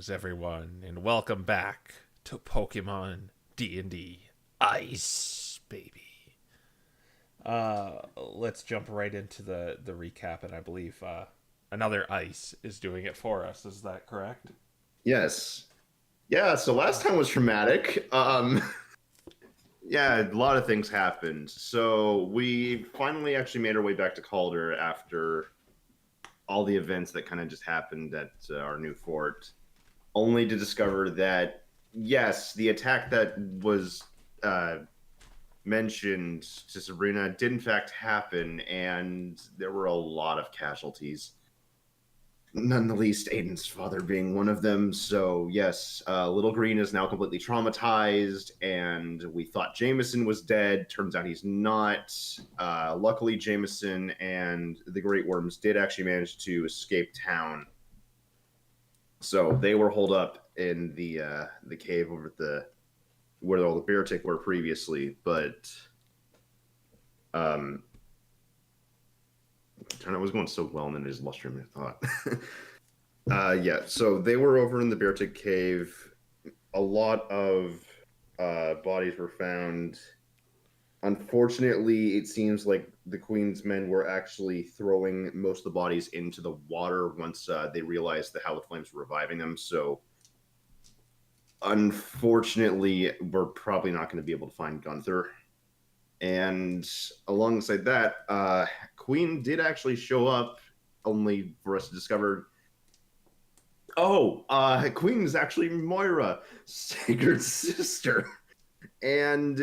Greetings, everyone, and welcome back to Pokemon D&D Ice, baby. Let's jump right into the recap, and I believe another Ice is doing it for us. Is that correct? Yes. Yeah, so last time was traumatic. Yeah, a lot of things happened. So we finally actually made our way back to Calder after all the events that kind of just happened at our new fort, only to discover that, yes, the attack that was mentioned to Sabrina did in fact happen, and there were a lot of casualties. None the least, Aiden's father being one of them. So, yes, Little Green is now completely traumatized, and we thought Jameson was dead. Turns out he's not. Luckily, Jameson and the Great Worms did actually manage to escape town. So they were holed up in the cave over at where all the bear tick were previously, but turn out was going so well, and then it just lost your thought. Yeah, so they were over in the bear tick cave. A lot of bodies were found. Unfortunately, it seems like the Queen's men were actually throwing most of the bodies into the water once they realized that how the flames were reviving them. So, unfortunately, we're probably not going to be able to find Gunther. And alongside that, Queen did actually show up, only for us to discover. Oh, Queen is actually Moira, Sigurd's sister. And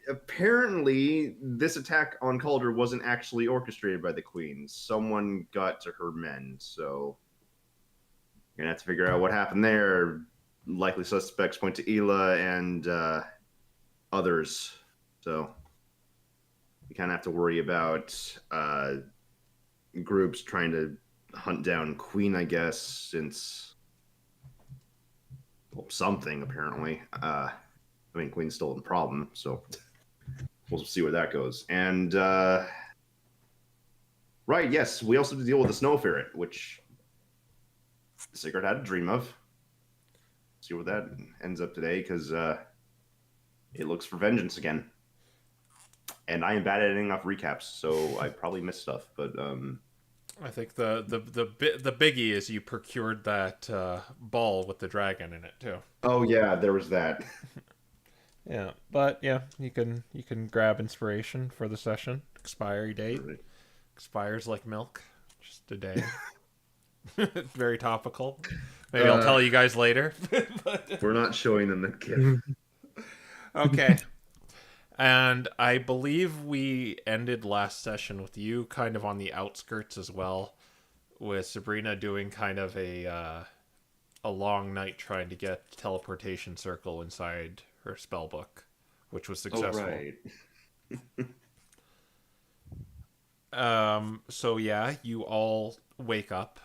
apparently, this attack on Calder wasn't actually orchestrated by the Queen. Someone got to her men, so you're gonna have to figure out what happened there. Likely suspects point to Ela and others. So we kind of have to worry about groups trying to hunt down Queen, I guess, since something apparently. I mean, Queen's still in the problem, so we'll see where that goes. And right, yes, we also have to deal with the snow ferret, which Sigurd had a dream of. See where that ends up today, because it looks for vengeance again. And I am bad at editing off recaps, so I probably missed stuff. But I think the biggie is you procured that ball with the dragon in it too. oh yeah, there was that. Yeah, but yeah, you can grab inspiration for the session. Expiry date expires like milk, just a day. Very topical. Maybe I'll tell you guys later. But, we're not showing them the gift. okay. And I believe we ended last session with you kind of on the outskirts as well, with Sabrina doing kind of a long night trying to get teleportation circle inside her spell book, which was successful. Oh, right. So yeah, you all wake up.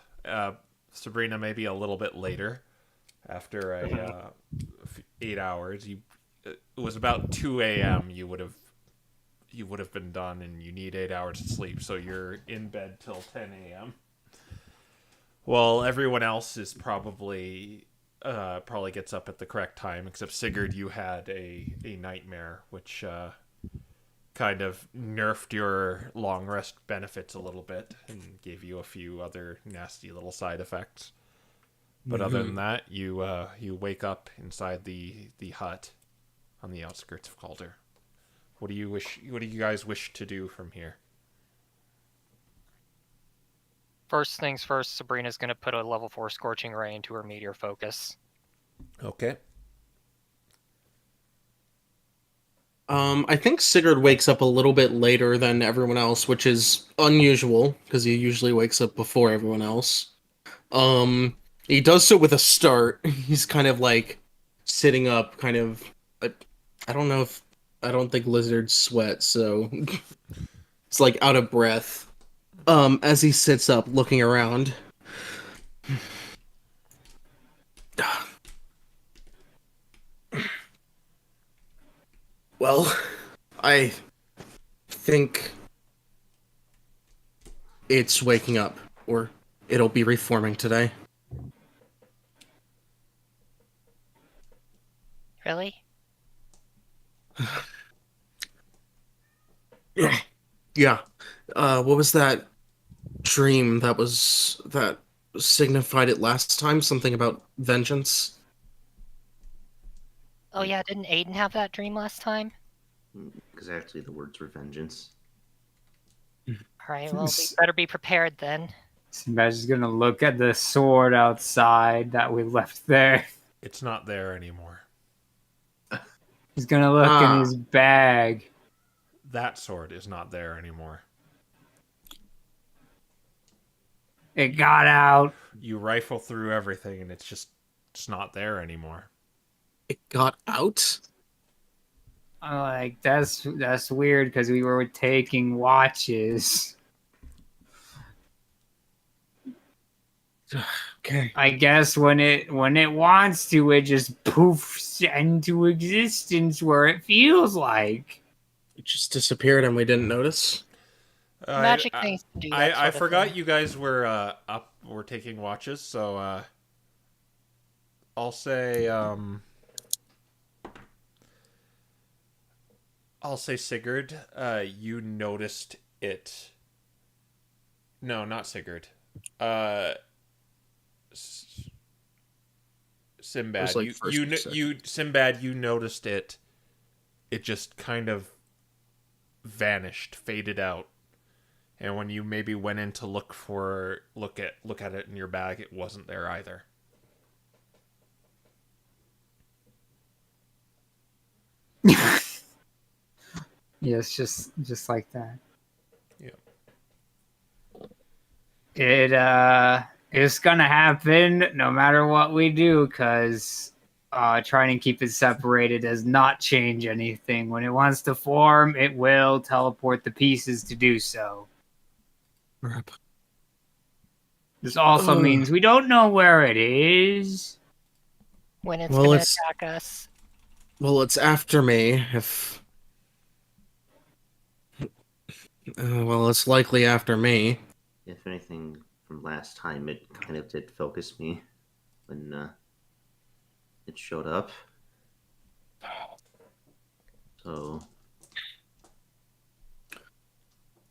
Sabrina maybe a little bit later, after 8 hours. It was about 2 a.m. You would have been done, and you need 8 hours of sleep, so you're in bed till 10 a.m. Well, everyone else is probably gets up at the correct time, except Sigurd. You had a nightmare, which kind of nerfed your long rest benefits a little bit and gave you a few other nasty little side effects. But other than that, you wake up inside the hut on the outskirts of Calder. What do you guys wish to do from here? First things first, Sabrina's going to put a level 4 Scorching Ray into her Meteor Focus. Okay. I think Sigurd wakes up a little bit later than everyone else, which is unusual, because he usually wakes up before everyone else. He does so with a start. He's kind of like sitting up, kind of... I don't think lizards sweat, so... it's like out of breath. As he sits up, looking around. Well, I think it's waking up, or it'll be reforming today. Really? Yeah. What was that dream that signified it last time? Something about vengeance? Oh yeah, didn't Aiden have that dream last time? Exactly, the words were vengeance. Alright, well, we better be prepared then. Sinbad's just gonna look at the sword outside that we left there. It's not there anymore. He's gonna look in his bag. That sword is not there anymore. It got out. You rifle through everything and it's not there anymore. It got out? I'm like, that's weird because we were taking watches. Okay. I guess when it wants to, it just poofs into existence where it feels like. It just disappeared and we didn't notice. Magic things can do that I sort of forgot thing. you guys were were taking watches, so I'll say Sigurd, you noticed it. No, not Sigurd. Sinbad, It was like first or second. Sinbad, you noticed it. It just kind of vanished, faded out. And when you maybe went in to look at it in your bag, it wasn't there either. Yes, just like that. Yeah. It's gonna happen no matter what we do, because trying to keep it separated does not change anything. When it wants to form, it will teleport the pieces to do so. Crap. This also means we don't know where it is. When it's Well, gonna it's- attack us. Well, it's after me. If well, it's likely after me. If anything, from last time, it kind of did focus me when it showed up. So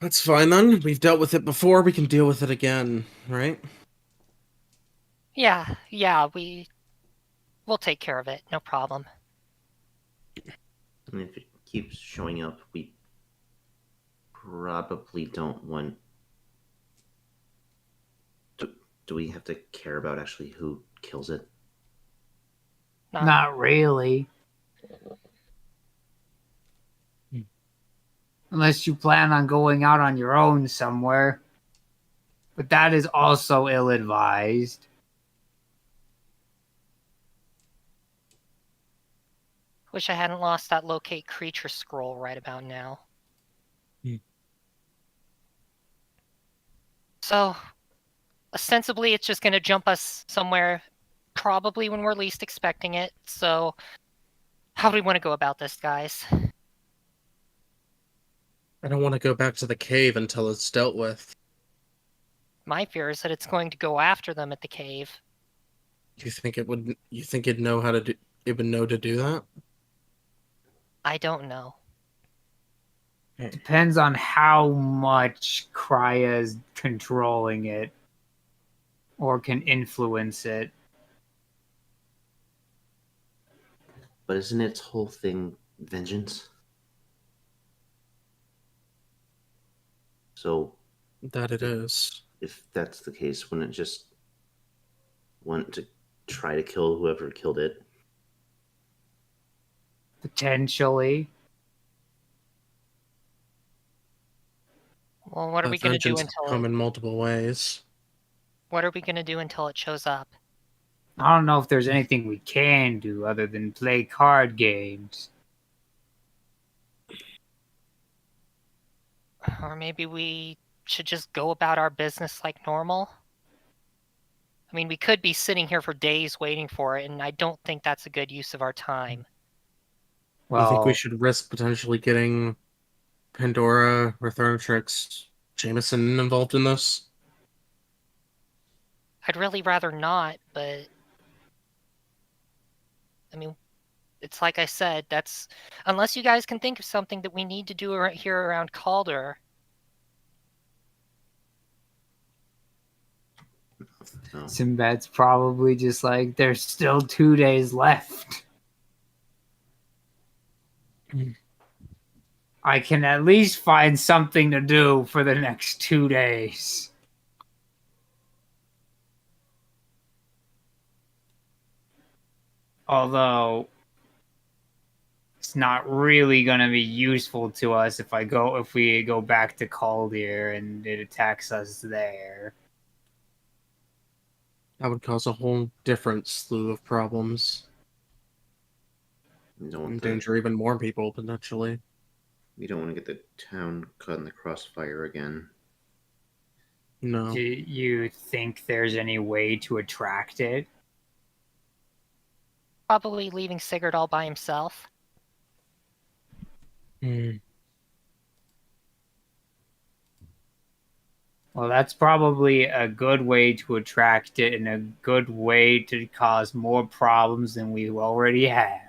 That's fine then. We've dealt with it before. We can deal with it again, right? Yeah, we'll take care of it, no problem. and if it keeps showing up, we probably don't want. Do we have to care about actually who kills it? Not really. Unless you plan on going out on your own somewhere. But that is also ill-advised. Wish I hadn't lost that locate creature scroll right about now. Hmm. So, ostensibly, it's just going to jump us somewhere, probably when we're least expecting it. So, how do we want to go about this, guys? I don't want to go back to the cave until it's dealt with. My fear is that it's going to go after them at the cave. Do you think it would? You think it'd know how to do? It would know to do that? I don't know. Depends on how much Krya's controlling it. Or can influence it. But isn't its whole thing vengeance? So That it is. if that's the case, wouldn't it just want to try to kill whoever killed it? Potentially. Well, what are we going to do Vengeance until come it, in multiple ways. what are we going to do until it shows up? I don't know if there's anything we can do other than play card games. Or maybe we should just go about our business like normal? I mean, we could be sitting here for days waiting for it, and I don't think that's a good use of our time. You think we Well, should risk potentially getting Pandora, Returnatrix, Jameson involved in this? I'd really rather not, but... I mean, it's like I said, that's unless you guys can think of something that we need to do here around Calder. No. Sinbad's probably just like, there's still 2 days left. I can at least find something to do for the next 2 days. Although it's not really going to be useful to us if we go back to Caldir and it attacks us there. That would cause a whole different slew of problems. You don't want Endanger even more people, potentially. you don't want to get the town caught in the crossfire again. No. Do you think there's any way to attract it? Probably leaving Sigurd all by himself. Hmm. Well, that's probably a good way to attract it and a good way to cause more problems than we already have.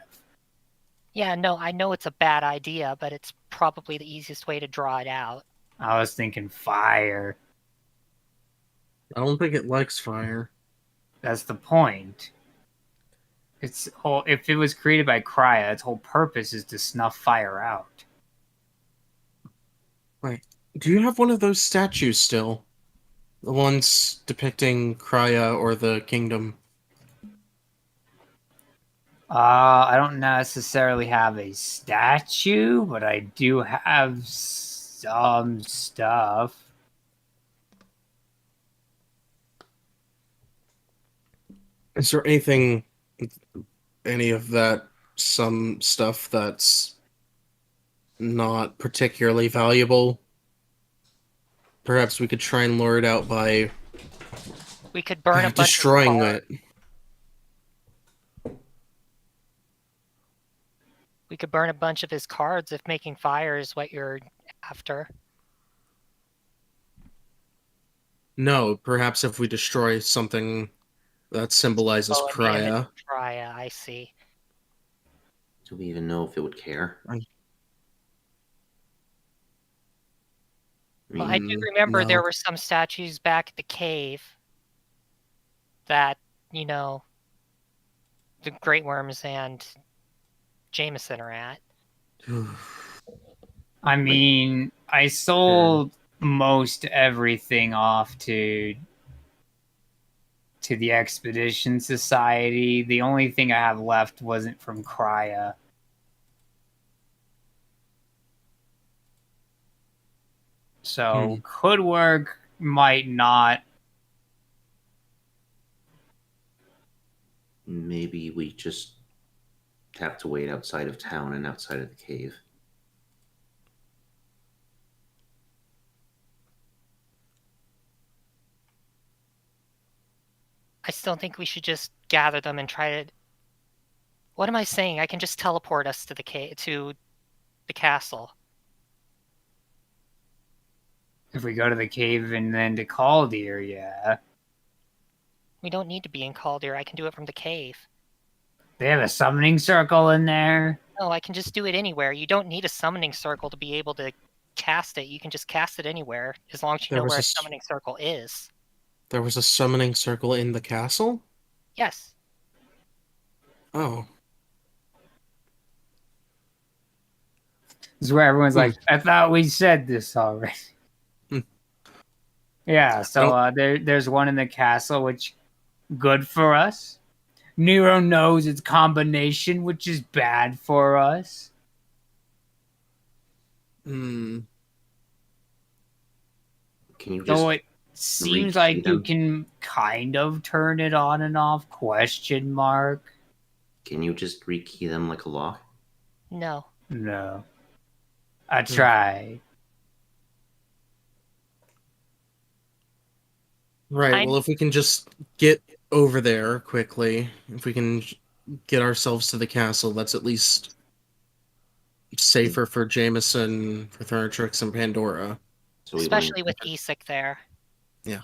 Yeah, no, I know it's a bad idea, but it's probably the easiest way to draw it out. I was thinking fire. I don't think it likes fire. That's the point. If it was created by Krya, its whole purpose is to snuff fire out. Wait, do you have one of those statues still? The ones depicting Krya or the kingdom? I don't necessarily have a statue, but I do have some stuff. Is there anything, any of that, some stuff that's not particularly valuable? Perhaps we could try and lure it out by We could burn a bunch destroying of cards. it. We could burn a bunch of his cards if making fire is what you're after. No, perhaps if we destroy something that symbolizes Oh, an image Krya. of Krya, I see. Do we even know if it would care? Well, I do remember no. there were some statues back at the cave that, the Great Worms and Jameson are at. I mean, I sold most everything off to the Expedition Society. The only thing I have left wasn't from Krya. So could work, might not. Maybe we just have to wait outside of town and outside of the cave. I still think we should just gather them and try to... What am I saying? I can just teleport us to the castle. If we go to the cave and then to Caldir, yeah. We don't need to be in Caldir. I can do it from the cave. They have a summoning circle in there. No, I can just do it anywhere. You don't need a summoning circle to be able to cast it. You can just cast it anywhere, as long as you know where a summoning circle is. There was a summoning circle in the castle? Yes. Oh. This is where everyone's like, I thought we said this already. Yeah, so there's one in the castle, which good for us. Nero knows its combination, which is bad for us. Can you just... So it seems like you can kind of turn it on and off, question mark. Can you just rekey them like a lock? No. No. I tried. Right, well, if we can just get over there quickly, if we can get ourselves to the castle, that's at least safer for Jameson, for Thornatrix, and Pandora. So Especially with Isak there. Yeah.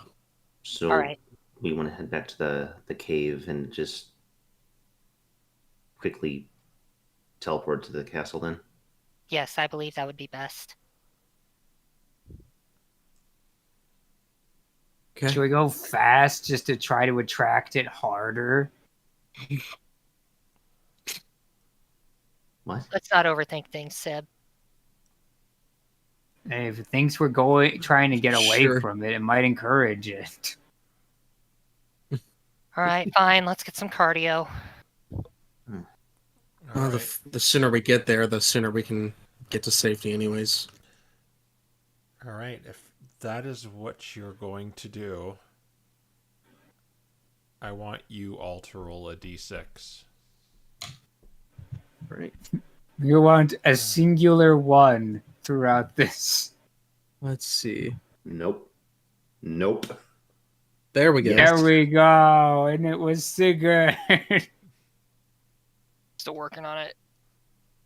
So Alright. we want to head back to the cave and just quickly teleport to the castle then? Yes, I believe that would be best. Okay. Should we go fast just to try to attract it harder? What? Let's not overthink things, Sib. And if it thinks we're trying to get away Sure. from it, it might encourage it. All right, fine. Let's get some cardio. All right. The sooner we get there, the sooner we can get to safety anyways. All right. If that is what you're going to do, I want you all to roll a d6. Right. You want a singular one throughout this. Let's see. Nope. Nope. There we go. Yes. There we go. And it was Sigurd. Still working on it.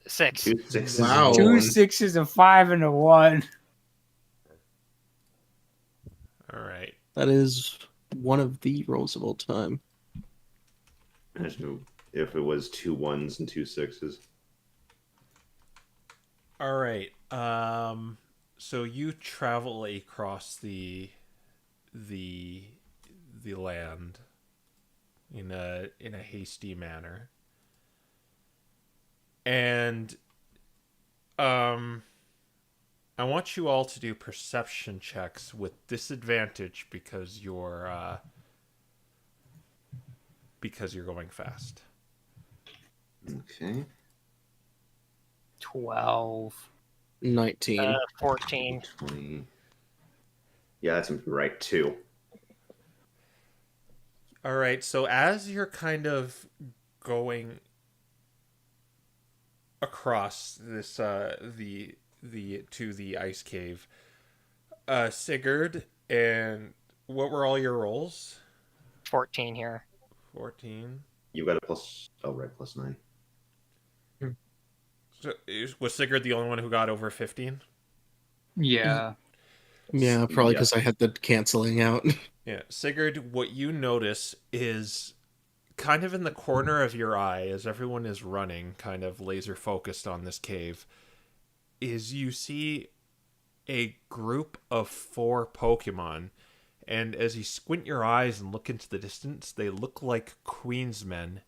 6. 2 6s. Wow. and 2 1. 6s, a 5, and a 1. All right. That is one of the rolls of all time. Imagine if it was 2 1s and 2 6s. All right. So you travel across the land in a hasty manner. And I want you all to do perception checks with disadvantage because you're going fast. Okay. 12. 19. 14. 20. Yeah, that's right, 2. All right, so as you're kind of going across this the to the ice cave, Sigurd, and what were all your rolls? 14 here. 14. You got a plus. Oh, right, plus 9. So was Sigurd the only one who got over 15? Yeah. Yeah, probably Yeah. because I had the canceling out. Yeah, Sigurd, what you notice is kind of in the corner of your eye as everyone is running, kind of laser focused on this cave, is you see a group of 4 Pokemon. And as you squint your eyes and look into the distance, they look like Queensmen,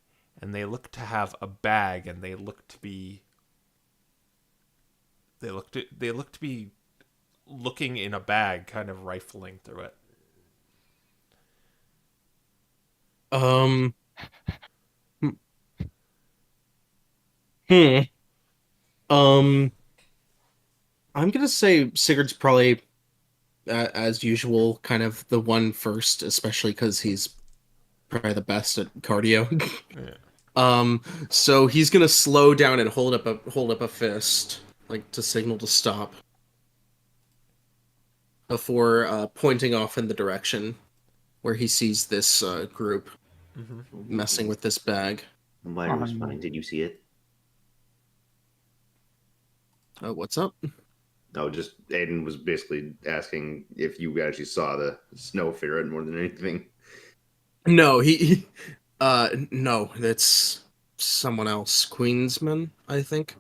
and they look to have a bag, and they look to be looking in a bag, kind of rifling through it. Um. Hmm. Um. I'm gonna say Sigurd's probably, as usual, kind of the one first, especially because he's probably the best at cardio. Yeah. So he's gonna slow down and hold up a fist, like to signal to stop, before pointing off in the direction where he sees this group Mm-hmm. messing with this bag. Mine was fine. Did you see it? Oh, what's up? No, just Aiden was basically asking if you actually saw the snow ferret more than anything. No, no, that's someone else. Queensman, I think.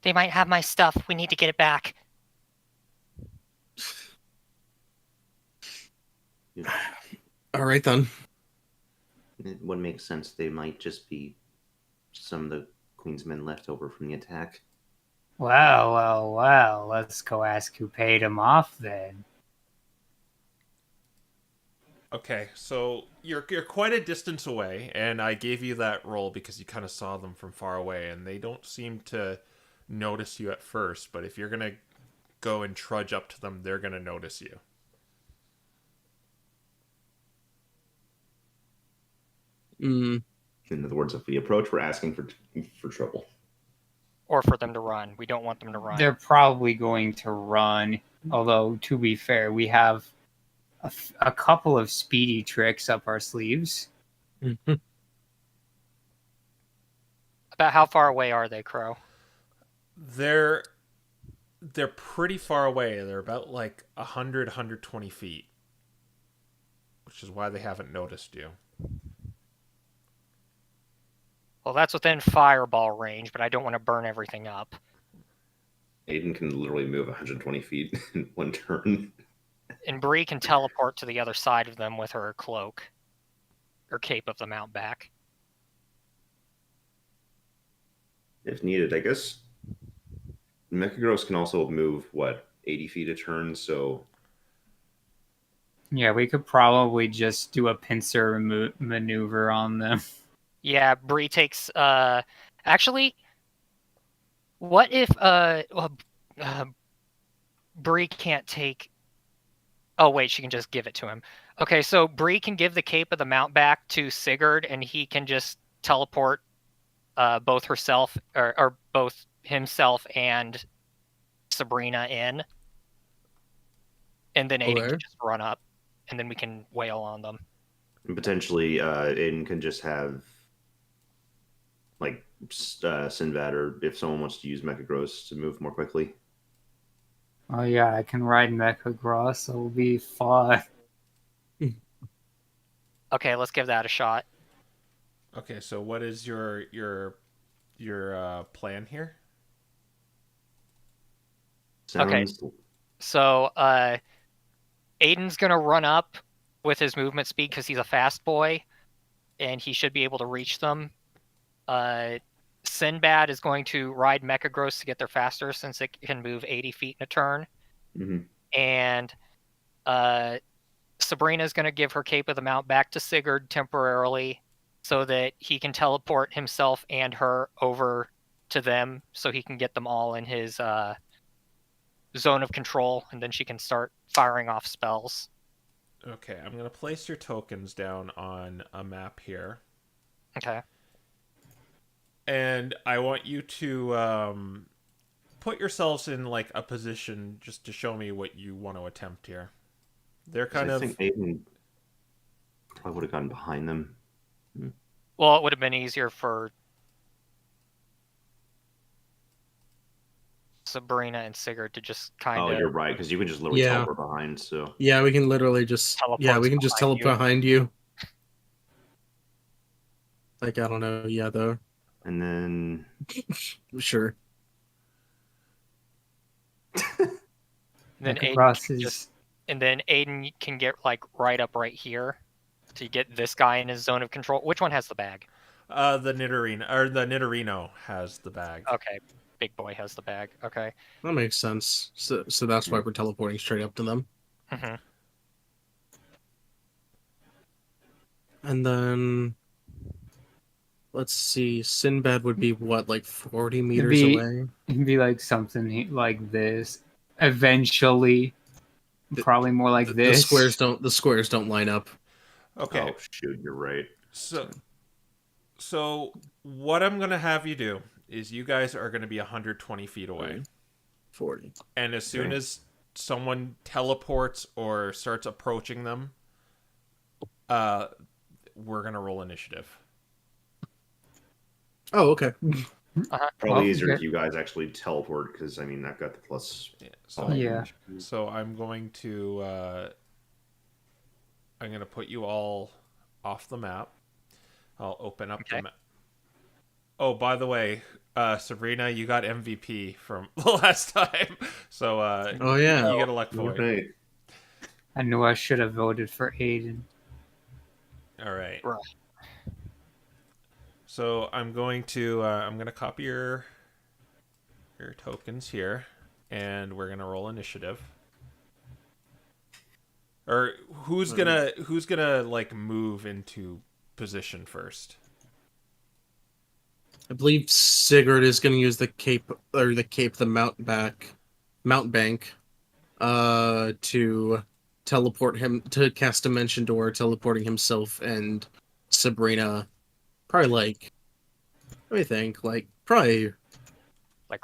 They might have my stuff. We need to get it back. All right then. It wouldn't make sense. They might just be some of the Queensmen left over from the attack. Well. Let's go ask who paid him off then. Okay, so you're quite a distance away, and I gave you that roll because you kind of saw them from far away, and they don't seem to notice you at first. But if you're gonna go and trudge up to them, they're gonna notice you. Mm, In other words, if we approach, we're asking for trouble. Or for them to run. We don't want them to run. They're probably going to run. Although, to be fair, we have a couple of speedy tricks up our sleeves. About how far away are they, Crow? They're pretty far away. They're about like 100, 120 feet, which is why they haven't noticed you. Well, that's within fireball range, but I don't want to burn everything up. Aiden can literally move 120 feet in one turn. And Bree can teleport to the other side of them with her cloak. Or cape of the mount back. If needed, I guess. Mechagross can also move, 80 feet a turn, so... Yeah, we could probably just do a pincer maneuver on them. Yeah, Bree takes actually what if Bree can't take Oh wait, she can just give it to him. Okay, so Bree can give the cape of the mount back to Sigurd and he can just teleport both herself or both himself and Sabrina in. And then Aiden can just run up and then we can wail on them. And potentially, Aiden can just have Sinbad, or if someone wants to use Mechagross to move more quickly. Oh yeah, I can ride Mechagross, so it'll be fun. Okay, let's give that a shot. Okay, so what is your plan here? Sounds... Okay. So Aiden's gonna run up with his movement speed because he's a fast boy, and he should be able to reach them. Sinbad is going to ride Mechagross to get there faster since it can move 80 feet in a turn. Mm-hmm. And Sabrina's going to give her Cape of the Mount back to Sigurd temporarily so that he can teleport himself and her over to them so he can get them all in his zone of control, and then she can start firing off spells. Okay, I'm going to place your tokens down on a map here. Okay. And I want you to put yourselves in a position just to show me what you want to attempt here. They're kind of... I think Aiden probably would have gone behind them. Well, it would have been easier for Sabrina and Sigurd to just kind of... Oh, you're right, because you can just literally teleport behind, so... Yeah, we can literally just... we can just teleport behind you. I don't know, though. And then... Sure. Then Aiden can get right up right here to get this guy in his zone of control. Which one has the bag? The Nidorino has the bag. Okay, big boy has the bag. Okay, that makes sense. So that's why we're teleporting straight up to them. Mm-hmm. And then let's see. Sinbad would be what, 40 meters away? It'd be something like this. Eventually, probably more like this. The squares don't line up. Okay. Oh shoot, you're right. So what I'm gonna have you do is you guys are gonna be 120 feet away. 40. And as soon as someone teleports or starts approaching them, we're gonna roll initiative. Oh, okay. Probably easier if you guys actually teleport, because I've got the plus. Yeah. So I'm going to put you all off the map. I'll open up the map. Oh, by the way, Sabrina, you got MVP from the last time, so oh yeah, you get a luck point. Okay. I knew I should have voted for Aiden. All right. So I'm going to copy your tokens here, and we're gonna roll initiative. Or who's gonna move into position first? I believe Sigurd is gonna use the cape the mount bank, to teleport him to cast Dimension Door, teleporting himself and Sabrina. Probably let me think. Probably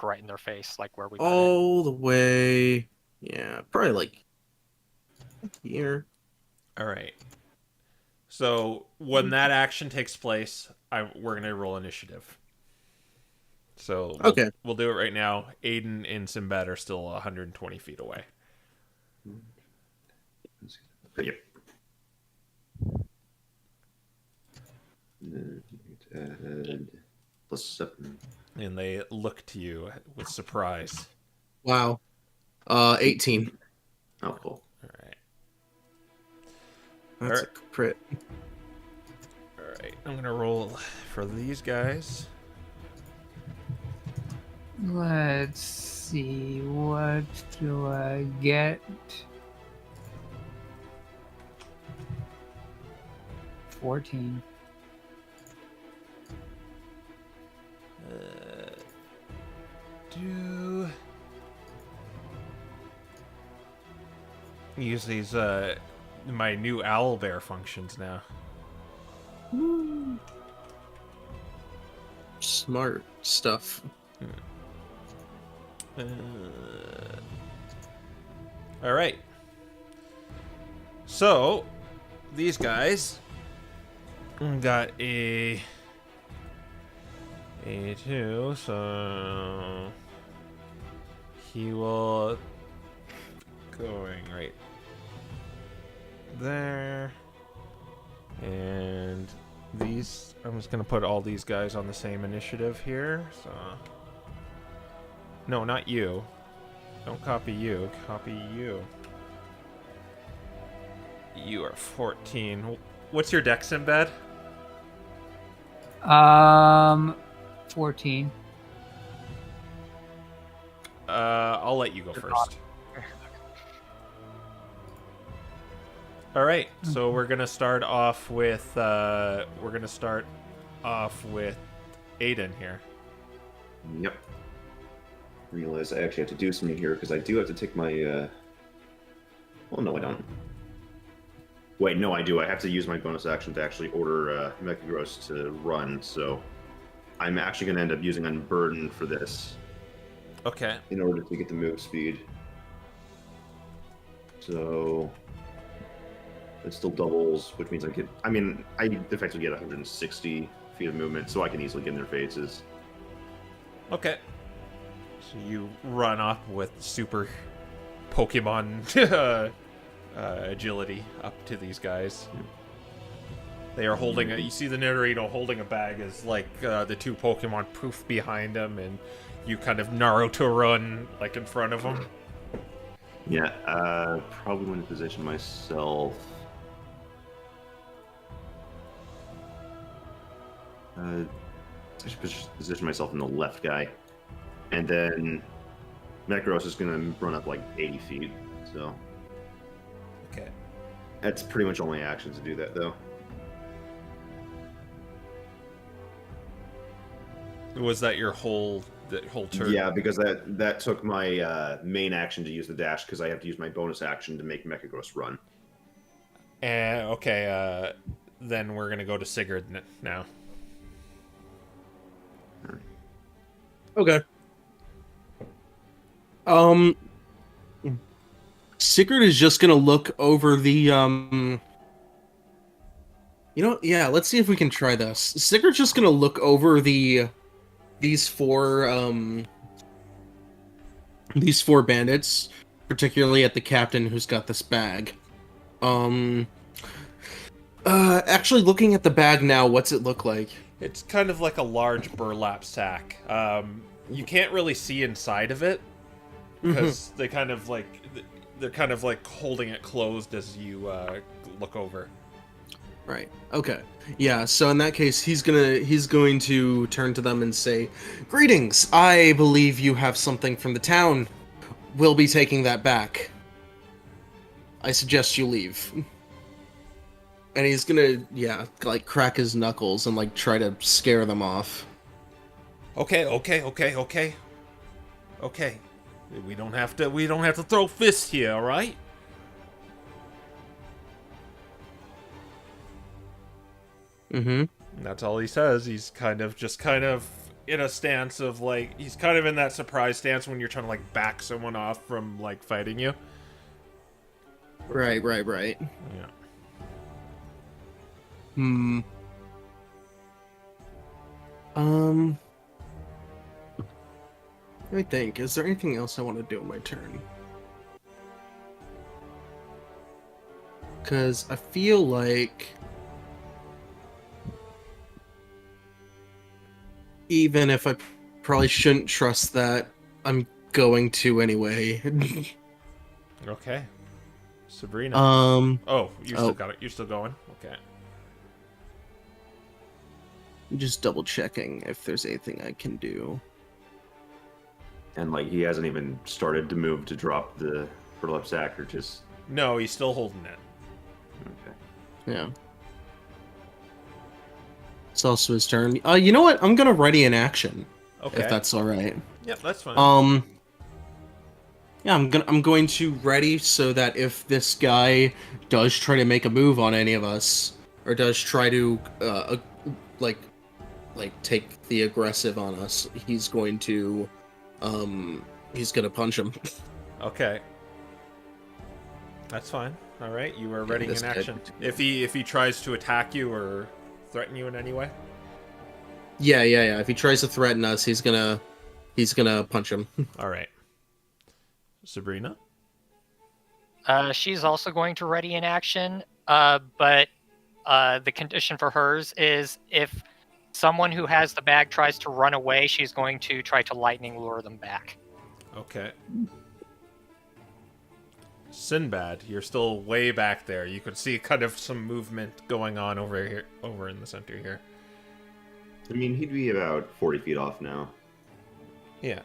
right in their face, where we all the way. Yeah, probably here. All right. So when that action takes place, we're gonna roll initiative. So we'll do it right now. Aiden and Sinbad are still 120 feet away. Yep. +7. And they look to you with surprise. Wow. 18. Oh, cool. All right. That's a crit. All right. I'm gonna roll for these guys. Let's see, what do I get? 14. Do use these my new owl bear functions now. Smart stuff. All right. So these guys got a 2, so he will going right there, and these I'm just gonna put all these guys on the same initiative here. So no, not you. Don't copy you. Copy you. You are 14. What's your dex embed? 14. I'll let you go first. All right, so we're gonna start off with Aiden here. Yep. Realize I actually have to do something here because I do have to take my. Well, no, I don't. Wait, no, I do. I have to use my bonus action to actually order Mechagross to run. So I'm actually going to end up using Unburden for this. Okay. In order to get the move speed. So it still doubles, which means I effectively get 160 feet of movement, so I can easily get in their faces. Okay. So you run up with super Pokemon agility up to these guys. They are holding you see the Nidorino holding a bag as like the two Pokemon poof behind him, and you kind of Naruto run like in front of them. Yeah, probably want to position myself. I should position myself in the left guy. And then Necros is going to run up like 80 feet. So Okay. that's pretty much all my action to do that, though. Was that your whole turn? Yeah, because that took my main action to use the dash, because I have to use my bonus action to make Mechagross run. Okay, then we're going to go to Sigurd now. Okay. Sigurd is just gonna look over the let's see if we can try this. Sigurd's just gonna look over these four bandits, particularly at the captain who's got this bag. Actually looking at the bag now, what's it look like? It's kind of like a large burlap sack. You can't really see inside of it because they're kind of like holding it closed as you look over. Right. Okay. Yeah, so in that case, he's going to turn to them and say, "Greetings. I believe you have something from the town. We'll be taking that back. I suggest you leave." And he's gonna, like crack his knuckles and like try to scare them off. Okay. We don't have to throw fists here, all right? Mm-hmm. That's all he says. He's kind of in a stance of like, he's kind of in that surprise stance when you're trying to like back someone off from like fighting you. Right. Yeah. Let me think. Is there anything else I want to do on my turn? Because I feel like... even if I probably shouldn't trust that, I'm going to anyway. Okay. Sabrina. Oh, you still oh. got it. You're still going? Okay. I'm just double checking if there's anything I can do. And like he hasn't even started to move to drop the burlap sack, or just No, he's still holding it. okay. Yeah. It's also his turn. You know what? I'm gonna ready an action. Okay. If that's all right. Yep, that's fine. Yeah, I'm going to ready so that if this guy does try to make a move on any of us, or does try to like take the aggressive on us, he's going to punch him. Okay. That's fine. All right, you are readying this an kid- action. If he tries to attack you or threaten you in any way. Yeah. If he tries to threaten us, he's gonna punch him. All right. Sabrina. She's also going to ready in action, but the condition for hers is if someone who has the bag tries to run away, she's going to try to lightning lure them back. Okay. Sinbad, you're still way back there. You could see kind of some movement going on over here, over in the center here. I mean, he'd be about 40 feet off now. Yeah.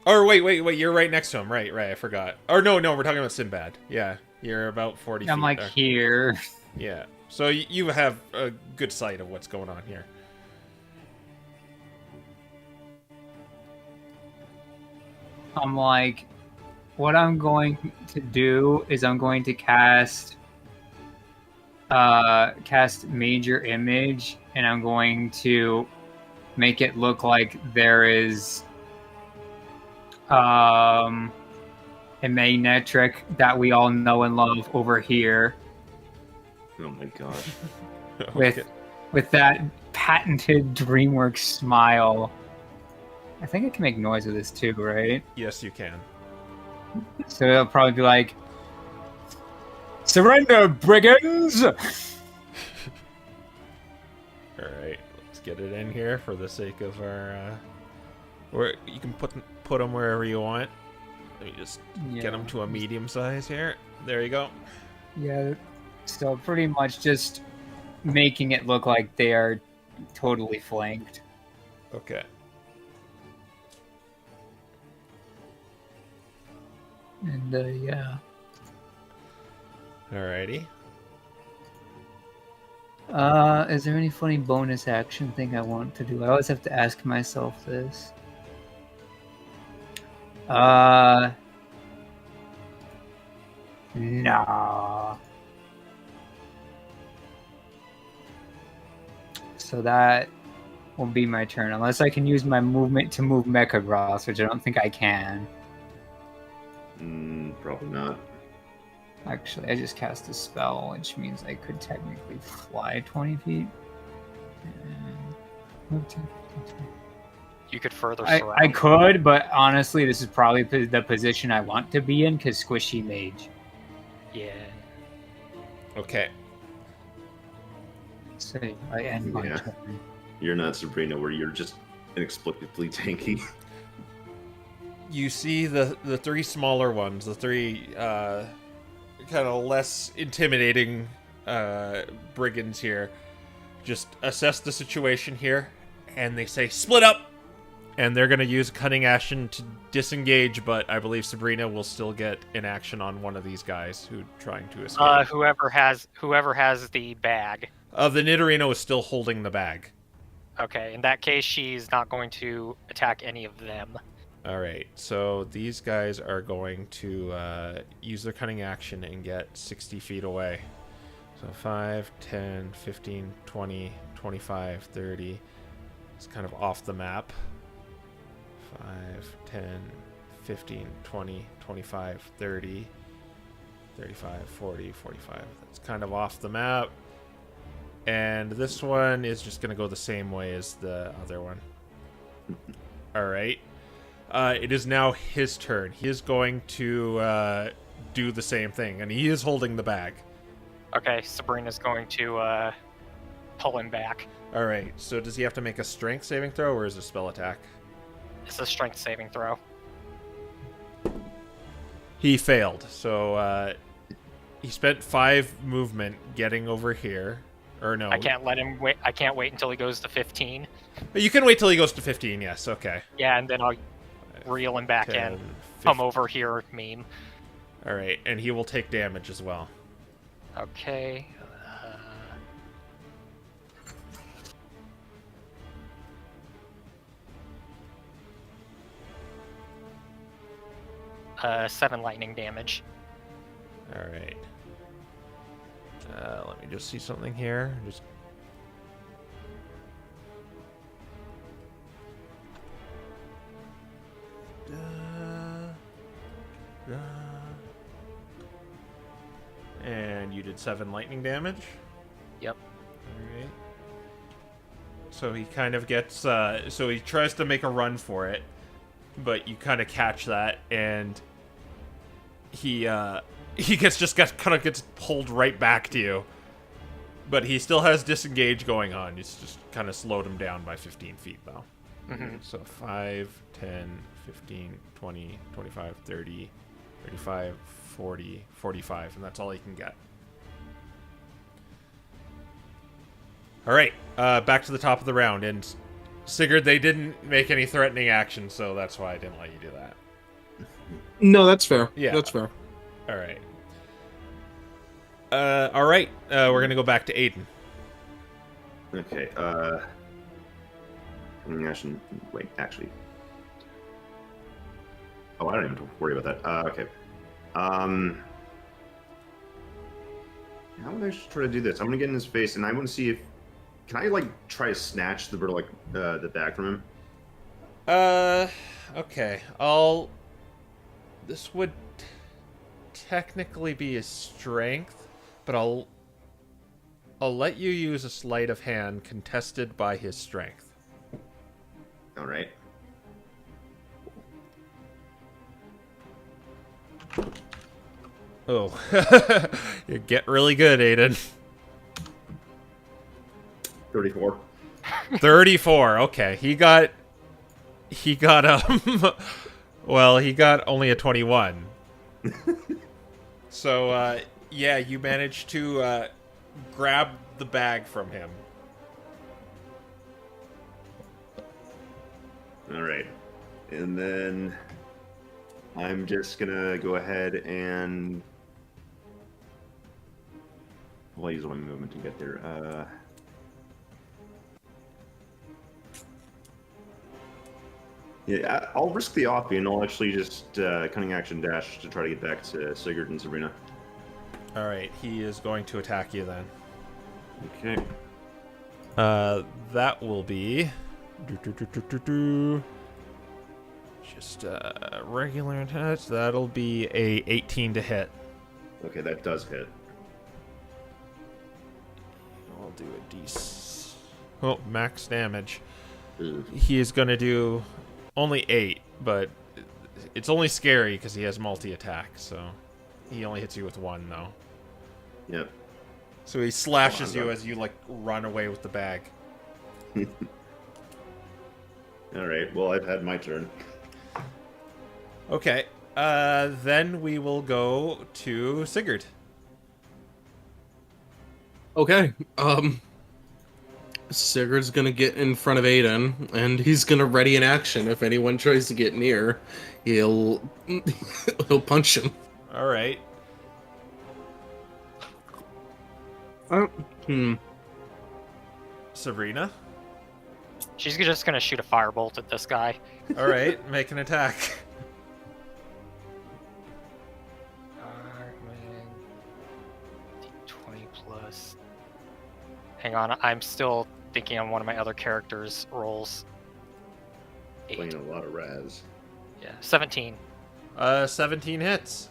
Or wait, you're right next to him. Right, I forgot. Or no, we're talking about Sinbad. Yeah, you're about 40 feet. I'm like there. here. Yeah. So you have a good sight of what's going on here. I'm like, what I'm going to do is I'm going to cast major image, and I'm going to make it look like there is a magnetric that we all know and love over here Oh my gosh. Okay. with that patented DreamWorks smile. I think I can make noise with this too, right? Yes, you can. So it'll probably be like, "Surrender, brigands!" All right, let's get it in here for the sake of our. Where you can put them wherever you want. Let me just get them to a medium size here. There you go. Yeah. So pretty much just making it look like they are totally flanked. Okay. And yeah. Alrighty. Is there any funny bonus action thing I want to do? I always have to ask myself this. Nah. So that will be my turn, unless I can use my movement to move Mechagross, which I don't think I can. Probably not. Actually, I just cast a spell, which means I could technically fly 20 feet. And move 10, 15. You could further I surround. could, but honestly, this is probably the position I want to be in, because Squishy Mage. Yeah. Okay. So I end my Yeah. turn. You're not Sabrina, where you're just inexplicably tanky. You see the three smaller ones, the three kind of less intimidating brigands here, just assess the situation here, and they say, "Split up!" And they're going to use cunning action to disengage, but I believe Sabrina will still get an action on one of these guys who trying to escape. Whoever has the bag. The Nidorino is still holding the bag. Okay, in that case, she's not going to attack any of them. All right, so these guys are going to use their cunning action and get 60 feet away. So 5, 10, 15, 20, 25, 30. It's kind of off the map. 5, 10, 15, 20, 25, 30, 35, 40, 45. That's kind of off the map. And this one is just going to go the same way as the other one. All right. It is now his turn. He is going to do the same thing, and he is holding the bag. Okay, Sabrina's going to pull him back. All right. So does he have to make a strength saving throw, or is it a spell attack? It's a strength saving throw. He failed. So he spent 5 movement getting over here. Or no. I can't let him wait. I can't wait until he goes to 15. But you can wait till he goes to 15. Yes. Okay. Yeah, and then I'll reel him back 10, in. Come over here, meme. All right, and he will take damage as well. Okay. 7 lightning damage. All right. Let me just see something here. Just. And you did 7 lightning damage? Yep. Alright. So he kind of gets, so he tries to make a run for it, but you kind of catch that, and he kind of gets pulled right back to you. But he still has disengage going on. It's just kind of slowed him down by 15 feet, though. Mm-hmm. So 5, 10, 15, 20, 25, 30, 35, 40, 45, and that's all he can get. All right, back to the top of the round, and Sigurd, they didn't make any threatening action, so that's why I didn't let you do that. No, that's fair. Yeah. That's fair. All right. All right, we're gonna go back to Aiden. Okay. Wait, actually. Oh, I don't even have to worry about that. Okay. How would I try to do this? I'm gonna get in his face, and I want to see if can I like try to snatch the bird like the bag from him. Okay. This would technically be a strength, but I'll let you use a sleight of hand contested by his strength. All right. Oh, you get really good, Aiden. 34. 34. Okay, he got well, he got only a 21. So yeah, you managed to grab the bag from him. All right, and then I'm just gonna go ahead and I'll use my movement to get there. Yeah, I'll risk the offie, and I'll actually just cunning action dash to try to get back to Sigurd and Sabrina. All right, he is going to attack you then. Okay. That will be just regular attack. That'll be a 18 to hit. Okay, that does hit. I'll do a D. Oh, max damage. Ooh. He is going to do only 8, but it's only scary because he has multi-attack, so he only hits you with 1, though. Yep. So he slashes you as you, like, run away with the bag. All right, well, I've had my turn. Okay, then we will go to Sigurd. Okay. Sigurd's gonna get in front of Aiden, and he's gonna ready an action. If anyone tries to get near, he'll punch him. All right. Sabrina? She's just gonna shoot a firebolt at this guy. All right, make an attack. D20 plus. Hang on, I'm still thinking on one of my other characters' rolls. 8. Playing a lot of Raz. Yeah, 17. 17 hits.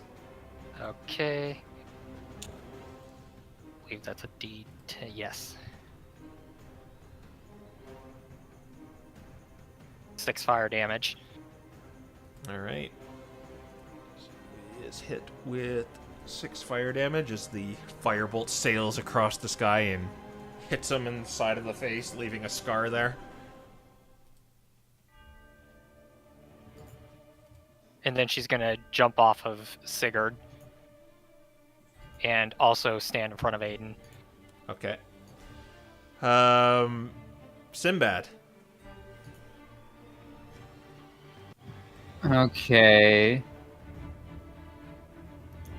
Okay. I believe that's a D10. Yes. 6 fire damage. All right. So he is hit with 6 fire damage as the firebolt sails across the sky and hits him in the side of the face, leaving a scar there. And then she's gonna jump off of Sigurd. And also stand in front of Aiden. Okay. Sinbad. Okay.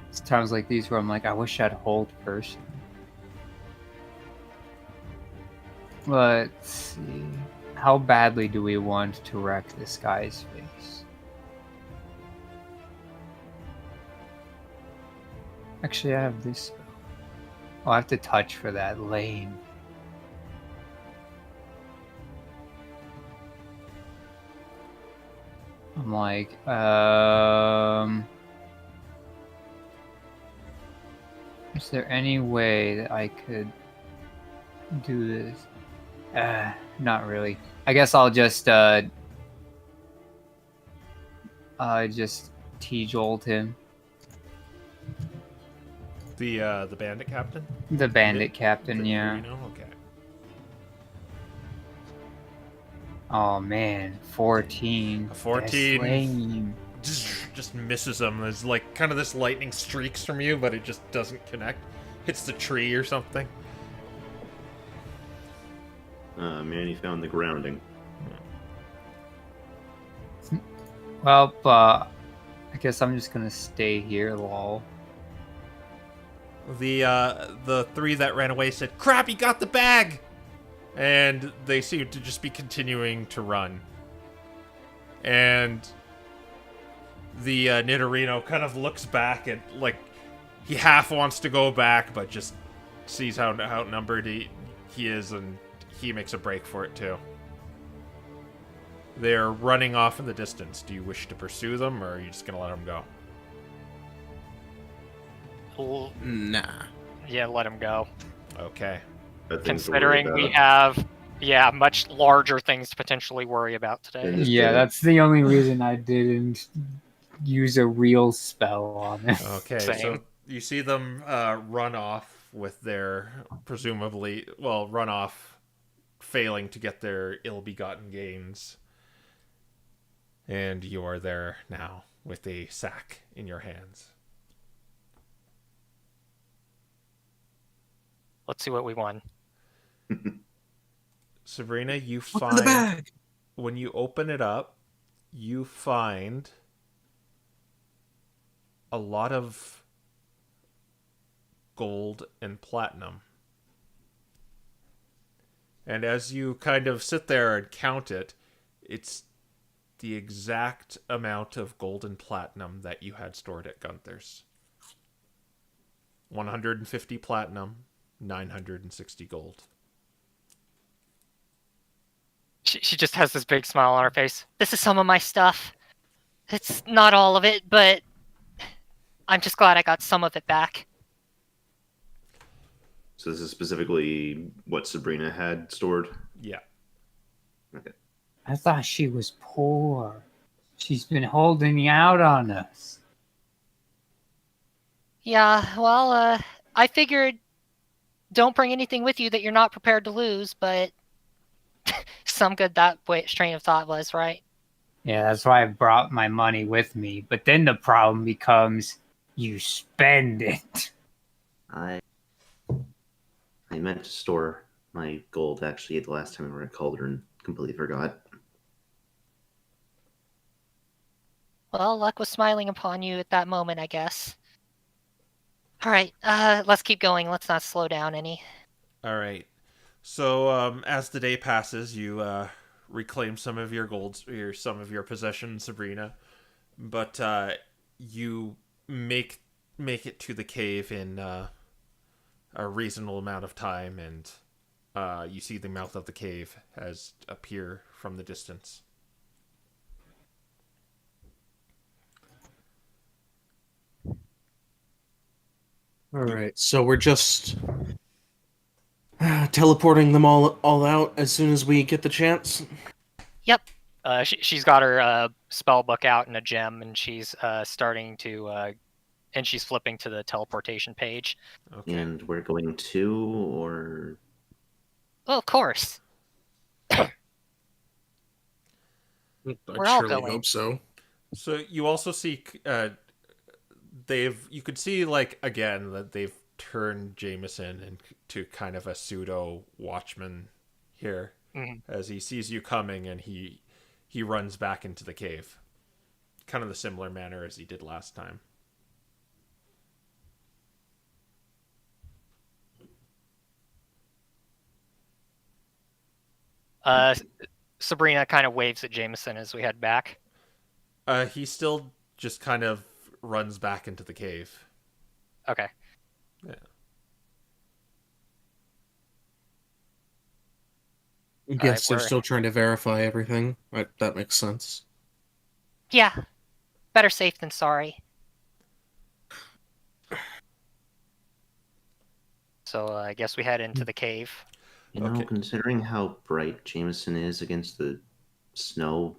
It's times like these where I'm like, I wish I'd hold first. Let's see. How badly do we want to wreck this guy's face? Actually, I have this. Oh, I have to touch for that. Lame. I'm like, is there any way that I could do this? Not really. I guess I'll just T-jolt him. The bandit captain? The bandit captain, yeah. Okay. Oh man, 14. A 14. That's lame. Just misses him. There's like kind of this lightning streaks from you, but it just doesn't connect. Hits the tree or something. Manny found the grounding. Well, I guess I'm just gonna stay here, lol. The three that ran away said, "Crap, he got the bag!" And they seem to just be continuing to run. And the Nidorino kind of looks back and, like, he half wants to go back, but just sees how outnumbered he is, and he makes a break for it, too. They're running off in the distance. Do you wish to pursue them, or are you just going to let them go? Nah. Yeah, let him go. Okay. Considering we have, much larger things to potentially worry about today. Yeah, that's the only reason I didn't use a real spell on it. Okay, Same. so you see them run off with their, run off failing to get their ill-begotten gains. And you are there now with a sack in your hands. Let's see what we won. Sabrina, you Look in the find, bag. when you open it up, you find a lot of gold and platinum. And as you kind of sit there and count it, it's the exact amount of gold and platinum that you had stored at Gunther's. 150 platinum, 960 gold. She just has this big smile on her face. This is some of my stuff. It's not all of it, but I'm just glad I got some of it back. So this is specifically what Sabrina had stored? Yeah. Okay. I thought she was poor. She's been holding out on us. Yeah, well, I figured don't bring anything with you that you're not prepared to lose, but some good that train of thought was, right? Yeah, that's why I brought my money with me. But then the problem becomes you spend it. I meant to store my gold actually the last time we were at Cauldron. Completely forgot. Well, luck was smiling upon you at that moment, I guess. All right, let's keep going. Let's not slow down any. All right. So as the day passes, you reclaim some of your gold, some of your possessions, Sabrina. But you make it to the cave in a reasonable amount of time, and you see the mouth of the cave as appear from the distance. All right, so we're just teleporting them all out as soon as we get the chance. Yep. She's got her spell book out and a gem, and she's starting to, and she's flipping to the teleportation page. Okay. And we're going to, or Well, of course. I We're all surely going. hope so. So you also see you could see like again that they've turned Jameson into kind of a pseudo watchman here Mhm. as he sees you coming and he runs back into the cave. Kind of the similar manner as he did last time. Sabrina kind of waves at Jameson as we head back. He still just kind of runs back into the cave. Okay. Yeah. I All guess right, they're we're still trying to verify everything. That makes sense. yeah, better safe than sorry. So I guess we head into the cave. You know, Okay. considering how bright Jameson is against the snow,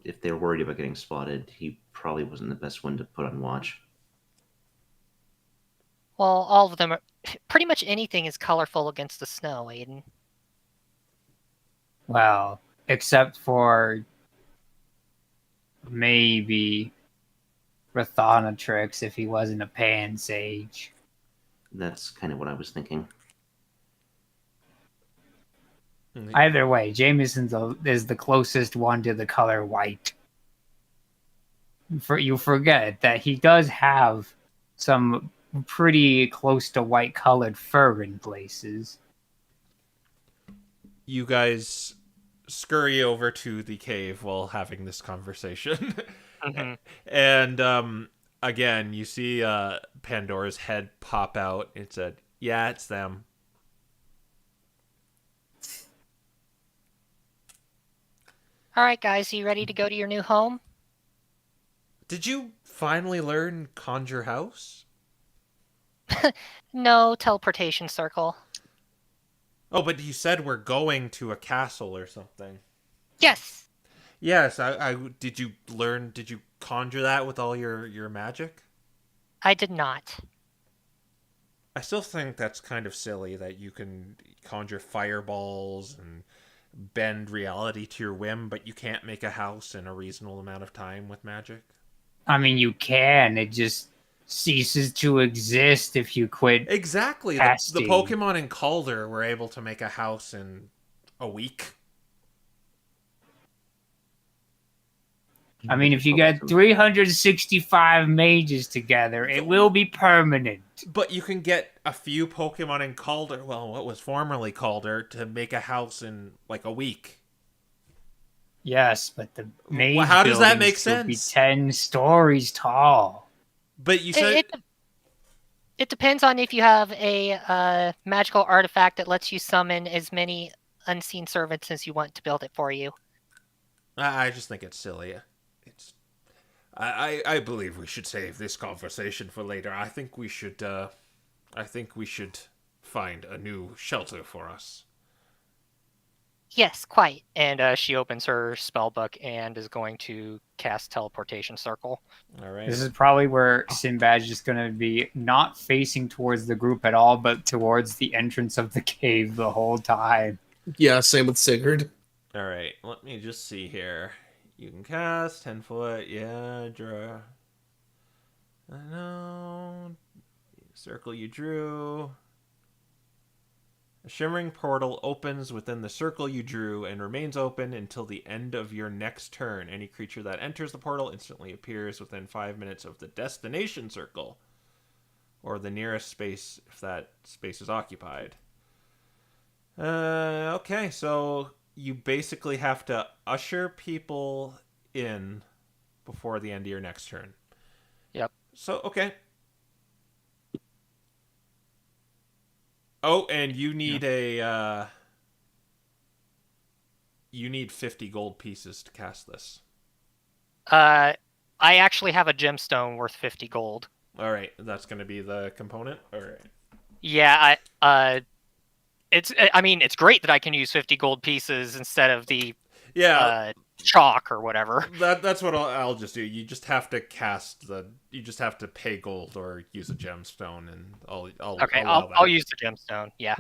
if they're worried about getting spotted, he probably wasn't the best one to put on watch. Well, all of them are pretty much anything is colorful against the snow, Aiden. Well, except for maybe Rathanatrix if he wasn't a pan sage. That's kind of what I was thinking. Either way, is the closest one to the color white. You forget that he does have some pretty close to white colored fur in places. You guys scurry over to the cave while having this conversation. Mhm. And again, you see Pandora's head pop out. It said, "Yeah, it's them." All right, guys, you ready to go to your new home? Did you finally learn Conjure House? No teleportation circle. Oh, but you said we're going to a castle or something. Yes, Yes, I did you learn, did you conjure that with all your magic? I did not. I still think that's kind of silly that you can conjure fireballs and bend reality to your whim, but you can't make a house in a reasonable amount of time with magic. I mean, you can. It just ceases to exist if you quit Exactly. The casting. Pokemon in Calder were able to make a house in a week. I mean, if you get 365 mages together, it will be permanent. But you can get a few Pokemon in Calder, well, what was formerly Calder, to make a house in like a week. Yes, but the mage How does that buildings make will be sense? 10 stories tall. But you said It depends on if you have a magical artifact that lets you summon as many unseen servants as you want to build it for you. I just think it's silly. It's I believe we should save this conversation for later. I think we should find a new shelter for us. Yes, quite. And she opens her spell book and is going to cast teleportation circle. All right. This is probably where Sinbad's just going to be not facing towards the group at all, but towards the entrance of the cave the whole time. Yeah, same with Sigurd. All right. Let me just see here. You can cast 10 foot. Yeah, draw. I know. Circle you drew. A shimmering portal opens within the circle you drew and remains open until the end of your next turn. Any creature that enters the portal instantly appears within 5 minutes of the destination circle, or the nearest space if that space is occupied. Okay, so you basically have to usher people in before the end of your next turn. Yep. So, okay. Oh, and you need you need 50 gold pieces to cast this. I actually have a gemstone worth 50 gold. All right, that's going to be the component. All right. Yeah, I mean, it's great that I can use 50 gold pieces instead of the chalk or whatever. That's what I'll just do. You just have to you just have to pay gold or use a gemstone, and I'll Okay, allow that. I'll use the gemstone. Yeah.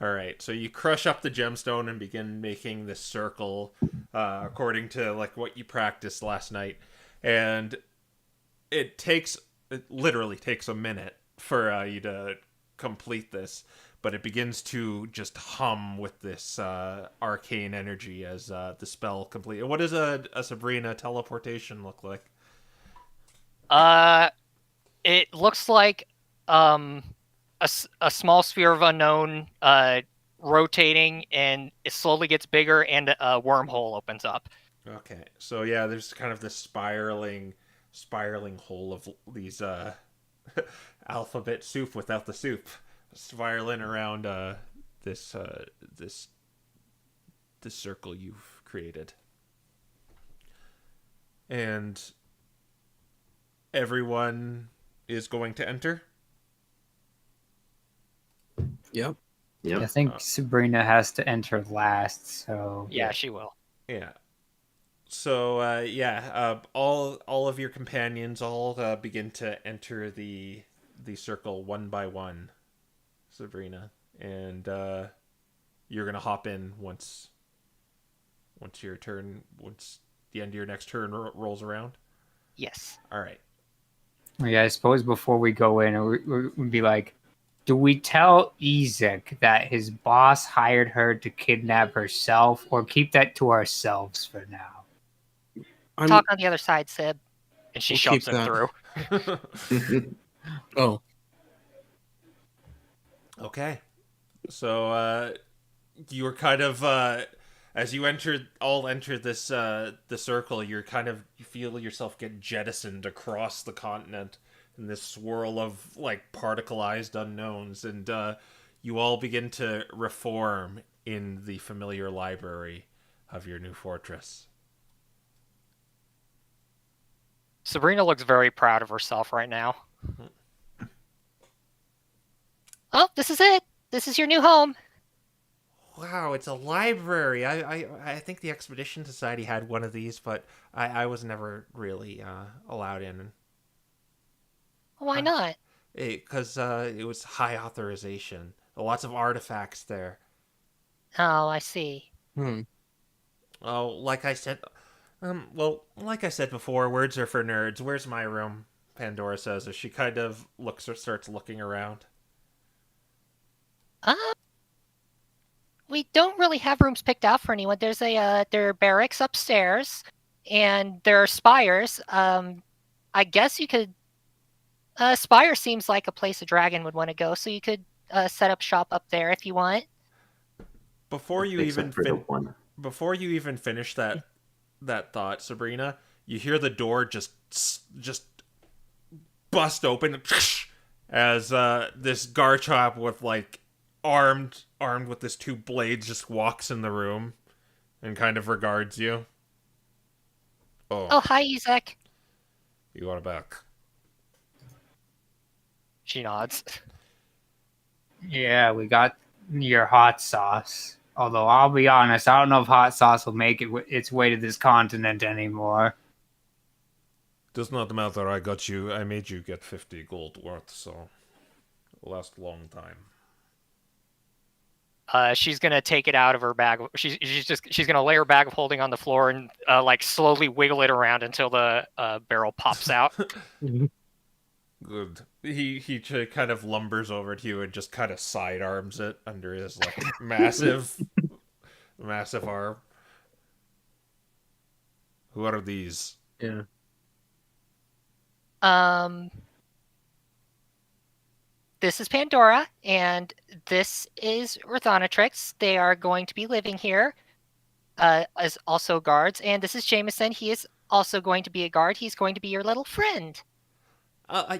All right, so you crush up the gemstone and begin making this circle, according to like what you practiced last night, and it literally takes a minute for you to complete this, but it begins to just hum with this arcane energy as the spell complete. What does a Sabrina teleportation look like? It looks like a small sphere of unknown rotating, and it slowly gets bigger, and a wormhole opens up. Okay, so yeah, there's kind of this spiraling hole of these alphabet soup without the soup, spiraling around this this this circle you've created, and everyone is going to enter. Yep. Yep. I think Sabrina has to enter last, so Yeah, she will. Yeah. So all of your companions all begin to enter the circle one by one, Sabrina, and you're gonna hop in once the end of your next turn rolls around. Yes. All right. yeah, I suppose before we go in, we'd be like, do we tell Ezek that his boss hired her to kidnap herself, or keep that to ourselves for now? Talk on the other side, Sib. And she We'll shoves keep him that. through. Oh, Okay. So you were kind of as you enter this the circle, you feel yourself get jettisoned across the continent in this swirl of like particleized unknowns, and you all begin to reform in the familiar library of your new fortress. Sabrina looks very proud of herself right now. Oh, this is it. This is your new home. Wow, it's a library. I think the Expedition Society had one of these, but I was never really allowed in. Why not? Because it was high authorization. Lots of artifacts there. Oh, I see. Oh, like I said, like I said before, words are for nerds. Where's my room? Pandora says as she kind of starts looking around. We don't really have rooms picked out for anyone. There's there are barracks upstairs, and there are spires. I guess you could. Spire seems like a place a dragon would want to go, so you could set up shop up there if you want. Before you Except for the one. before you even finish that thought, Sabrina, you hear the door just bust open as this Garchomp with like armed with this two blades just walks in the room and kind of regards you. Oh, hi, Ezek. You are back. She nods. Yeah, we got your hot sauce. Although I'll be honest, I don't know if hot sauce will make its way to this continent anymore. Does not matter. I made you get 50 gold worth, so it'll last a long time. She's gonna take it out of her bag. She's gonna lay her bag of holding on the floor and like slowly wiggle it around until the barrel pops out. Good. He kind of lumbers over to you and just kind of sidearms it under his like massive arm. Who are these? yeah. This is Pandora, and this is Orthonatrix. They are going to be living here as also guards. And this is Jameson. He is also going to be a guard. He's going to be your little friend.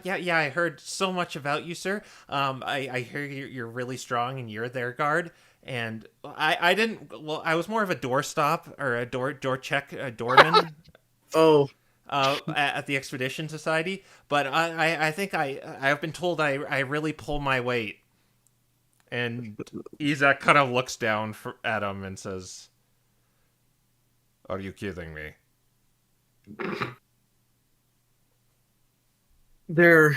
Yeah, I heard so much about you, sir. I hear you're really strong and you're their guard. And I didn't. Well, I was more of a doorstop or a door check, a doorman. Oh, At the Expedition Society, but I think I've been told I really pull my weight. And Izak kind of looks down at him and says, "Are you kidding me?" they're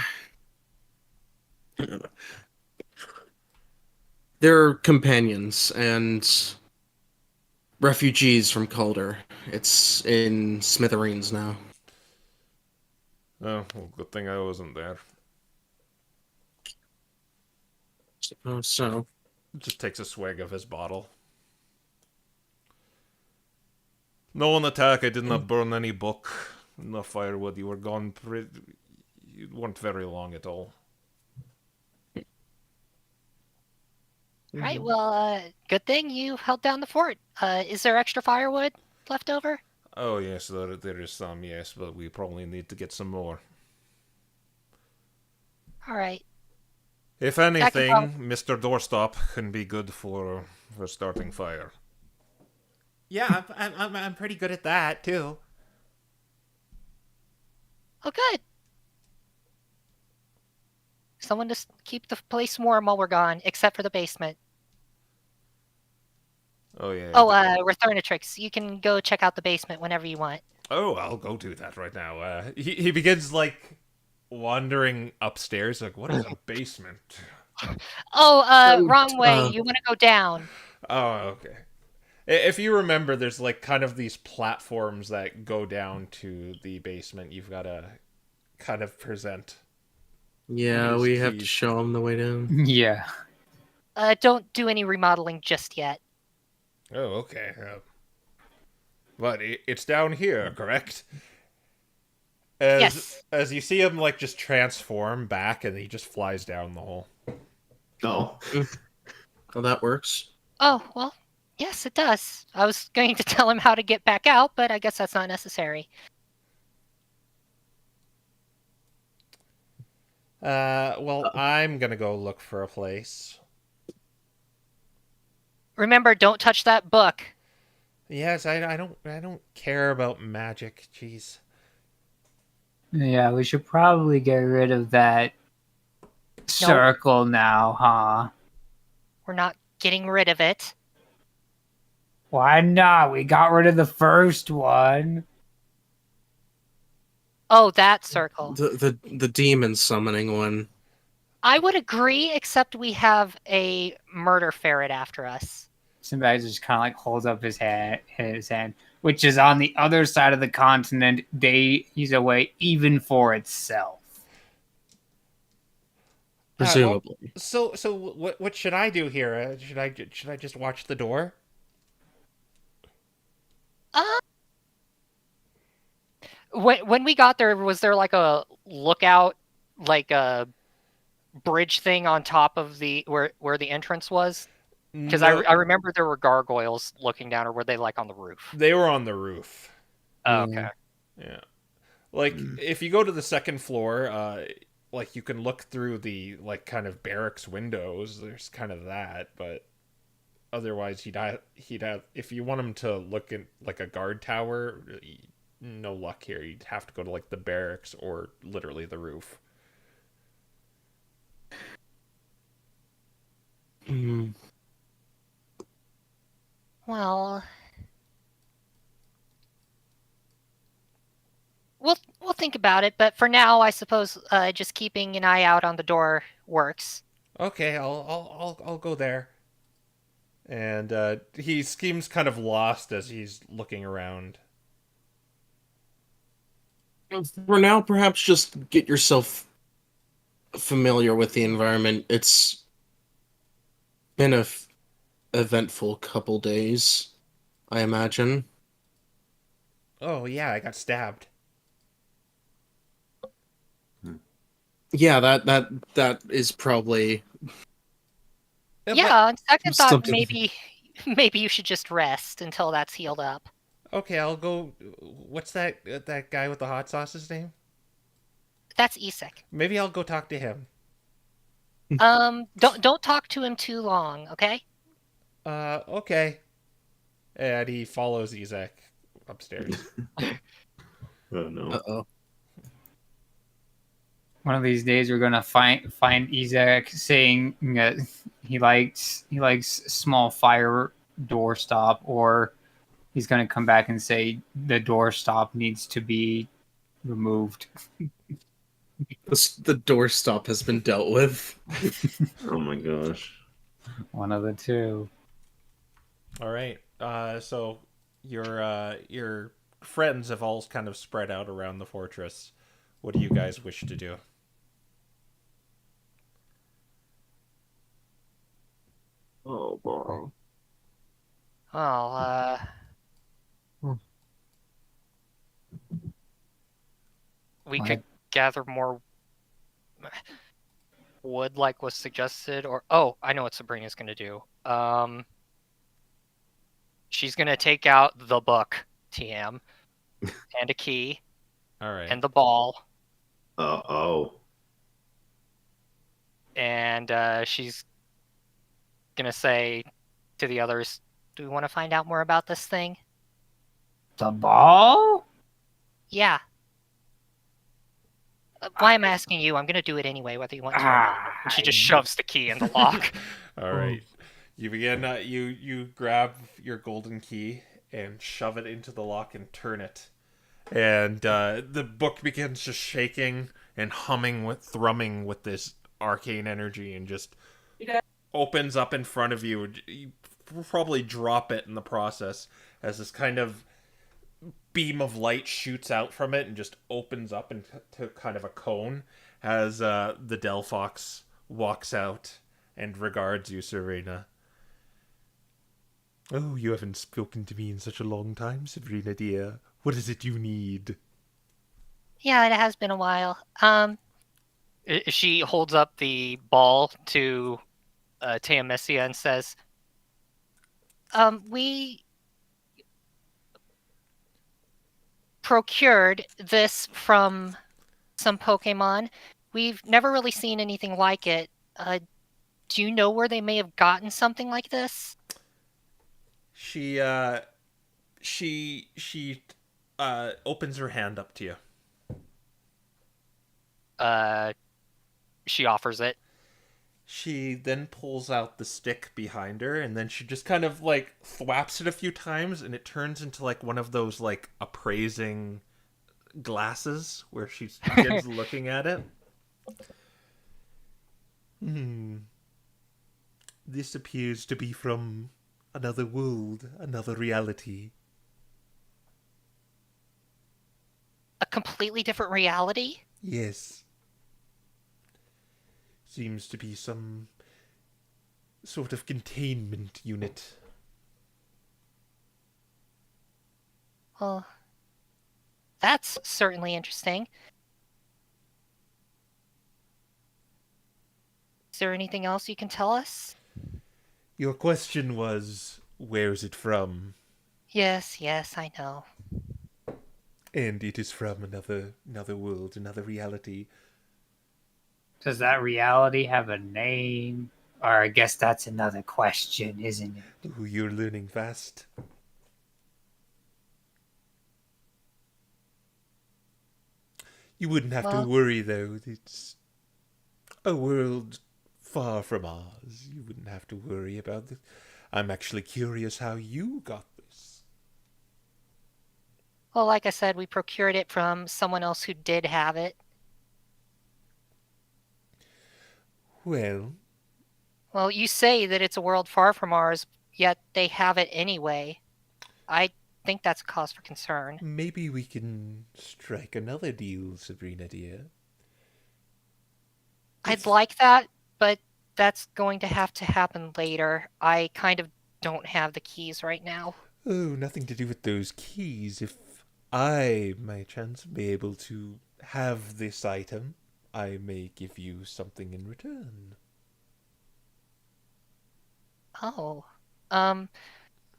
They're companions and refugees from Calder. It's in smithereens now. Oh, well, good thing I wasn't there. Suppose so. Just takes a swig of his bottle. No one attack. I did not burn any book. No firewood. You were gone. You weren't very long at all. Right. Well, good thing you held down the fort. Is there extra firewood left over? Oh yes, there is some. Yes, but we probably need to get some more. All right. If That can anything, Mr. Doorstop can be good for starting fire. Yeah, I'm pretty good at that too. Oh, good. Someone to keep the place warm while we're gone, except for the basement. Oh yeah. Oh, Returnatrix, you can go check out the basement whenever you want. Oh, I'll go do that right now. He begins like wandering upstairs. Like, what is a basement? Oh, Oh, wrong way. You want to go down. Oh, okay. If you remember, there's like kind of these platforms that go down to the basement. You've got to kind of present. Yeah, His we have to keys. show him the way down. Yeah. Don't do any remodeling just yet. Oh, okay. But it's down here, correct? Yes. As you see him like just transform back, and he just flies down the hole. Oh, Oh, that works. Oh, well, yes, it does. I was going to tell him how to get back out, but I guess that's not necessary. Well, I'm gonna go look for a place. Remember, don't touch that book. Yes, I don't care about magic. Jeez. Yeah, we should probably get rid of that circle now, huh? We're not getting rid of it. Why not? We got rid of the first one. Oh, that circle. The demon summoning one. I would agree, except we have a murder ferret after us. Somebody just kind of like holds up his hand, which is on the other side of the continent, days away, even for itself. Presumably. So what should I do here? Should I just watch the door? When we got there, was there like a lookout, like a bridge thing on top of the where the entrance was? Because No, I remember there were gargoyles looking down, or were they like on the roof? they were on the roof. Oh, okay. Yeah. Like if you go to the second floor, like you can look through the like kind of barracks windows. There's kind of that, but otherwise he'd have if you want him to look in like a guard tower, no luck here. You'd have to go to like the barracks or literally the roof. Hmm. Well, we'll think about it, but for now, I suppose just keeping an eye out on the door works. Okay, I'll go there. And he seems kind of lost as he's looking around. For now, perhaps just get yourself familiar with the environment. It's been a eventful couple days, I imagine. Oh yeah, I got stabbed. Yeah, that is probably Yeah, on second thought, something. maybe you should just rest until that's healed up. Okay, I'll go. What's that guy with the hot sauce's name? That's Isak. Maybe I'll go talk to him. Don't talk to him too long, okay? Okay. And he follows Izek upstairs. oh no. Uh-oh. One of these days, we're gonna find Isaac saying that he likes small fire doorstop, or he's gonna come back and say the doorstop needs to be removed. The doorstop has been dealt with. Oh my gosh. One of the two. All right. So your friends have all kind of spread out around the fortress. What do you guys wish to do? Oh boy. Well, we What? could gather more wood, like was suggested, or oh, I know what Sabrina's gonna do. She's gonna take out the book, TM, and a key, All right. and the ball, Oh. and she's gonna say to the others, "Do we want to find out more about this thing?" The ball? Yeah. Why am I asking you? I'm gonna do it anyway, whether you want to or not. And she just shoves the key in the lock. All right. You begin. You grab your golden key and shove it into the lock and turn it, and the book begins just shaking and thrumming with this arcane energy, and just opens up in front of you. You probably drop it in the process as this kind of beam of light shoots out from it and just opens up into kind of a cone as the Delphox walks out and regards you, Serena. Oh, you haven't spoken to me in such a long time, Sabrina dear. What is it you need? Yeah, it has been a while. She holds up the ball to Teomesia and says, we procured this from some Pokemon. We've never really seen anything like it. Do you know where they may have gotten something like this? She opens her hand up to you. She offers it. She then pulls out the stick behind her, and then she just kind of like thwaps it a few times, and it turns into like one of those like appraising glasses where she begins looking at it. This appears to be from another world, another reality. A completely different reality? Yes. Seems to be some sort of containment unit. Well, that's certainly interesting. Is there anything else you can tell us? Your question was, where's it from? Yes, I know. And it is from another world, another reality. Does that reality have a name? Or I guess that's another question, isn't it? Ooh, you're learning fast. You wouldn't have to worry, though. It's a world far from ours. You wouldn't have to worry about it. I'm actually curious how you got this. Well, like I said, we procured it from someone else who did have it. Well, you say that it's a world far from ours, yet they have it anyway. I think that's a cause for concern. Maybe we can strike another deal, Sabrina dear. I'd like that, but that's going to have to happen later. I kind of don't have the keys right now. Oh, nothing to do with those keys. If I, by chance, be able to have this item, I may give you something in return. Oh.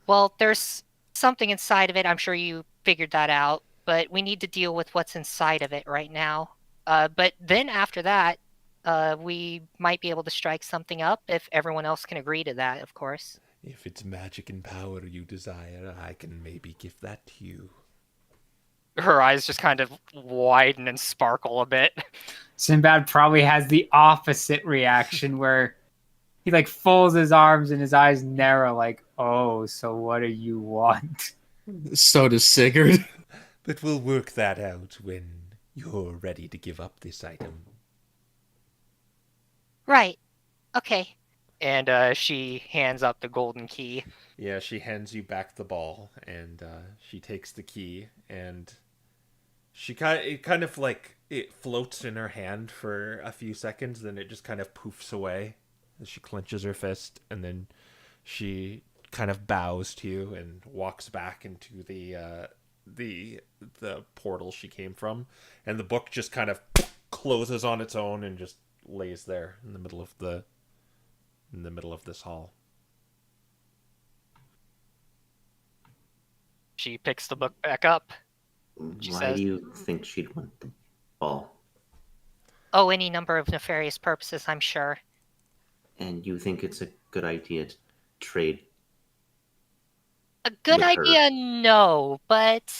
Well, there's something inside of it. I'm sure you figured that out, but we need to deal with what's inside of it right now. But then after that, we might be able to strike something up if everyone else can agree to that, of course. If it's magic and power you desire, I can maybe give that to you. Her eyes just kind of widen and sparkle a bit. Sinbad probably has the opposite reaction where he like folds his arms and his eyes narrow like, oh, so what do you want? So does Sigurd. But we'll work that out when you're ready to give up this item. Right. Okay. And she hands up the golden key. Yeah, she hands you back the ball, and she takes the key, and it kind of like it floats in her hand for a few seconds, then it just kind of poofs away as she clenches her fist, and then she kind of bows to you and walks back into the portal she came from, and the book just kind of closes on its own and just lays there in the middle of this hall. She picks the book back up. She Why says, do you think she'd want the ball? "Oh, any number of nefarious purposes, I'm sure." And you think it's a good idea to trade? A good With her. idea, no, but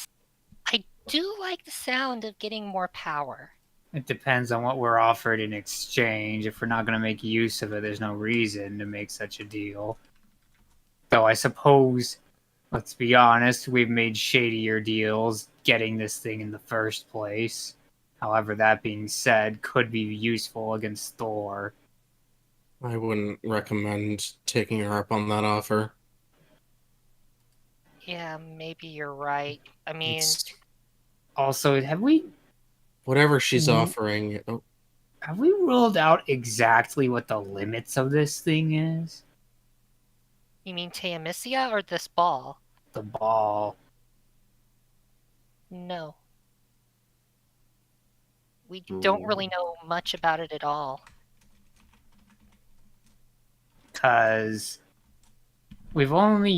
I do like the sound of getting more power. It depends on what we're offered in exchange. If we're not going to make use of it, there's no reason to make such a deal. Though I suppose, let's be honest, we've made shadier deals getting this thing in the first place. However, that being said, could be useful against Thor. I wouldn't recommend taking her up on that offer. Yeah, maybe you're right. I mean, It's Also, have we whatever she's offering. Oh, ruled out exactly what the limits of this thing is? you mean Teomisia or this ball? The ball. No. We don't really know much about it at all. Because we've only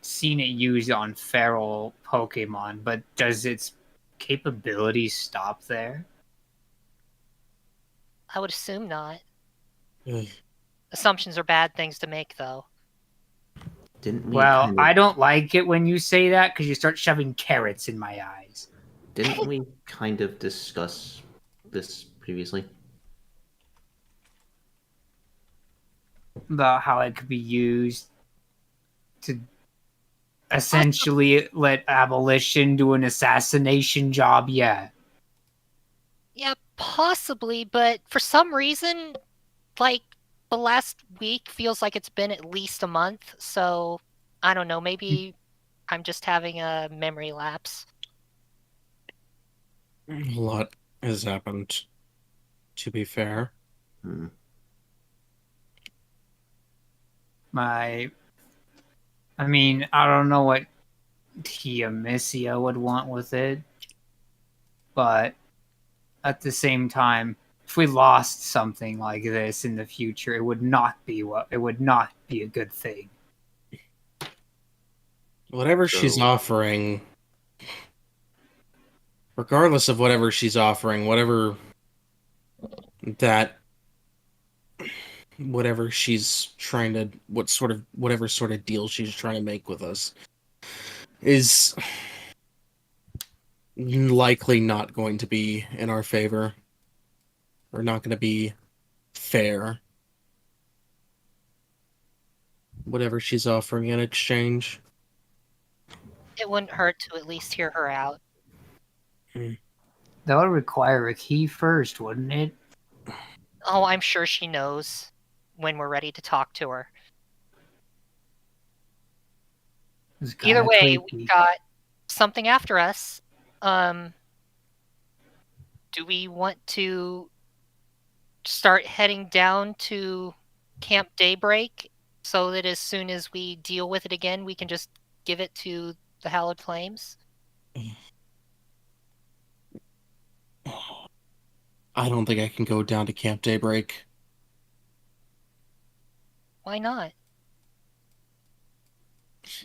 seen it used on feral Pokemon, but does its capabilities stop there? I would assume not. ugh. Assumptions are bad things to make, though. Didn't we? Well, kind of, I don't like it when you say that because you start shoving carrots in my eyes. Didn't we kind of discuss this previously? About how it could be used to essentially let abolition do an assassination job. Yeah. Yeah, possibly, but for some reason, like, the last week feels like it's been at least a month, so I don't know, maybe I'm just having a memory lapse. A lot has happened, to be fair. Hmm. I mean, I don't know what Teomisia would want with it, but at the same time, if we lost something like this in the future, it would not be a good thing. Whatever she's So- offering, regardless of whatever she's offering, whatever she's trying to, whatever sort of deal she's trying to make with us, is likely not going to be in our favor, or not going to be fair. Whatever she's offering in exchange. It wouldn't hurt to at least hear her out. That would require a key first, wouldn't it? Oh, I'm sure she knows when we're ready to talk to her. It's Either kinda way, creepy. we got something after us. Do we want to start heading down to Camp Daybreak so that as soon as we deal with it again, we can just give it to the Hallowed Flames? I don't think I can go down to Camp Daybreak. Why not?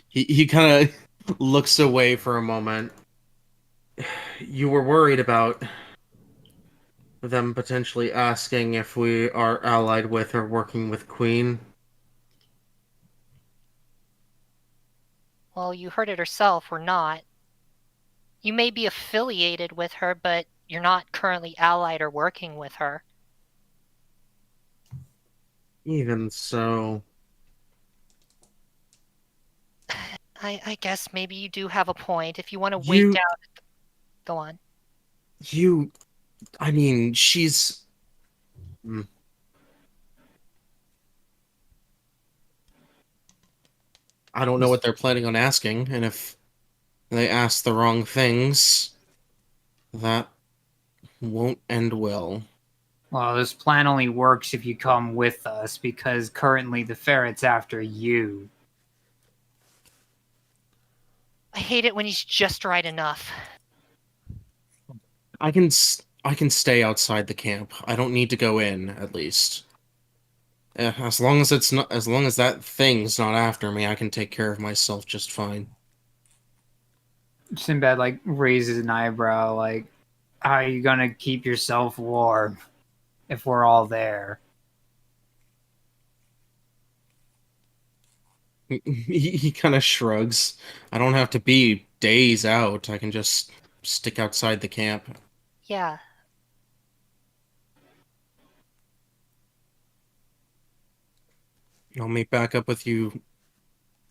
He kind of looks away for a moment. You were worried about them potentially asking if we are allied with or working with Queen. Well, you heard it herself, we're not. You may be affiliated with her, but you're not currently allied or working with her. Even so, I guess maybe you do have a point. If you want to wait down... Go on. I mean, she's... I don't know what they're planning on asking, and if they ask the wrong things, that won't end well. Well, this plan only works if you come with us, because currently the ferret's after you. I hate it when he's just right enough. I can stay outside the camp. I don't need to go in, at least. As long as that thing's not after me, I can take care of myself just fine. Sinbad like raises an eyebrow, like, how are you gonna keep yourself warm if we're all there? He kind of shrugs. I don't have to be days out. I can just stick outside the camp. Yeah. I'll meet back up with you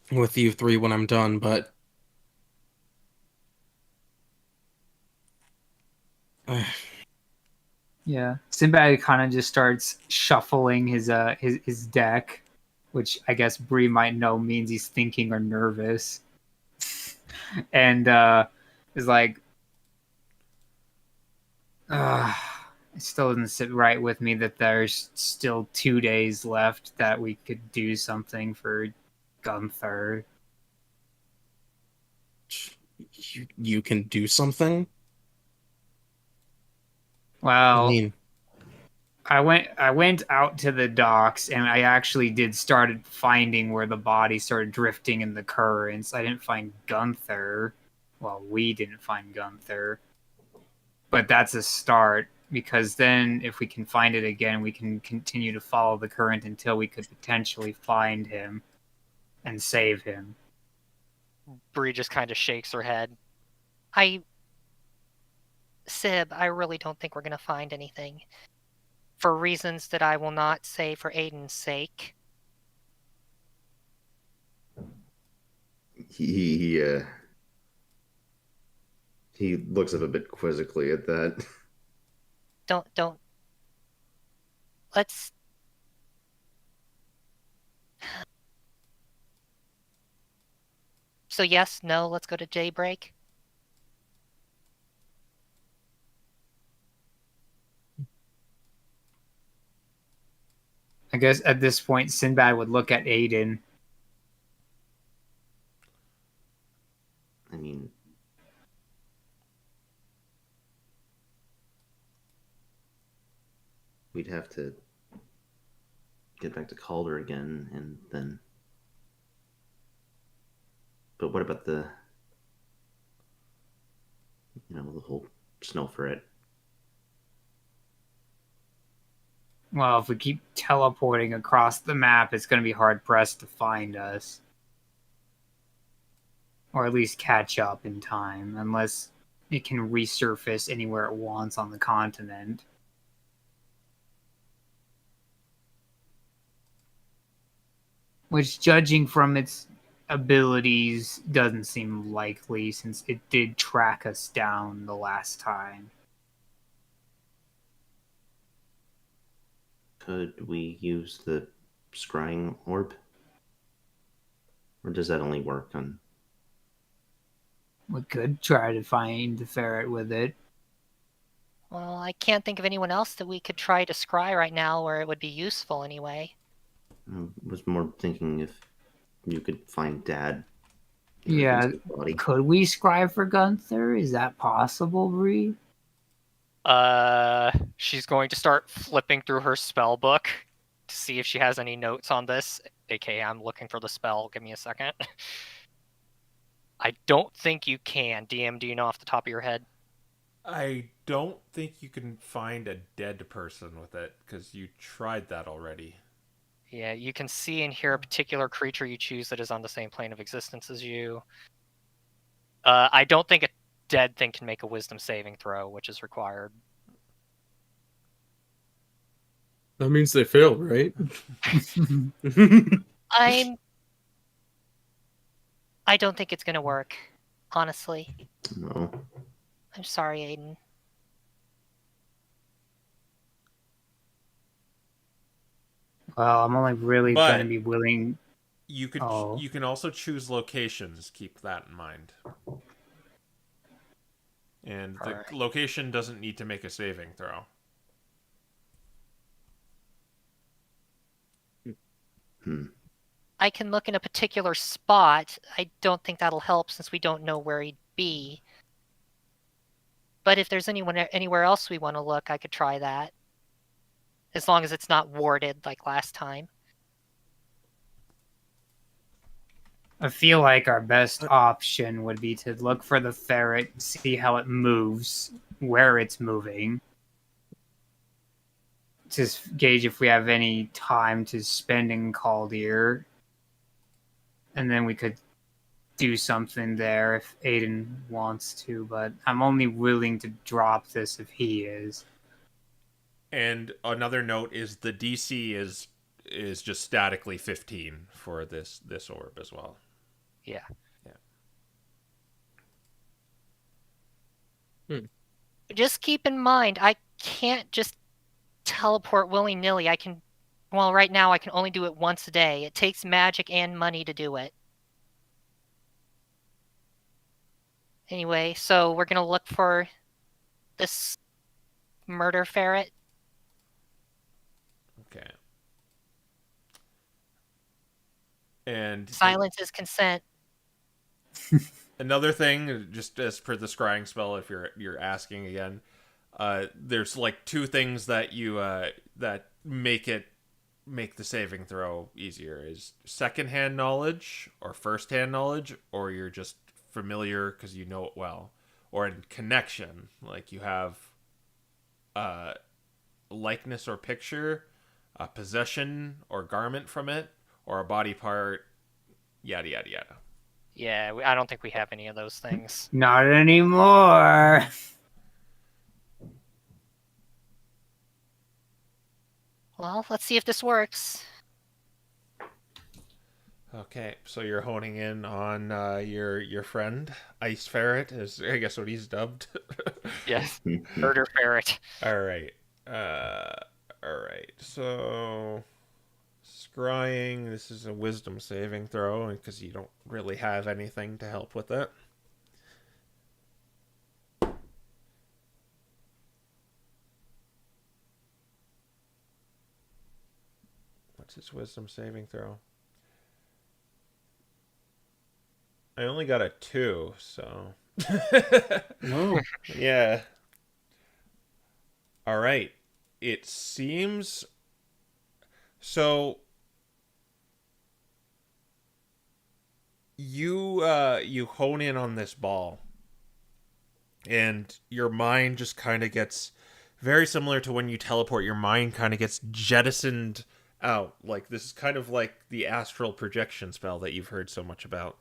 three when I'm done, but Yeah. Sinbad kind of just starts shuffling his deck, which I guess Bree might know means he's thinking or nervous. And is like, it still doesn't sit right with me that there's still 2 days left that we could do something for Gunther. you can do something. I Well, mean, I went out to the docks and I actually started finding where the body started drifting in the currents. I didn't find Gunther. Well, we didn't find Gunther. But that's a start, because then if we can find it again, we can continue to follow the current until we could potentially find him and save him. Bree just kind of shakes her head. Sib, I really don't think we're going to find anything. For reasons that I will not say for Aiden's sake. He looks up a bit quizzically at that. Don't. Let's. So yes, no, let's go to Daybreak. I guess at this point, Sinbad would look at Aiden. I mean, we'd have to get back to Calder again, and then. But what about the whole snow ferret? Well, if we keep teleporting across the map, it's going to be hard pressed to find us. Or at least catch up in time, unless it can resurface anywhere it wants on the continent. Which, judging from its abilities, doesn't seem likely, since it did track us down the last time. Could we use the scrying orb? Or does that only work on... We could try to find the ferret with it. Well, I can't think of anyone else that we could try to scry right now where it would be useful anyway. I was more thinking if you could find Dad. Yeah, Body. could we scry for Gunther? Is that possible, Bree? She's going to start flipping through her spell book to see if she has any notes on this. AKA, I'm looking for the spell. Give me a second. I don't think you can. DM, do you know off the top of your head? I don't think you can find a dead person with it, because you tried that already. Yeah, you can see and hear a particular creature you choose that is on the same plane of existence as you. I don't think a dead thing can make a wisdom saving throw, which is required. that means they failed, right? I don't think it's gonna work, honestly. No. I'm sorry, Aiden. Well, I'm only really But- going to be willing You could Oh. you can also choose locations. Keep that in mind. And the Alright. location doesn't need to make a saving throw. I can look in a particular spot. I don't think that'll help since we don't know where he'd be. But if there's anywhere else we want to look, I could try that. As long as it's not warded like last time. I feel like our best option would be to look for the ferret, see how it moves, where it's moving. Just gauge if we have any time to spend in Caldir. And then we could do something there if Aiden wants to, but I'm only willing to drop this if he is. And another note is the DC is just statically 15 for this orb as well. Yeah. Just keep in mind, I can't just teleport willy-nilly. Right now I can only do it once a day. It takes magic and money to do it. Anyway, so we're gonna look for this murder ferret. Okay. And Silence is consent. another thing, just as per the scrying spell, if you're asking again, there's like two things that you that make the saving throw easier: is secondhand knowledge or firsthand knowledge, or you're just familiar because you know it well, or in connection, like you have likeness or picture, a possession or garment from it, or a body part, yada yada yada. Yeah, I don't think we have any of those things. Not anymore. Well, let's see if this works. Okay, so you're honing in on your friend Ice Ferret, is I guess what he's dubbed. Yes, murder ferret. All right. All right. So scrying. This is a wisdom saving throw because you don't really have anything to help with it. What's his wisdom saving throw? I only got a 2, so No. yeah. All right. It seems so. You hone in on this ball, and your mind just kind of gets very similar to when you teleport. Your mind kind of gets jettisoned out. Like this is kind of like the astral projection spell that you've heard so much about,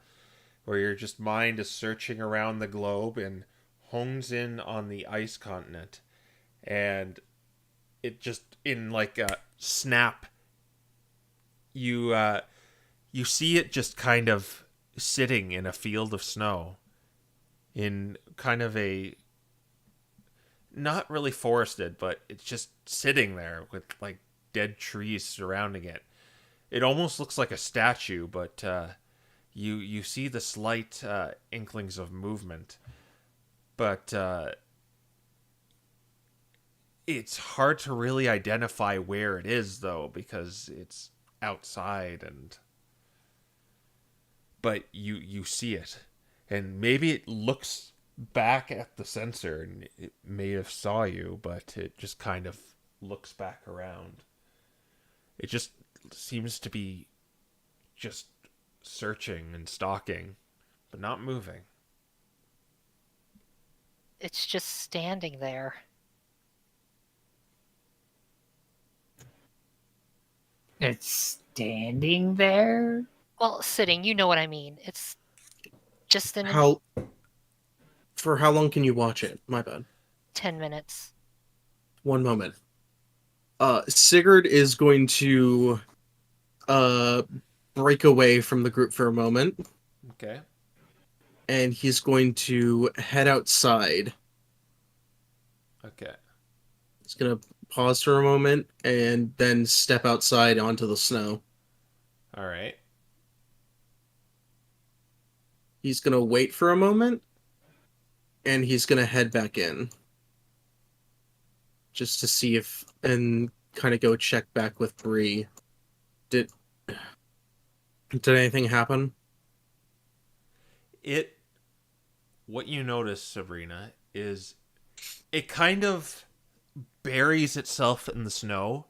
where your just mind is searching around the globe and hones in on the ice continent, and it just in like a snap, you see it just kind of sitting in a field of snow, in kind of a not really forested, but it's just sitting there with like dead trees surrounding it. It almost looks like a statue, but you see the slight inklings of movement, but it's hard to really identify where it is though, because it's outside, and but you see it, and maybe it looks back at the sensor and it may have saw you, but it just kind of looks back around. It just seems to be just searching and stalking, but not moving. It's just standing there. It's standing there? Well, sitting, you know what I mean. It's just in How for how long can you watch it? My bad. 10 minutes. One moment. Sigurd is going to break away from the group for a moment, Okay. and he's going to head outside. Okay. He's gonna pause for a moment and then step outside onto the snow. All right. he's gonna wait for a moment, and he's gonna head back in. Just to see if, and kind of go check back with Bree. Did anything happen? What you notice, Sabrina, is it kind of buries itself in the snow,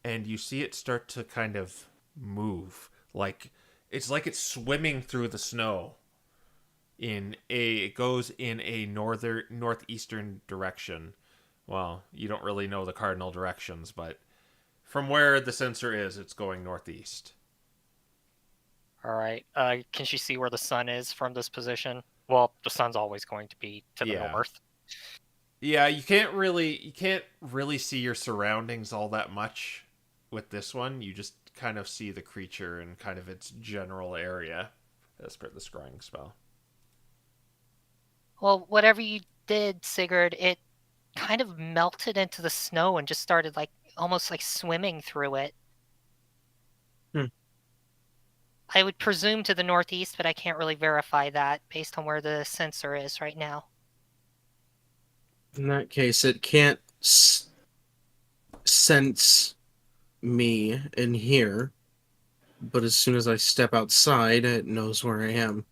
and you see it start to kind of move. It's like it's swimming through the snow. It goes in a northeastern direction. Well, you don't really know the cardinal directions, but from where the sensor is, it's going northeast. All right. Can she see where the sun is from this position? Well, the sun's always going to be to the north. Yeah, you can't really see your surroundings all that much with this one. You just kind of see the creature and kind of its general area as per the scrying spell. Well, whatever you did, Sigurd, it kind of melted into the snow and just started almost like swimming through it. I would presume to the northeast, but I can't really verify that based on where the sensor is right now. In that case, it can't sense me in here, but as soon as I step outside, it knows where I am.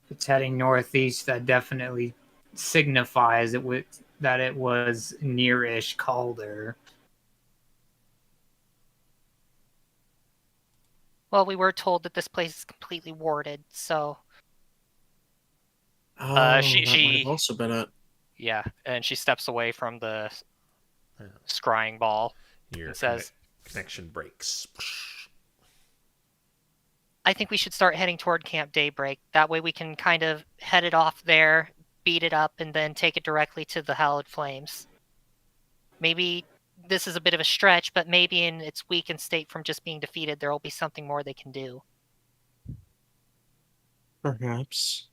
If it's heading northeast, that definitely signifies that it was near-ish Calder. Well, we were told that this place is completely warded, so... Oh, that might she have also been it. Yeah, and she steps away from the scrying ball Your and says, connection breaks. I think we should start heading toward Camp Daybreak. That way we can kind of head it off there, beat it up, and then take it directly to the Hallowed Flames. Maybe this is a bit of a stretch, but maybe in its weakened state from just being defeated, there will be something more they can do. Perhaps.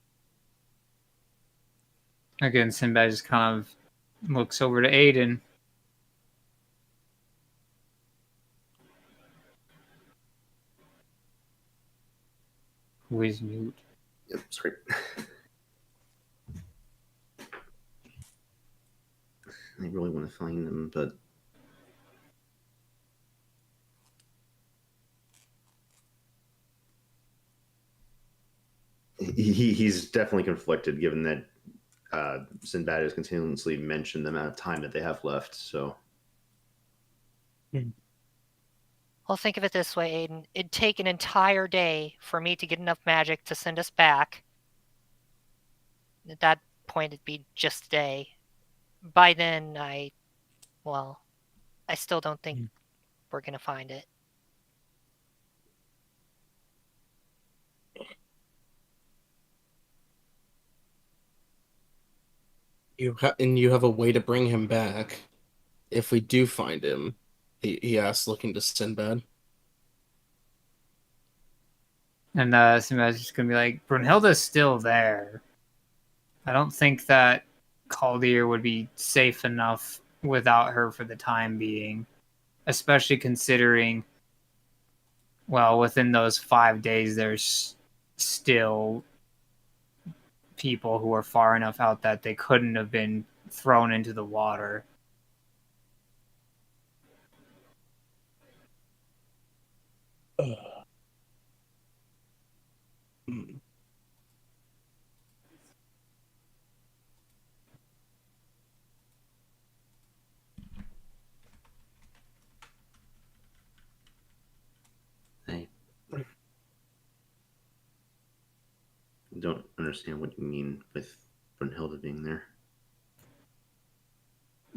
Again, Sinbad just kind of looks over to Aiden. Who is mute? Yep, sorry. I really want to find him, but he's definitely conflicted, given that Sinbad has continuously mentioned the amount of time that they have left. So, Well, think of it this way, Aiden. It'd take an entire day for me to get enough magic to send us back. At that point, it'd be just a day. By then, I still don't think we're going to find it. You have a way to bring him back. If we do find him, he asks, looking to Sinbad. And Sinbad's just going to be like, Brunhilde's still there. I don't think that Caldir would be safe enough without her for the time being. Especially considering, well, within those 5 days, there's still people who are far enough out that they couldn't have been thrown into the water. I don't understand what you mean with Brunhilde being there.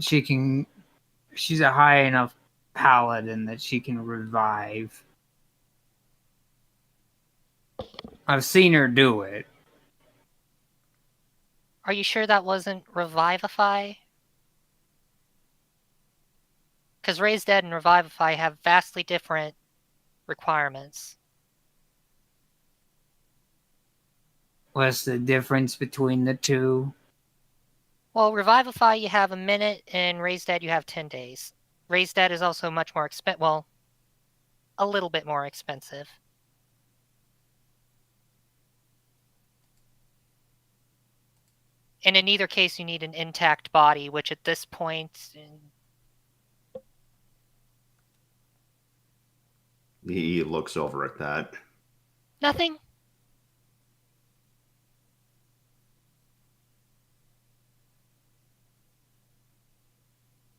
She's a high enough paladin that she can revive. I've seen her do it. Are you sure that wasn't Revivify? Because Raise Dead and Revivify have vastly different requirements. What's the difference between the two? Well, Revivify you have a minute, and Raise Dead you have 10 days. Raise Dead is also much more expensive. Well, a little bit more expensive. And in either case, you need an intact body, which at this point, He looks over at that. nothing.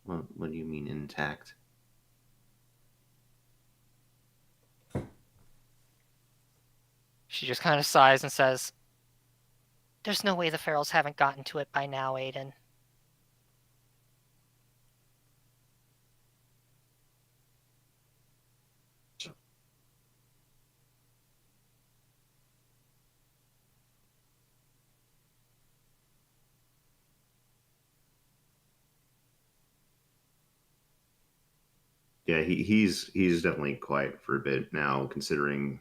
What do you mean intact? She just kind of sighs and says, "There's no way the Ferals haven't gotten to it by now, Aiden." Yeah, he's definitely quiet for a bit now, considering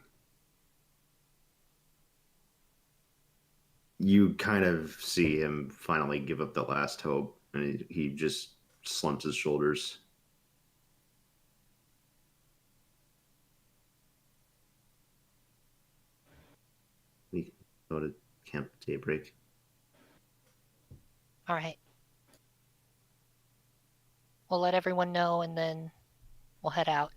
you kind of see him finally give up the last hope, and he just slumps his shoulders. We can go to camp at daybreak. All right. We'll let everyone know, and then we'll head out.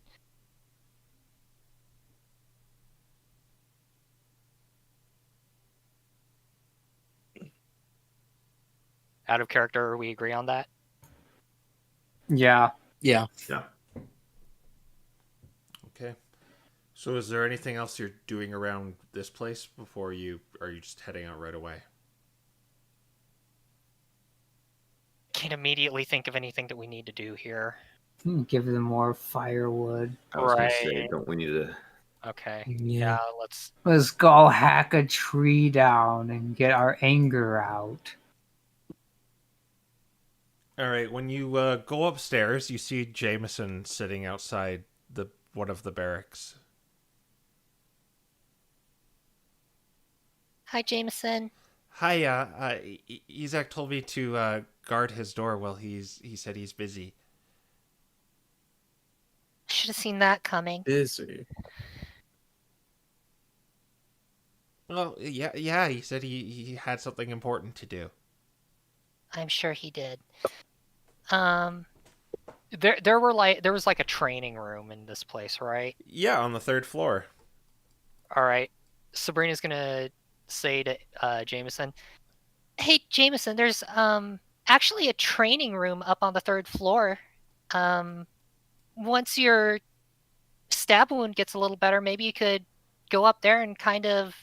Out of character, we agree on that? Yeah. Yeah. Yeah. Okay. So is there anything else you're doing around this place before you... Are you just heading out right away? Can't immediately think of anything that we need to do here. Give them more firewood. I was going to say, Right. don't we need to... Okay. Yeah. Let's... Let's go hack a tree down and get our anger out. All right. When you go upstairs, you see Jameson sitting outside one of the barracks. Hi, Jameson. Hi. Isaac told me to guard his door while he said he's busy. Should have seen that coming. Busy. Well, yeah. He said he had something important to do. I'm sure he did. There was like a training room in this place, right? Yeah, on the 3rd floor. All right. Sabrina's gonna say to Jameson, "Hey, Jameson, there's actually a training room up on the 3rd floor. Once your stab wound gets a little better, maybe you could go up there and kind of,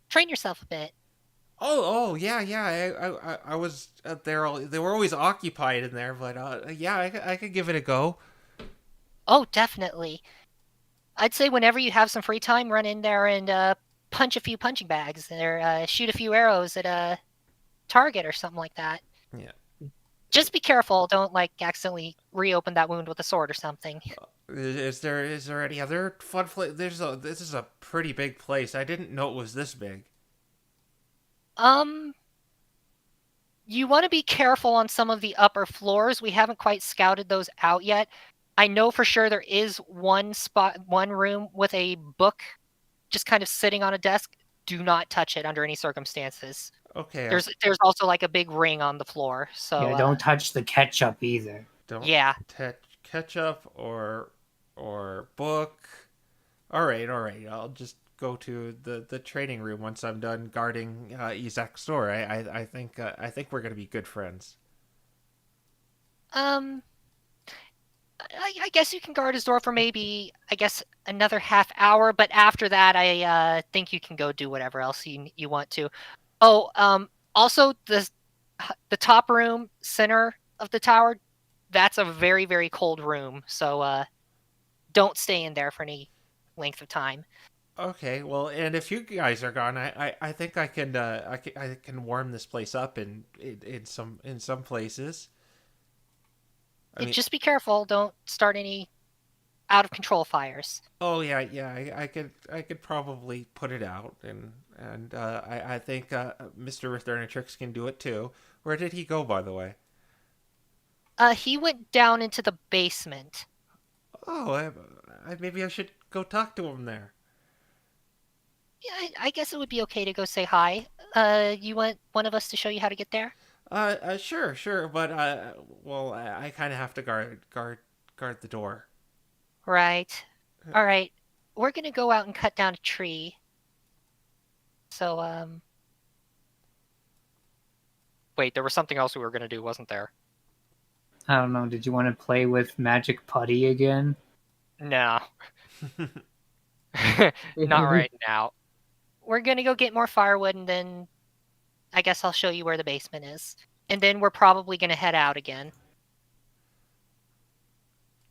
train yourself a bit." Oh, yeah. I was there. They were always occupied in there, but yeah, I could give it a go. Oh, definitely. I'd say whenever you have some free time, run in there and punch a few punching bags or shoot a few arrows at a target or something like that. Yeah. Just be careful. Don't accidentally reopen that wound with a sword or something. Is there any other fun place? This is a pretty big place. I didn't know it was this big. You want to be careful on some of the upper floors. We haven't quite scouted those out yet. I know for sure there is one room with a book just kind of sitting on a desk. Do not touch it under any circumstances. Okay. There's also a big ring on the floor. So Yeah, don't touch the ketchup either. Don't yeah. Ketchup or book. All right. I'll just go to the training room once I'm done guarding Isaac's door. I think we're gonna be good friends. I guess you can guard his door for maybe, another half hour, but after that, I think you can go do whatever else you want to. Oh, also the top room, center of the tower, that's a very, very cold room, so don't stay in there for any length of time. Okay, well, and if you guys are gone, I think I can warm this place up in some places. I mean, Just be careful. Don't start any out of control fires. oh yeah, I could probably put it out, and I think Mr. Returnatrix can do it too. Where did he go, by the way? He went down into the basement. Oh, maybe I should go talk to him there. Yeah, I guess it would be okay to go say hi. You want one of us to show you how to get there? Sure, but well, I kind of have to guard the door. Right. All right. We're gonna go out and cut down a tree. So, wait, there was something else we were gonna do, wasn't there? I don't know. Did you want to play with magic putty again? No. Not right now. We're gonna go get more firewood, and then I guess I'll show you where the basement is. And then we're probably gonna head out again.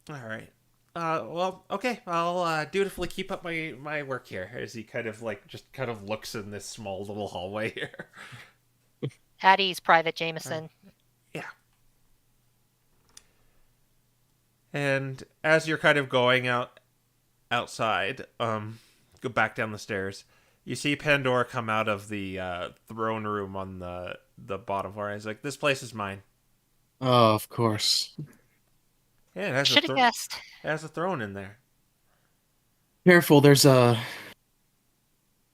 All right. Well, okay. I'll dutifully keep up my work here as he kind of like just kind of looks in this small little hallway here. At ease, Private Jameson. Yeah. And as you're kind of going outside, go back down the stairs, you see Pandora come out of the throne room on the bottom floor. He's like, "This place is mine." Oh, of course. Yeah, it has Should have guessed. it has a throne in there. Careful, there's a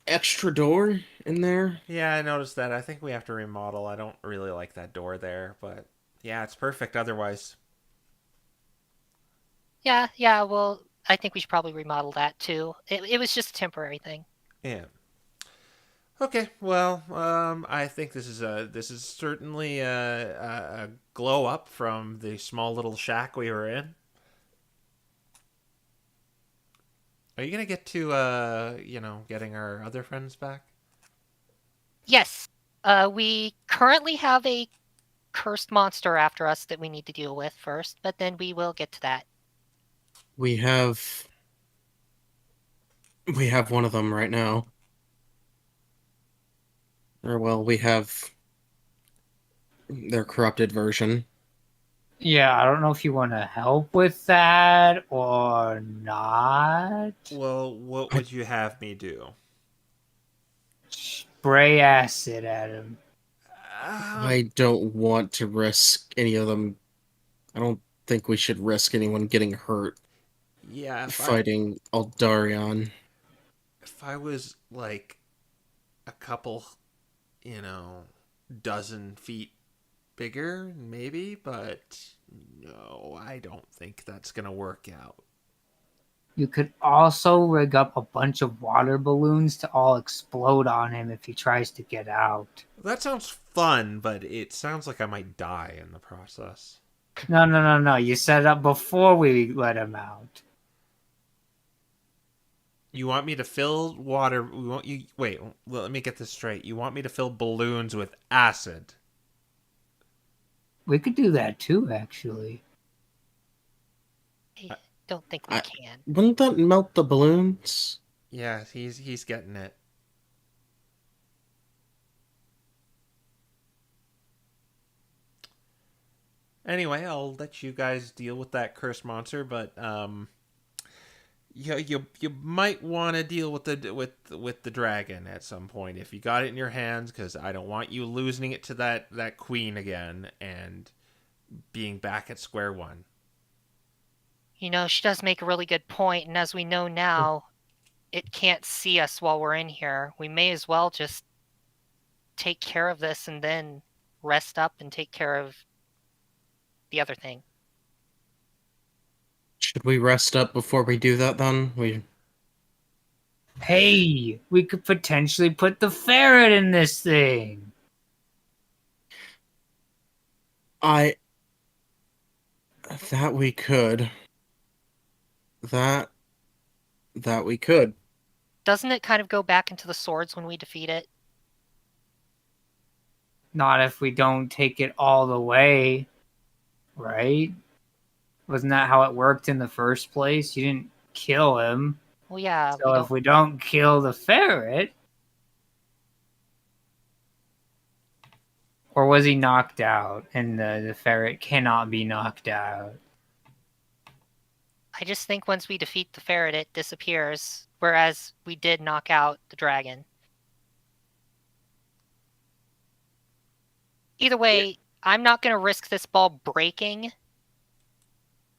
extra door in there. Yeah, I noticed that. I think we have to remodel. I don't really like that door there, but yeah, it's perfect otherwise. Yeah, well, I think we should probably remodel that too. It was just a temporary thing. Yeah. Okay, well, I think this is certainly a glow up from the small little shack we were in. Are you gonna get to getting our other friends back? Yes. We currently have a cursed monster after us that we need to deal with first, but then we will get to that. We have one of them right now. Or well, we have their corrupted version. Yeah, I don't know if you want to help with that or not. Well, what would you have me do? Spray acid at him. I don't want to risk any of them. I don't think we should risk anyone getting hurt Yeah, fighting Aldarion. if I was like a couple, dozen feet bigger, maybe, but no, I don't think that's gonna work out. You could also rig up a bunch of water balloons to all explode on him if he tries to get out. That sounds fun, but it sounds like I might die in the process. No. You set it up before we let him out. You want me to fill water? Wait? Let me get this straight. You want me to fill balloons with acid? We could do that too, actually. I don't think we can. Wouldn't that melt the balloons? Yeah, he's getting it. Anyway, I'll let you guys deal with that cursed monster, but you might want to deal with the dragon at some point if you got it in your hands, because I don't want you losing it to that queen again and being back at square one. You know, she does make a really good point, and as we know now, it can't see us while we're in here. We may as well just take care of this and then rest up and take care of the other thing. Should we rest up before we do that then? Hey, we could potentially put the ferret in this thing. That we could. That we could. Doesn't it kind of go back into the swords when we defeat it? Not if we don't take it all the way, right? Wasn't that how it worked in the first place? You didn't kill him. Well, yeah. So if we don't kill the ferret... Or was he knocked out and the ferret cannot be knocked out? I just think once we defeat the ferret, it disappears, whereas we did knock out the dragon. Either way, I'm not going to risk this ball breaking,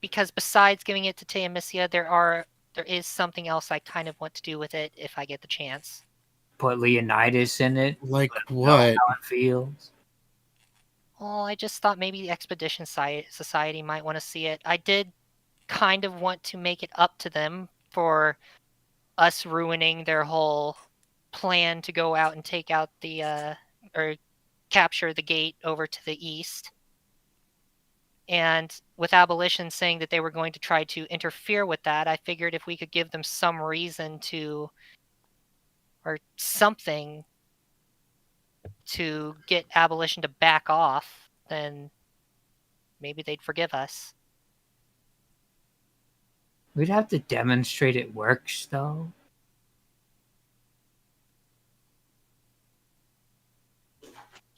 because besides giving it to Teomisia, there is something else I kind of want to do with it if I get the chance. put Leonidas in it. Like Let him know what? how it feels. Well, I just thought maybe the Expedition Society might want to see it. I did kind of want to make it up to them for us ruining their whole plan to go out and take out the or capture the gate over to the east. And with Abolition saying that they were going to try to interfere with that, I figured if we could give them some reason to, or something to get Abolition to back off, then maybe they'd forgive us. We'd have to demonstrate it works, though.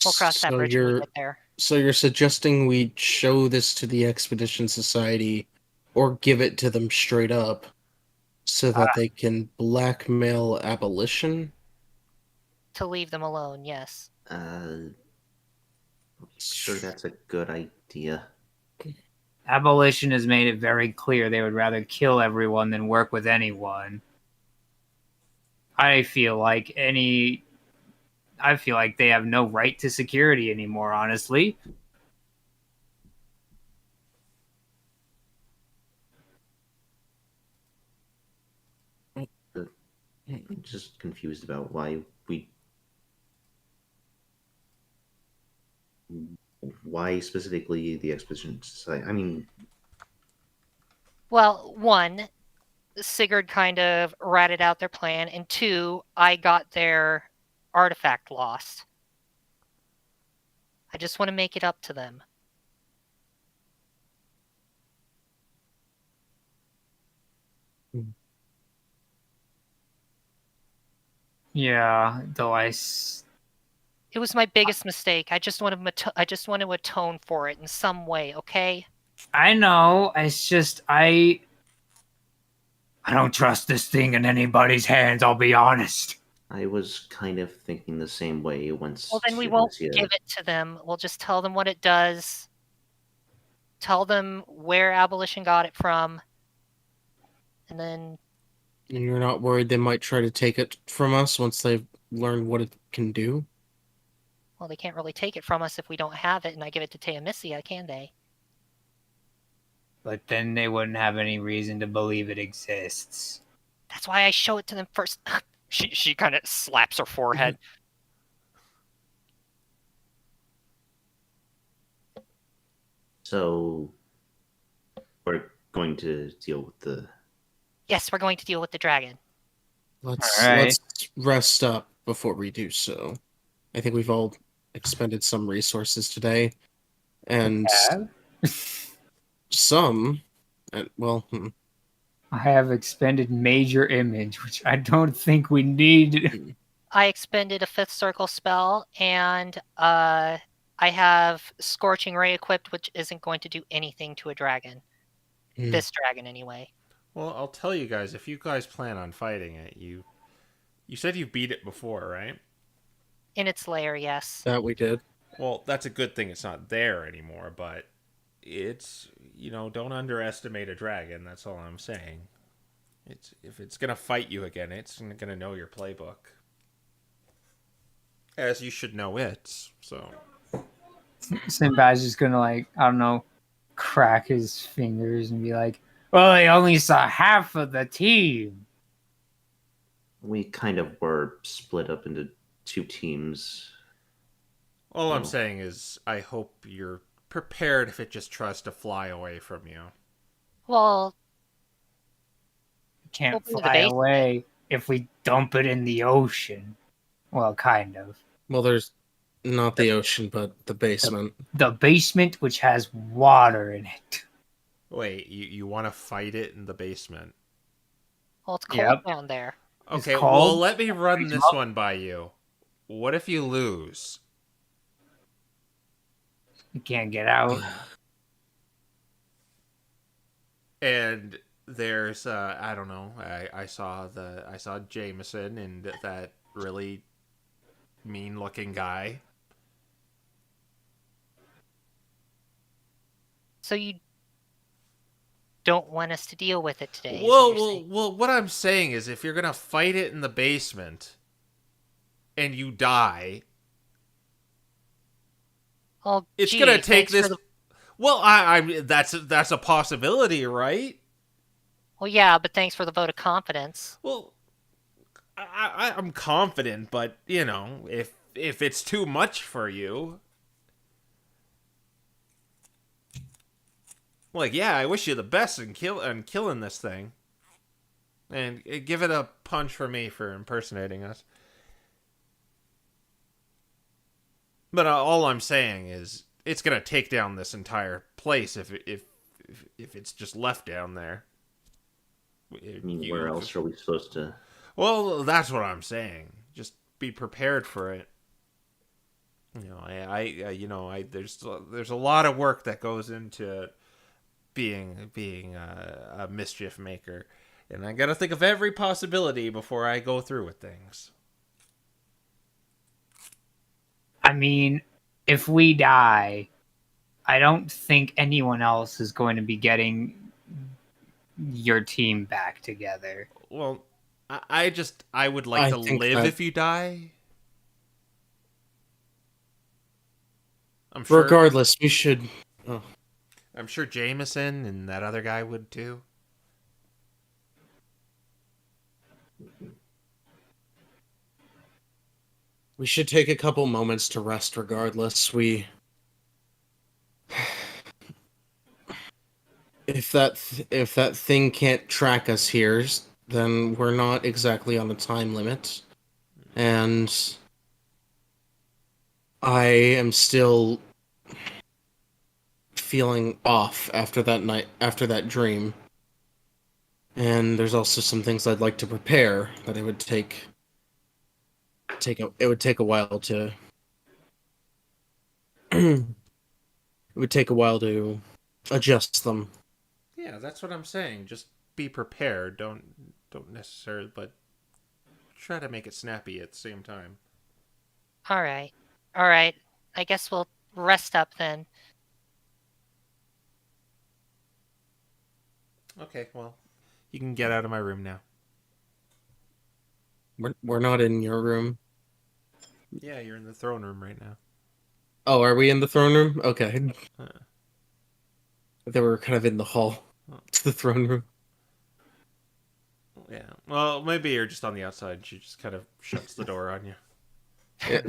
We'll cross that bridge when we get there. So you're suggesting we show this to the Expedition Society or give it to them straight up so that they can blackmail Abolition? To leave them alone, yes. Sure, that's a good idea. Abolition has made it very clear they would rather kill everyone than work with anyone. I feel like they have no right to security anymore, honestly. I'm just confused about why specifically the Expedition Society. I mean, Well, one, Sigurd kind of ratted out their plan, and two, I got their artifact lost. I just want to make it up to them. Yeah, though It was my biggest mistake. I just want to atone for it in some way, okay? I know. It's just I don't trust this thing in anybody's hands. I'll be honest. I was kind of thinking the same way once. Well, then we won't give it to them. We'll just tell them what it does. Tell them where Abolition got it from. And then... And you're not worried they might try to take it from us once they've learned what it can do? Well, they can't really take it from us if we don't have it, and I give it to Teomisia, can they? But then they wouldn't have any reason to believe it exists. That's why I show it to them first. She kind of slaps her forehead. So we're going to deal with the... Yes, we're going to deal with the dragon. Let's rest up before we do so. I think we've all expended some resources today. And some... I have expended major image, which I don't think we need. I expended a 5th circle spell, and I have Scorching Ray equipped, which isn't going to do anything to a dragon. This dragon, anyway. Well, I'll tell you guys, if you guys plan on fighting it, you said you beat it before, right? In its lair, yes. That we did. Well, that's a good thing it's not there anymore, but it's, don't underestimate a dragon, that's all I'm saying. If it's going to fight you again, it's going to know your playbook. As you should know it, so... Sinbad's just gonna, I don't know, crack his fingers and be like, well, I only saw half of the team. We kind of were split up into 2 teams. All I'm saying is, I hope you're prepared if it just tries to fly away from you. Well... It can't fly away if we dump it in the ocean. Well, kind of. Well, there's not the ocean, but the basement. The basement, which has water in it. Wait, you want to fight it in the basement? Well, it's cold down there. Okay, well, let me run this one by you. What if you lose? You can't get out. And there's I don't know. I saw Jameson and that really mean-looking guy. So you don't want us to deal with it today? Well, what I'm saying is, if you're gonna fight it in the basement, and you die, Oh, it's gee, gonna take thanks this. for the... Well, I that's a possibility, right? Well, yeah, but thanks for the vote of confidence. Well, I'm confident, but you know, if it's too much for you, like, yeah, I wish you the best in killing this thing, and give it a punch for me for impersonating us. But all I'm saying is, it's gonna take down this entire place if it's just left down there. I mean, where else are we supposed to? Well, that's what I'm saying. Just be prepared for it. You know, there's a lot of work that goes into being a mischief maker, and I gotta think of every possibility before I go through with things. I mean, if we die, I don't think anyone else is going to be getting your team back together. Well, I would like to think live that- if you die. I'm sure. Regardless, we should. Oh, I'm sure Jameson and that other guy would too. we should take a couple moments to rest. Regardless, if that thing can't track us here, then we're not exactly on a time limit, and I am still feeling off after that night, after that dream. And there's also some things I'd like to prepare that it would take a while to it would take a while to adjust them. Yeah, that's what I'm saying. Just be prepared. Don't necessarily, but try to make it snappy at the same time. All right. All right. I guess we'll rest up then. Okay, well, you can get out of my room now. We're not in your room. Yeah, you're in the throne room right now. Oh, are we in the throne room? Okay. Huh. They were kind of in the hall to the throne room. Yeah. Well, maybe you're just on the outside. She just kind of shuts the door on you. Yeah.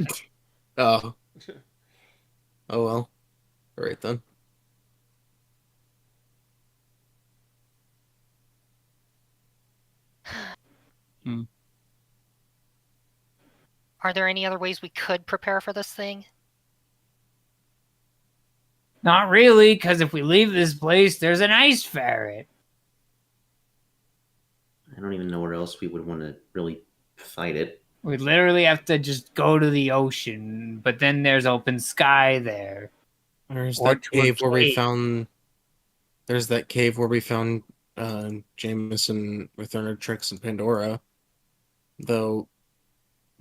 Oh. Oh well. All right then. Are there any other ways we could prepare for this thing? Not really, because if we leave this place, there's an ice ferret. I don't even know where else we would want to really fight it. We literally have to just go to the ocean, but then there's open sky there. There's Or that to a cave where we cave. found. There's that cave where we found Jameson, Returnatrix, and Pandora. Though,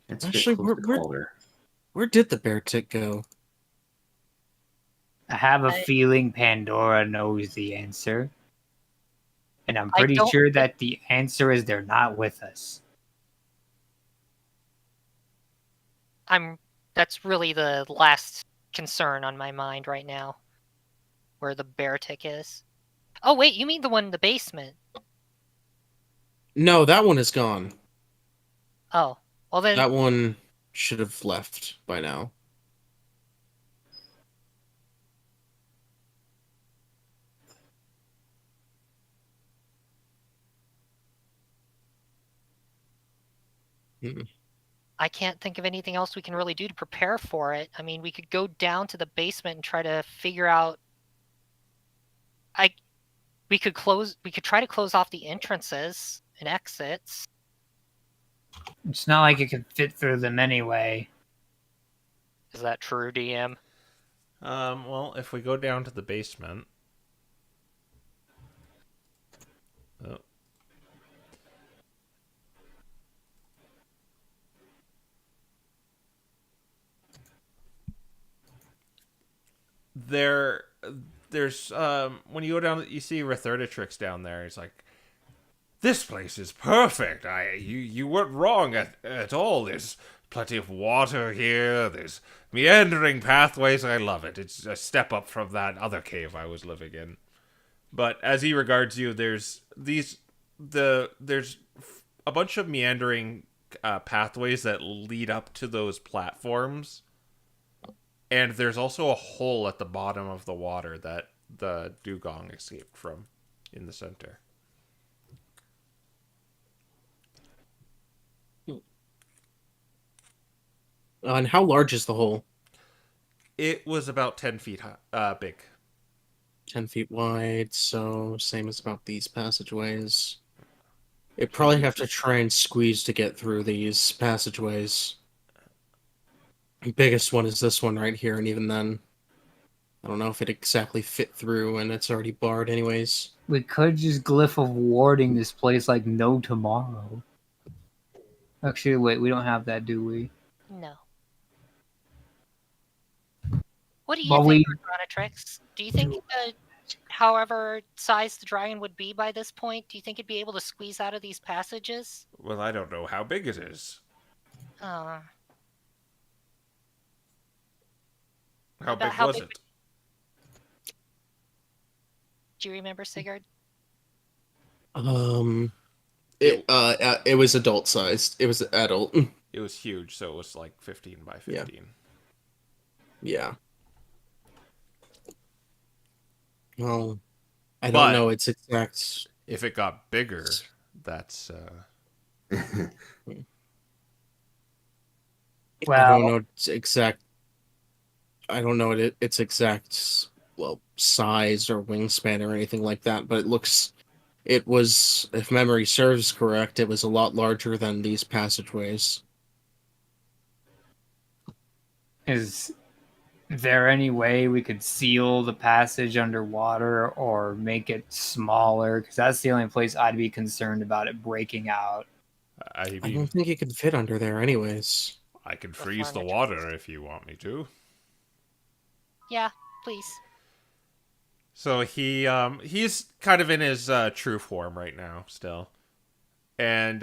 That's Actually, a bit close to we're- Calder. where did the bear tick go? I have a I- feeling Pandora knows the answer. And I'm I pretty don't sure that the answer is they're not with us. That's really the last concern on my mind right now. Where the bear tick is. Oh wait, you mean the one in the basement? No, that one is gone. Oh. Well then That one should have left by now. I can't think of anything else we can really do to prepare for it. I mean, we could go down to the basement and try to figure out. We could try to close off the entrances and exits. It's not like it could fit through them anyway. Is that true, DM? Well, if we go down to the basement. Oh. There's when you go down, you see Returnatrix down there. He's like, "This place is perfect. You weren't wrong at all. There's plenty of water here. There's meandering pathways. I love it. It's a step up from that other cave I was living in. But as he regards you, there's a bunch of meandering pathways that lead up to those platforms, and there's also a hole at the bottom of the water that the dugong escaped from in the center. And how large is the hole? It was about 10 feet big. 10 feet wide, so same as about these passageways. It probably have to try and squeeze to get through these passageways. The biggest one is this one right here, and even then, I don't know if it exactly fit through, and it's already barred anyways. We could just glyph of warding this place like no tomorrow. Actually, wait, we don't have that, do we? No. What do you Well, think, Chronotrix? Do you think, however size the dragon would be by this point, do you think it'd be able to squeeze out of these passages? Well, I don't know how big it is. Uh, How About big how was big it? do you remember, Sigurd? It was adult sized. It was adult. It was huge, so it was like 15 by 15. Yeah. Well, I But- don't know its exact. If it got bigger, that's I Well, don't know its exact. I don't know its exact size or wingspan or anything like that, but it was, if memory serves correct, it was a lot larger than these passageways. is there any way we could seal the passage underwater or make it smaller? Because that's the only place I'd be concerned about it breaking out. I I mean, don't think it could fit under there anyways. I can freeze the farming water if you want me to. Yeah, please. So he's kind of in his true form right now still. And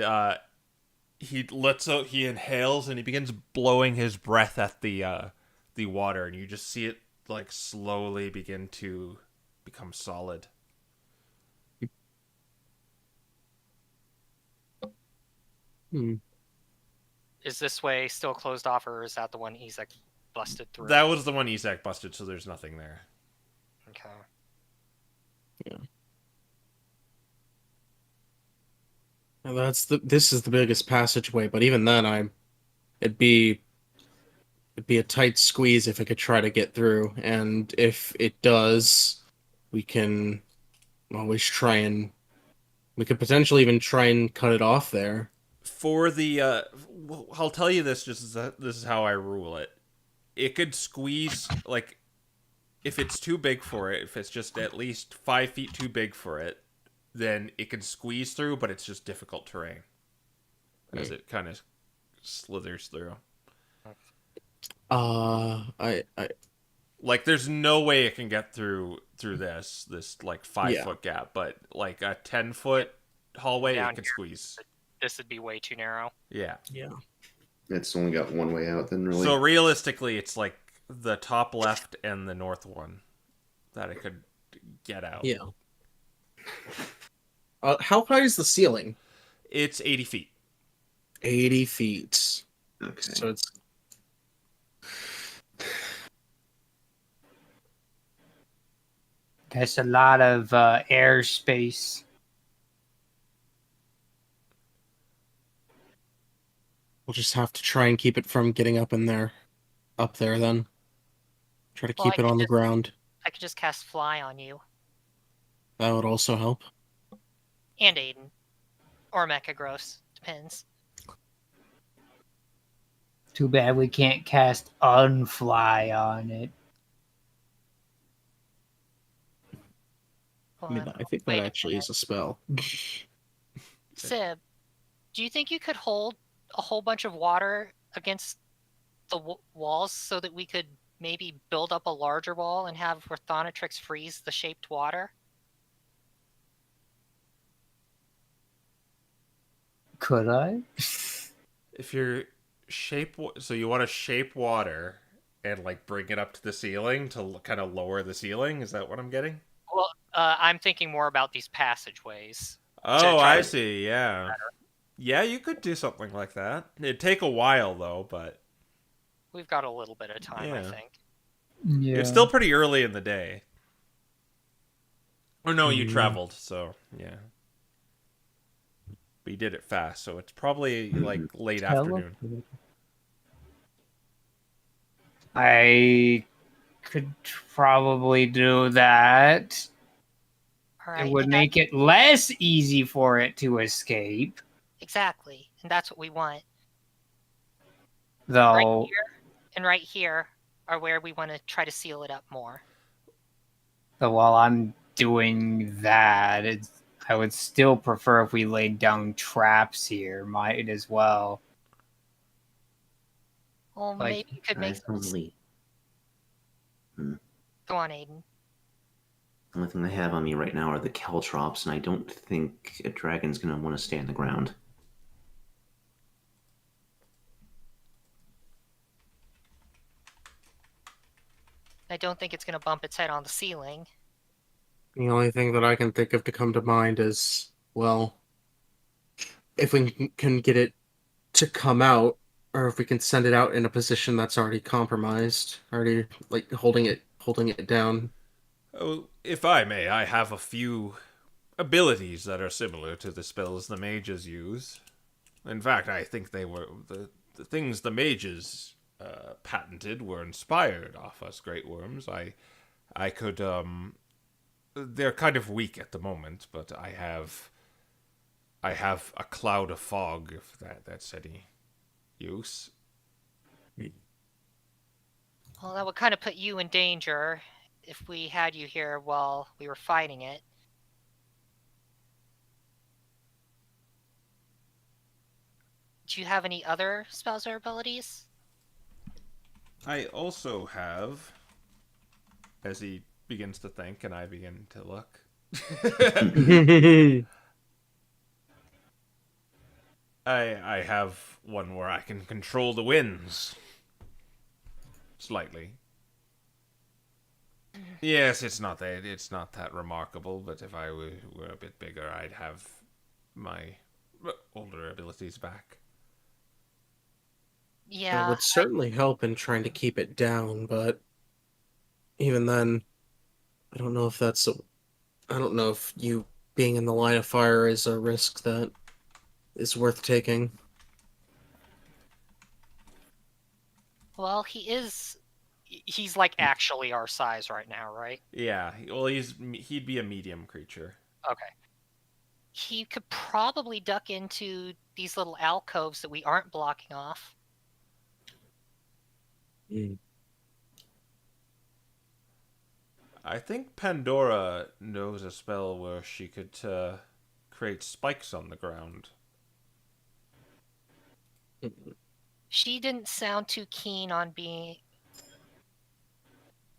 he inhales and he begins blowing his breath at the water, and you just see it like slowly begin to become solid. Is this way still closed off, or is that the one Ezek busted through? That was the one Isaac busted, so there's nothing there. Okay. And this is the biggest passageway, but even then it'd be a tight squeeze if it could try to get through, and if it does, we can always we could potentially even try and cut it off there. For the I'll tell you this, this is how I rule it. It could squeeze, like, if it's too big for it, if it's just at least 5 feet too big for it, then it can squeeze through, but it's just difficult terrain as it kind of slithers through. I Like, there's no way it can get through this like 5 Yeah. foot gap, but like a 10-foot hallway, Down it can here. squeeze. This would be way too narrow. Yeah. It's only got one way out, then, really. So realistically, it's like the top left and the north one that it could get out. Yeah. How high is the ceiling? It's 80 feet. 80 feet. Okay. So it's That's a lot of airspace. we'll just have to try and keep it from getting up there then. Try to Well, keep it on the ground. I could just cast Fly on you That would also help. and Aiden, or Mecha Gross, depends. Too bad we can't cast Unfly on it. I mean, I think Wait that a actually minute. is a spell. Sib, do you think you could hold a whole bunch of water against the walls so that we could maybe build up a larger wall and have Orthonatrix freeze the shaped water? Could I? If you're So you want to shape water and like bring it up to the ceiling to kind of lower the ceiling? Is that what I'm getting? Well, I'm thinking more about these passageways. Oh, try I to see. Yeah. Yeah, you could do something like that. It'd take a while though, but We've got a little bit of time, I yeah. think. Yeah. It's still pretty early in the day. Or no, you Hmm. traveled, so yeah. But you did it fast, so it's probably like late afternoon. I could probably do that. All It right, would and that, make it less easy for it to escape, exactly, and that's what we want. Right though. here and right here are where we want to try to seal it up more. So while I'm doing that, I would still prefer if we laid down traps here. Might as well. Well, Like, maybe you could make I some. probably Go on, Aiden. the only thing I have on me right now are the caltrops, and I don't think a dragon's gonna want to stay on the ground. I don't think it's going to bump its head on the ceiling. The only thing that I can think of to come to mind is, well, if we can get it to come out, or if we can send it out in a position that's already compromised, already like holding it down. Oh, if I may, I have a few abilities that are similar to the spells the mages use. In fact, I think they were the things the mages patented were inspired off us great worms. I could they're kind of weak at the moment, but I have a cloud of fog if that's any use. Well, that would kind of put you in danger if we had you here while we were fighting it. Do you have any other spells or abilities? I also have, as he begins to think and I begin to look. I have one where I can control the winds. Slightly. Yes, it's not that remarkable, but if I were a bit bigger, I'd have my older abilities back. That Yeah, would certainly help in trying to keep it down, but even then, I don't know if I don't know if you being in the line of fire is a risk that is worth taking. well, he's like actually our size right now, right? Yeah, well, he'd be a medium creature. Okay. He could probably duck into these little alcoves that we aren't blocking off. I think Pandora knows a spell where she could create spikes on the ground. She didn't sound too keen on being...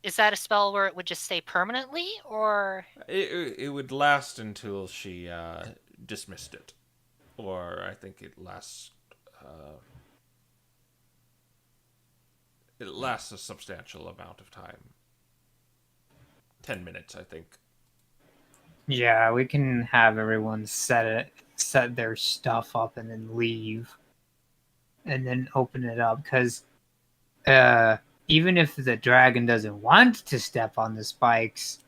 Is that a spell where it would just stay permanently, or... It would last until she dismissed it. Or I think it lasts... it lasts a substantial amount of time. 10 minutes, I think. Yeah, we can have everyone set their stuff up and then leave, and then open it up. Because even if the dragon doesn't want to step on the spikes,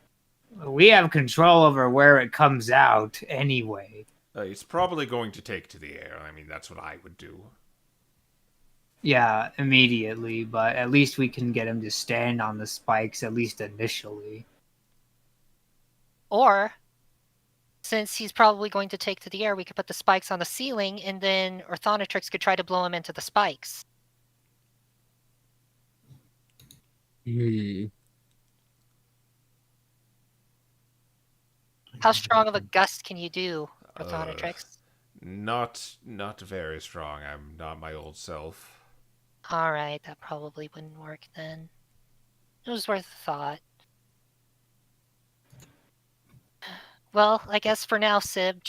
we have control over where it comes out anyway. It's probably going to take to the air. I mean, that's what I would do. Yeah, immediately, but at least we can get him to stand on the spikes, at least initially. Or, since he's probably going to take to the air, we could put the spikes on the ceiling, and then Orthonatrix could try to blow him into the spikes. How strong of a gust can you do, Orthonatrix? Not very strong. I'm not my old self. Alright, that probably wouldn't work then. It was worth a thought. Well, I guess for now, Sib,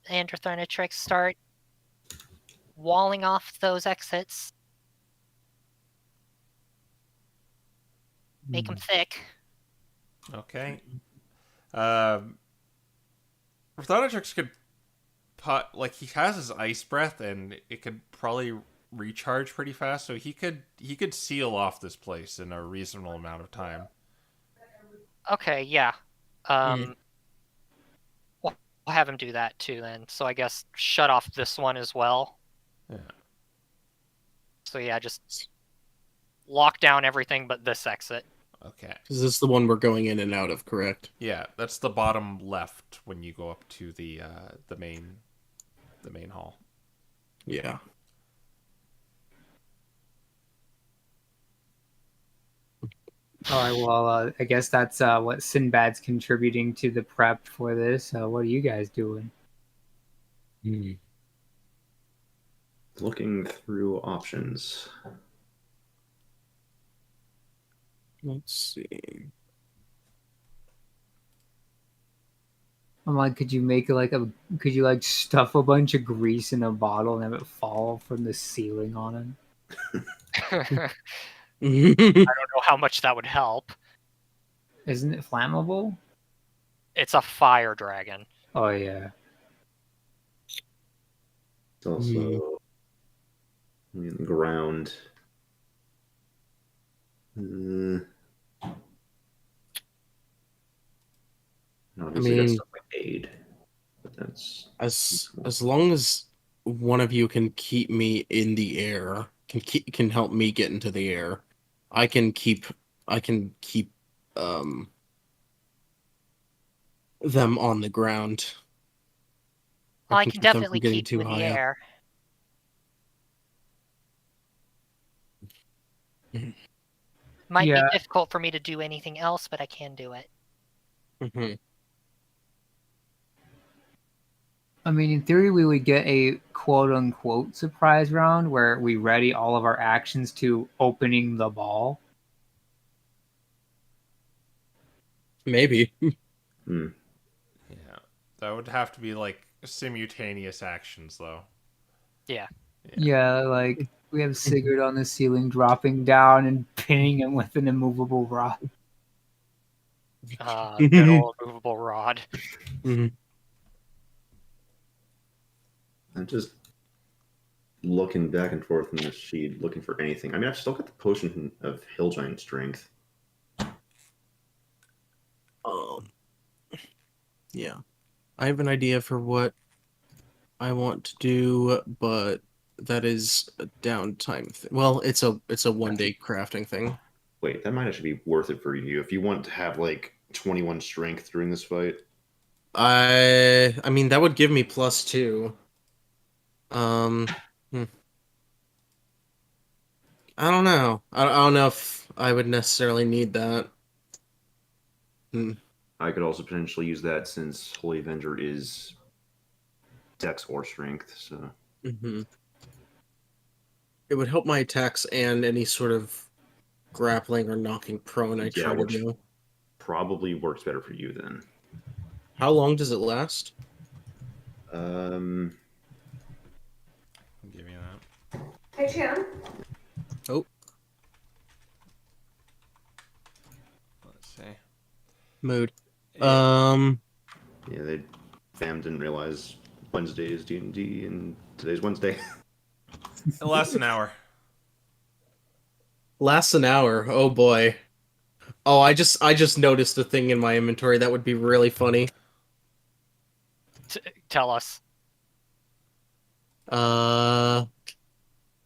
and Orthonatrix start walling off those exits. Make him thick. Okay. Orthonatrix could like he has his ice breath and it could probably recharge pretty fast, so he could seal off this place in a reasonable amount of time. Okay, yeah. We'll have him do that too then. So I guess shut off this one as well. Yeah. So yeah, just lock down everything but this exit. Okay. Is this the one we're going in and out of, correct? Yeah, that's the bottom left when you go up to the main hall. Yeah. All right, well, I guess that's what Sinbad's contributing to the prep for this. What are you guys doing? Looking through options. Let's see. I'm like, could you like stuff a bunch of grease in a bottle and have it fall from the ceiling on him? I don't know how much that would help. Isn't it flammable? It's a fire dragon. Oh yeah. It's also in the ground. Obviously, that's stuff like aid, but that's as long as one of you can keep me in the air, can help me get into the air, I can keep them on the ground. Well, I can can keep them from definitely getting keep you too in the high up. air. Might Yeah. be difficult for me to do anything else, but I can do it. I mean, in theory, we would get a quote-unquote surprise round where we ready all of our actions to opening the ball. Maybe. Hmm. Yeah, that would have to be like simultaneous actions, though. Yeah. Yeah, like we have Sigurd on the ceiling dropping down and pinning him with an immovable rod. Good old movable rod. Mhm. I'm just looking back and forth in this sheet, looking for anything. I mean, I've still got the potion of Hill Giant Strength. Yeah, I have an idea for what I want to do, but that is a downtime thing. Well, it's a 1 day crafting thing. Wait, that might actually be worth it for you if you want to have like 21 strength during this fight. I mean that would give me +2. I don't know. I don't know if I would necessarily need that. I could also potentially use that since Holy Avenger is Dex or Strength. So It would help my attacks and any sort of grappling or knocking prone I try to which do. probably works better for you then. How long does it last? I'll give you that. Hey, Chan. Oh, Let's see. mood. Yeah. Yeah, fam didn't realize Wednesday is D&D and today's Wednesday. It lasts an hour. Lasts an hour. Oh boy. Oh, I just noticed a thing in my inventory that would be really funny. Tell us.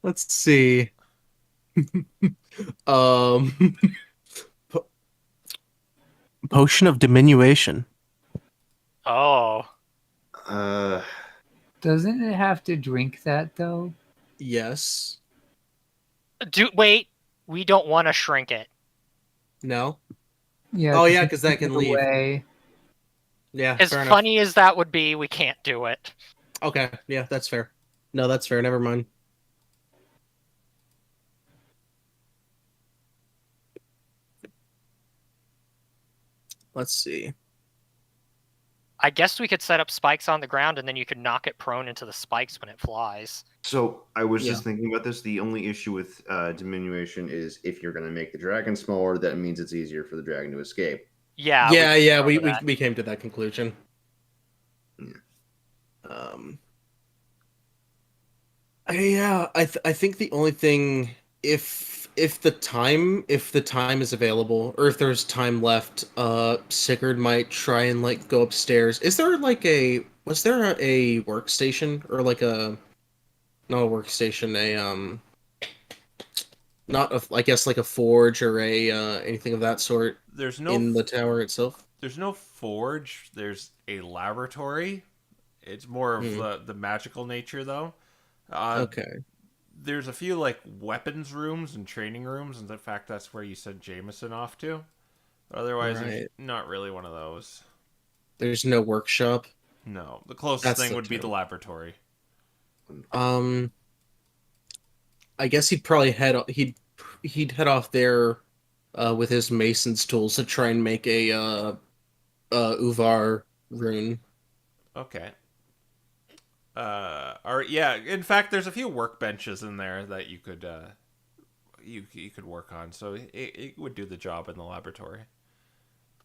Let's see. Potion of diminution. Oh. Doesn't it have to drink that though? Yes. Wait. We don't want to shrink it. No. Yeah. Oh yeah, because that can leave. Away. Yeah. As fair funny as that would be, we can't do it. enough. Okay. Yeah, that's fair. No, that's fair. Never mind. Let's see. I guess we could set up spikes on the ground and then you could knock it prone into the spikes when it flies. So I was Yeah. just thinking about this. The only issue with diminution is if you're going to make the dragon smaller, that means it's easier for the dragon to escape. Yeah. Yeah, yeah, we we, covered we that. we came to that conclusion. Yeah. Um, I think the only thing, if the time is available, or if there's time left, Sigurd might try and like go upstairs. Is there like was there a workstation, or like a, not a workstation, not a, I guess like a forge or a anything of that sort There's no in the tower itself? there's no forge. There's a laboratory. It's more of Hmm. the magical nature, though. Uh, Okay. there's a few like weapons rooms and training rooms, and in fact, that's where you sent Jameson off to. Otherwise, there's Right. not really one of those. There's no workshop. No, the closest That's thing the would be the term. laboratory. Um, I guess he'd head off there with his mason's tools to try and make a Uvar rune. Okay. Or yeah. In fact, there's a few workbenches in there that you could you could work on, so it would do the job in the laboratory.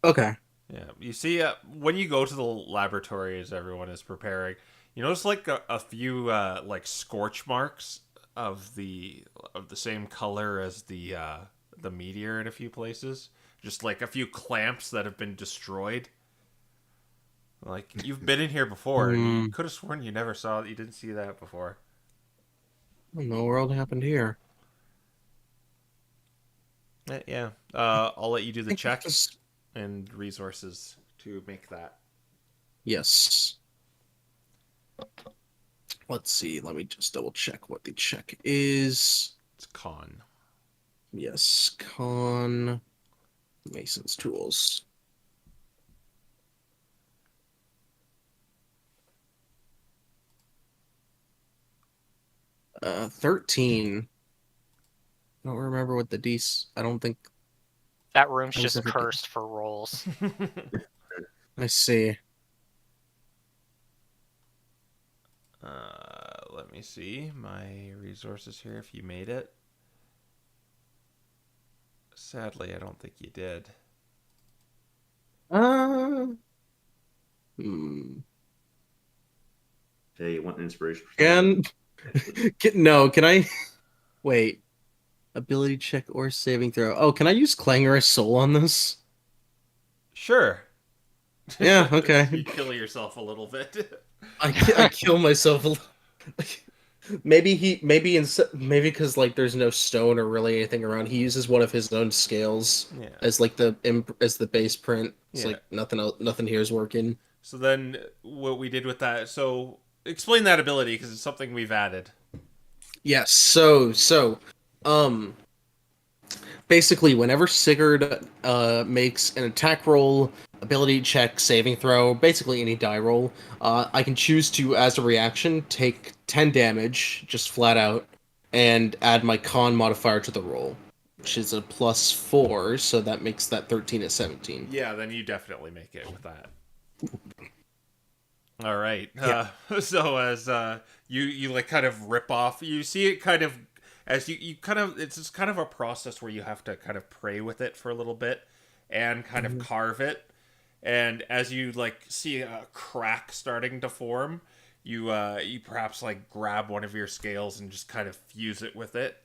Okay. Yeah, you see, when you go to the laboratory as everyone is preparing, you notice like a few like scorch marks of the same color as the meteor in a few places. Just like a few clamps that have been destroyed. Like you've been in here before, and you Hmm. could have sworn you never saw you didn't see that before. What in the world happened here? Yeah, I'll let you do the I think check this. and resources to make that. Yes. Let's see. Let me just double check what the check is. It's con. Yes, con mason's tools. 13. I don't remember what the DC. I don't think That room's I was just ever. cursed for rolls. I see. Let me see my resources here. If you made it, sadly, I don't think you did. Uh, hmm. Hey, you want an inspiration? Can, no? Can I wait? Ability check or saving throw. Oh, can I use Clangorous Soul on this? Sure. Yeah. Okay. You kill yourself a little bit. I kill myself. Maybe because like there's no stone or really anything around. He uses one of his own scales Yeah. as like as the base print. It's Yeah. like nothing else, nothing here is working. So then, what we did with that? So explain that ability because it's something we've added. Yes. Um, basically, whenever Sigurd makes an attack roll, ability check, saving throw, basically any die roll, I can choose to, as a reaction, take 10 damage, just flat out, and add my con modifier to the roll, which is a +4, so that makes that 13 at 17. Yeah, then you definitely make it with that. All right. Yeah. So as you like kind of rip off, you see it kind of as you kind of it's just kind of a process where you have to kind of pray with it for a little bit and kind of Mhm. carve it. And as you like see a crack starting to form, you perhaps like grab one of your scales and just kind of fuse it with it,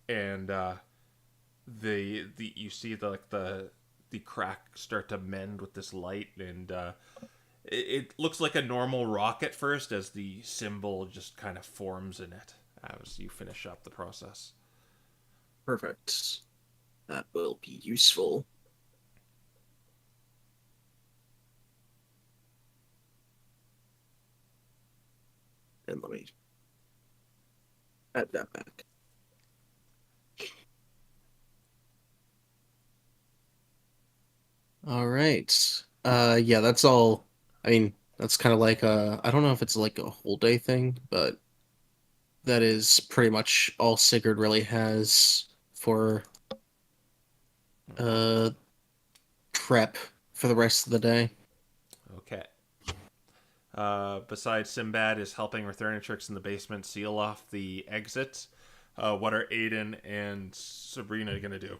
and the you see the crack start to mend with this light, and it looks like a normal rock at first as the symbol just kind of forms in it as you finish up the process. Perfect. That will be useful. And let me add that back. All right. Yeah, that's all. I mean, that's kind of like I don't know if it's like a whole day thing, but that is pretty much all Sigurd really has for uh prep for the rest of the day. Okay. besides Sinbad is helping Returnatrix in the basement seal off the exit. What are Aiden and Sabrina gonna do?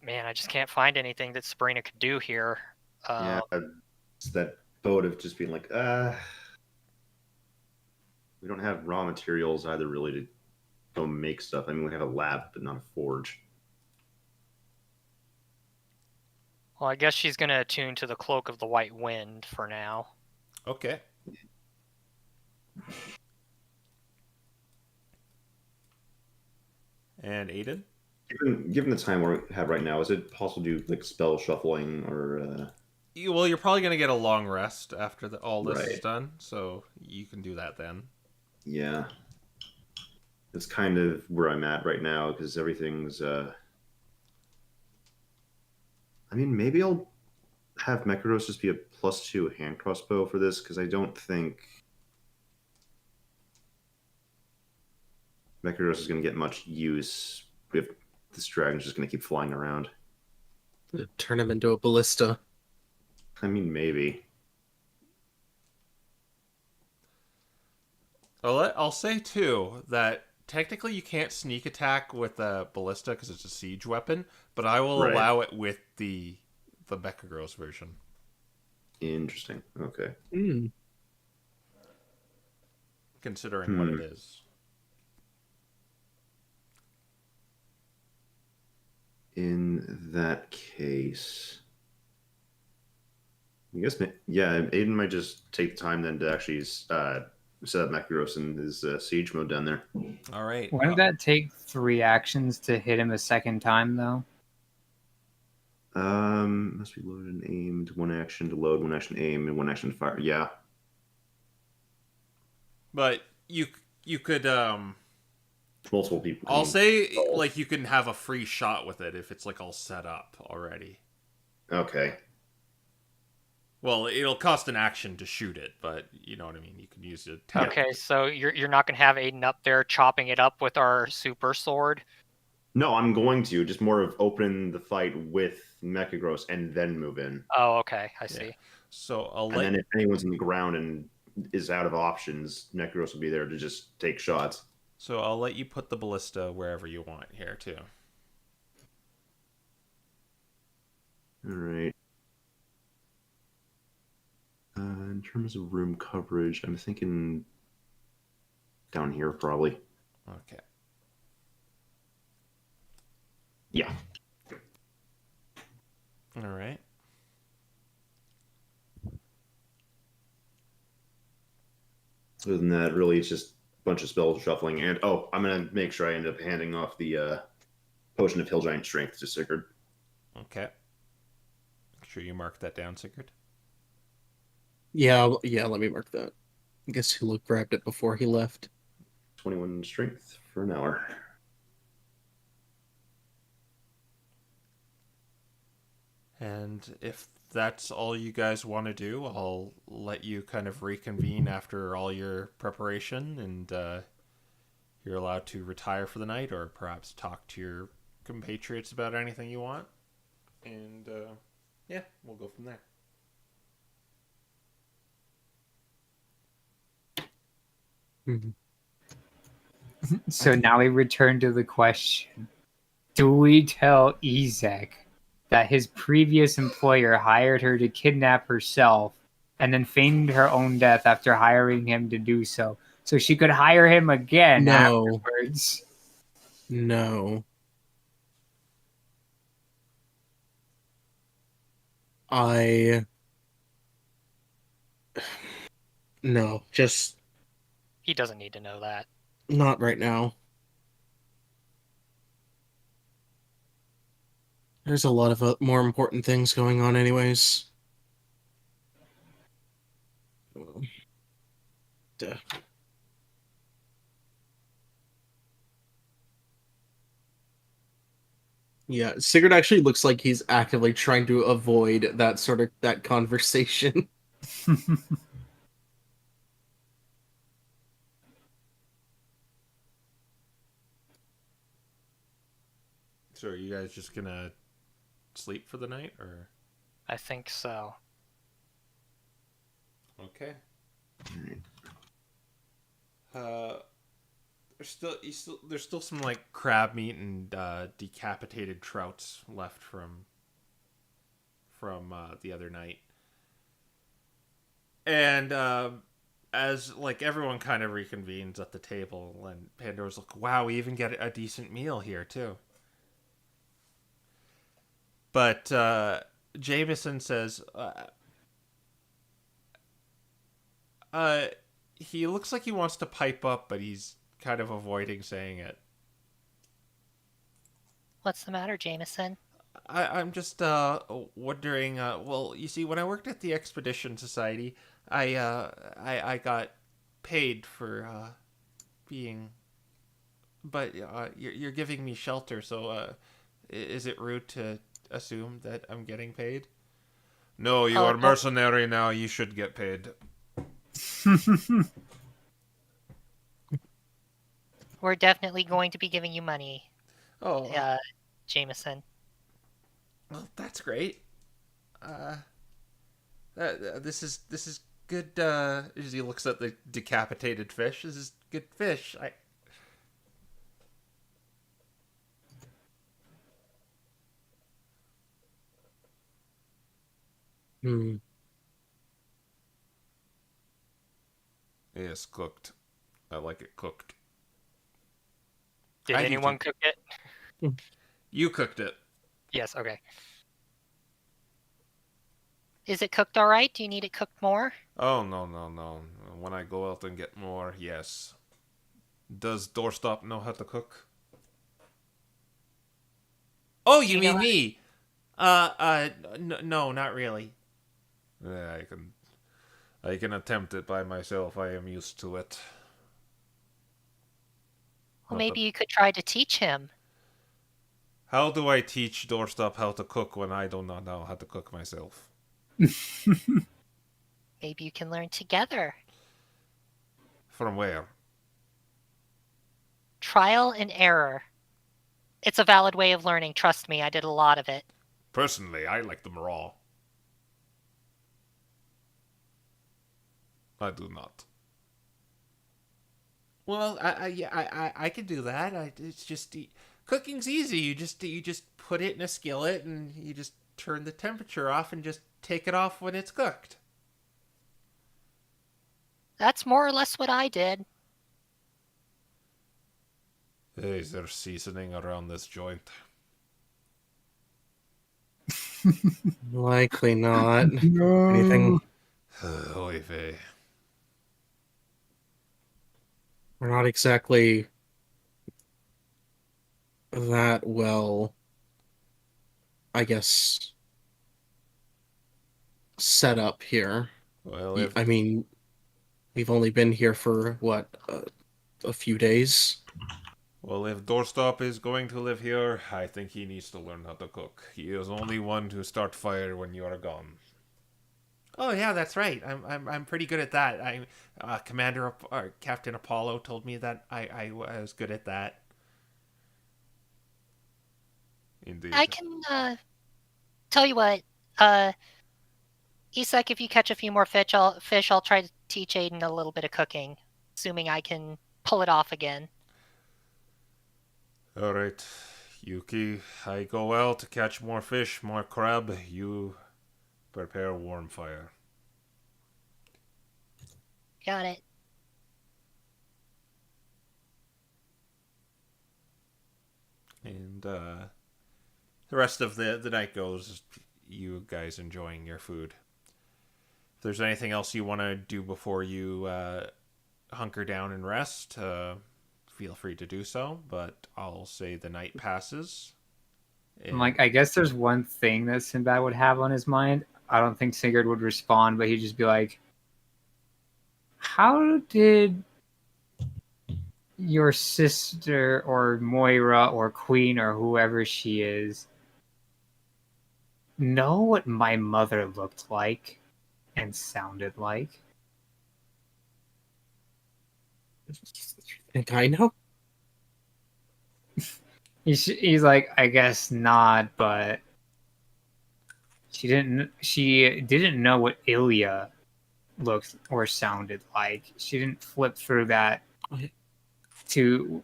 Man, I just can't find anything that Sabrina could do here. Yeah, it's that boat of just being like, we don't have raw materials either, really, to go make stuff. I mean, we have a lab, but not a forge. Well, I guess she's going to attune to the Cloak of the White Wind for now. Okay. And Aiden? Given the time we have right now, is it possible to do like spell shuffling or? Well, you're probably gonna get a long rest after all this is Right. done, so you can do that then. Yeah, it's kind of where I'm at right now because everything's. I mean, maybe I'll have Mekaros just be a +2 hand crossbow for this because I don't think Mekaros is going to get much use if this dragon's just going to keep flying around. Turn him into a ballista. I mean, maybe. I'll say too that technically you can't sneak attack with a ballista because it's a siege weapon, but I will Right. allow it with the Mechagross version. Interesting. Okay. Considering what it is. In that case, I guess, yeah, Aiden might just take the time then to actually set up Mekaros in his siege mode down there. All right. Wouldn't that take 3 actions to hit him a second time, though? Must be loaded and aimed. 1 action to load, 1 action to aim, and 1 action to fire. Yeah. But you could Multiple people. I'll say like you can have a free shot with it if it's like all set up already. Okay. Well, it'll cost an action to shoot it, but you know what I mean. You can use it. Okay, so you're not going to have Aiden up there chopping it up with our super sword? No, I'm going to just more of open the fight with Mekagross and then move in. Oh, okay, I see. Yeah. So I'll And let then if anyone's on the ground and is out of options, Mekagross will be there to just take shots. I'll let you put the ballista wherever you want here too. All right. In terms of room coverage, I'm thinking down here probably. Okay. Yeah. All right. Other than that, really, it's just a bunch of spell shuffling. And I'm gonna make sure I end up handing off the potion of Hill Giant Strength to Sigurd. Okay. Make sure you mark that down, Sigurd. Yeah, let me mark that. I guess he'll have grabbed it before he left. 21 strength for an hour. And if that's all you guys want to do, I'll let you kind of reconvene after all your preparation, and you're allowed to retire for the night or perhaps talk to your compatriots about anything you want. And yeah, we'll go from there. So now we return to the question. Do we tell Ezek that his previous employer hired her to kidnap herself and then feigned her own death after hiring him to do so she could hire him again No. afterwards? No. No, just He doesn't need to know that. not right now. There's a lot of more important things going on anyways. Duh. Yeah, Sigurd actually looks like he's actively trying to avoid that conversation. So are you guys just gonna sleep for the night, or? I think so. Okay. Alright. There's still some like crab meat and decapitated trouts left from the other night. And as like everyone kind of reconvenes at the table, and Pandora's like, "Wow, we even get a decent meal here too." But Jameson says, he looks like he wants to pipe up, but he's kind of avoiding saying it. What's the matter, Jameson? I'm just wondering. Well, you see, when I worked at the Expedition Society, I got paid for being, but you're giving me shelter, so is it rude to assume that I'm getting paid? No, you are no. mercenary now. You should get paid. We're definitely going to be giving you money, Oh, Jameson. well, that's great. This is good. As he looks at the decapitated fish, this is good fish. Hmm. Yes, cooked. I like it cooked. Did I do anyone too. cook it? You cooked it. Yes, okay. Is it cooked all right? Do you need it cooked more? Oh no. When I go out and get more, yes. Does Doorstop know how to cook? Oh, you You know mean how- me? No, not really. Yeah, I can attempt it by myself. I am used to it. Well, Not maybe you could try to teach him. How do I teach Doorstop how to cook when I do not know how to cook myself? Maybe you can learn together. From where? Trial and error. It's a valid way of learning. Trust me, I did a lot of it. Personally, I like them raw. I do not. Well, I can do that. It's just cooking's easy. You just put it in a skillet and you just turn the temperature off and just take it off when it's cooked. That's more or less what I did. Hey, is there seasoning around this joint? Likely not. No. Anything? Oy vey. We're not exactly that well, I guess, set up here. Well, if I mean, we've only been here for what, a few days. Doorstop is going to live here, I think he needs to learn how to cook. He is only one to start fire when you are gone. Oh yeah, that's right. I'm pretty good at that. Captain Apollo told me that I was good at that. Indeed. I can tell you what, Isak, if you catch a few more fish, I'll try to teach Aiden a little bit of cooking, assuming I can pull it off again. All right, Yuki. I go out to catch more fish, more crab. You prepare warm fire. Got it. And the rest of the night goes you guys enjoying your food. If there's anything else you want to do before you hunker down and rest, feel free to do so. But I'll say the night passes. I'm like, I guess there's one thing that Sinbad would have on his mind. I don't think Sigurd would respond, but he'd just be like, how did your sister or Moira or Queen or whoever she is know what my mother looked like and sounded like? Think I know? He's like, I guess not, but She didn't know what Ilya looked or sounded like. She didn't flip through that to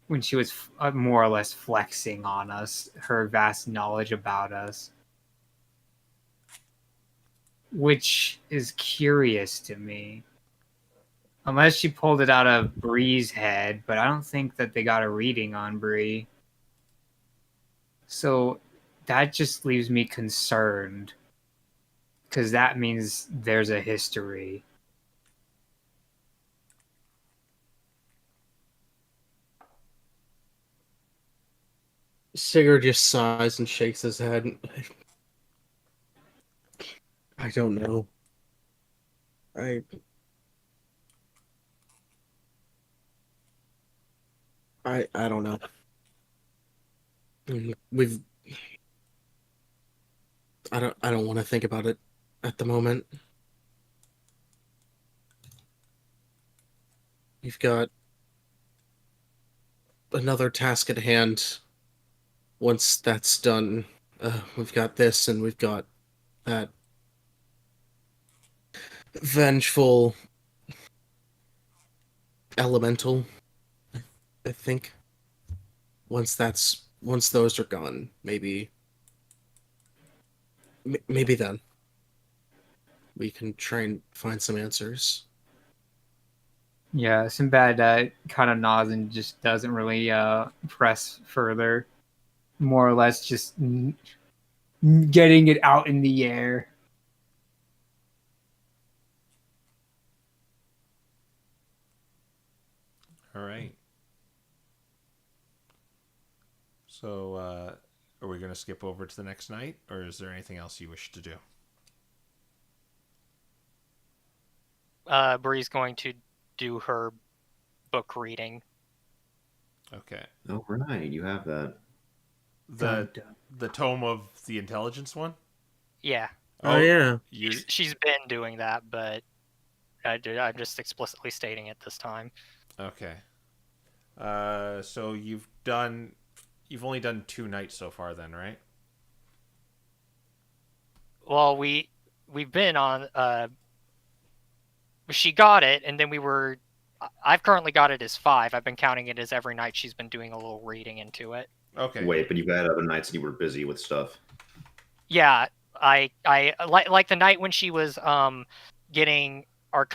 when she was more or less flexing on us her vast knowledge about us, which is curious to me. Unless she pulled it out of Bree's head, but I don't think that they got a reading on Bree. So that just leaves me concerned, because that means there's a history. Sigurd just sighs and shakes his head. I don't know. I don't know. We've I don't want to think about it at the moment. We've got another task at hand. Once that's done, we've got this and we've got that vengeful elemental, I think. Once those are gone, maybe then we can try and find some answers. Yeah, Sinbad kind of nods and just doesn't really press further. More or less just getting it out in the air. All right. So, are we going to skip over to the next night, or is there anything else you wish to do? Bree's going to do her book reading. Okay. Oh, right. You have that. The Tome of the Intelligence one? Yeah, Oh yeah. she's been doing that, but I'm just explicitly stating it this time. Okay. So you've only done 2 nights so far then, right? Well, we've been on. She got it, and then I've currently got it as 5. I've been counting it as every night she's been doing a little reading into it. Okay. Wait, but you had other nights and you were busy with stuff. Yeah, I like the night when she was getting our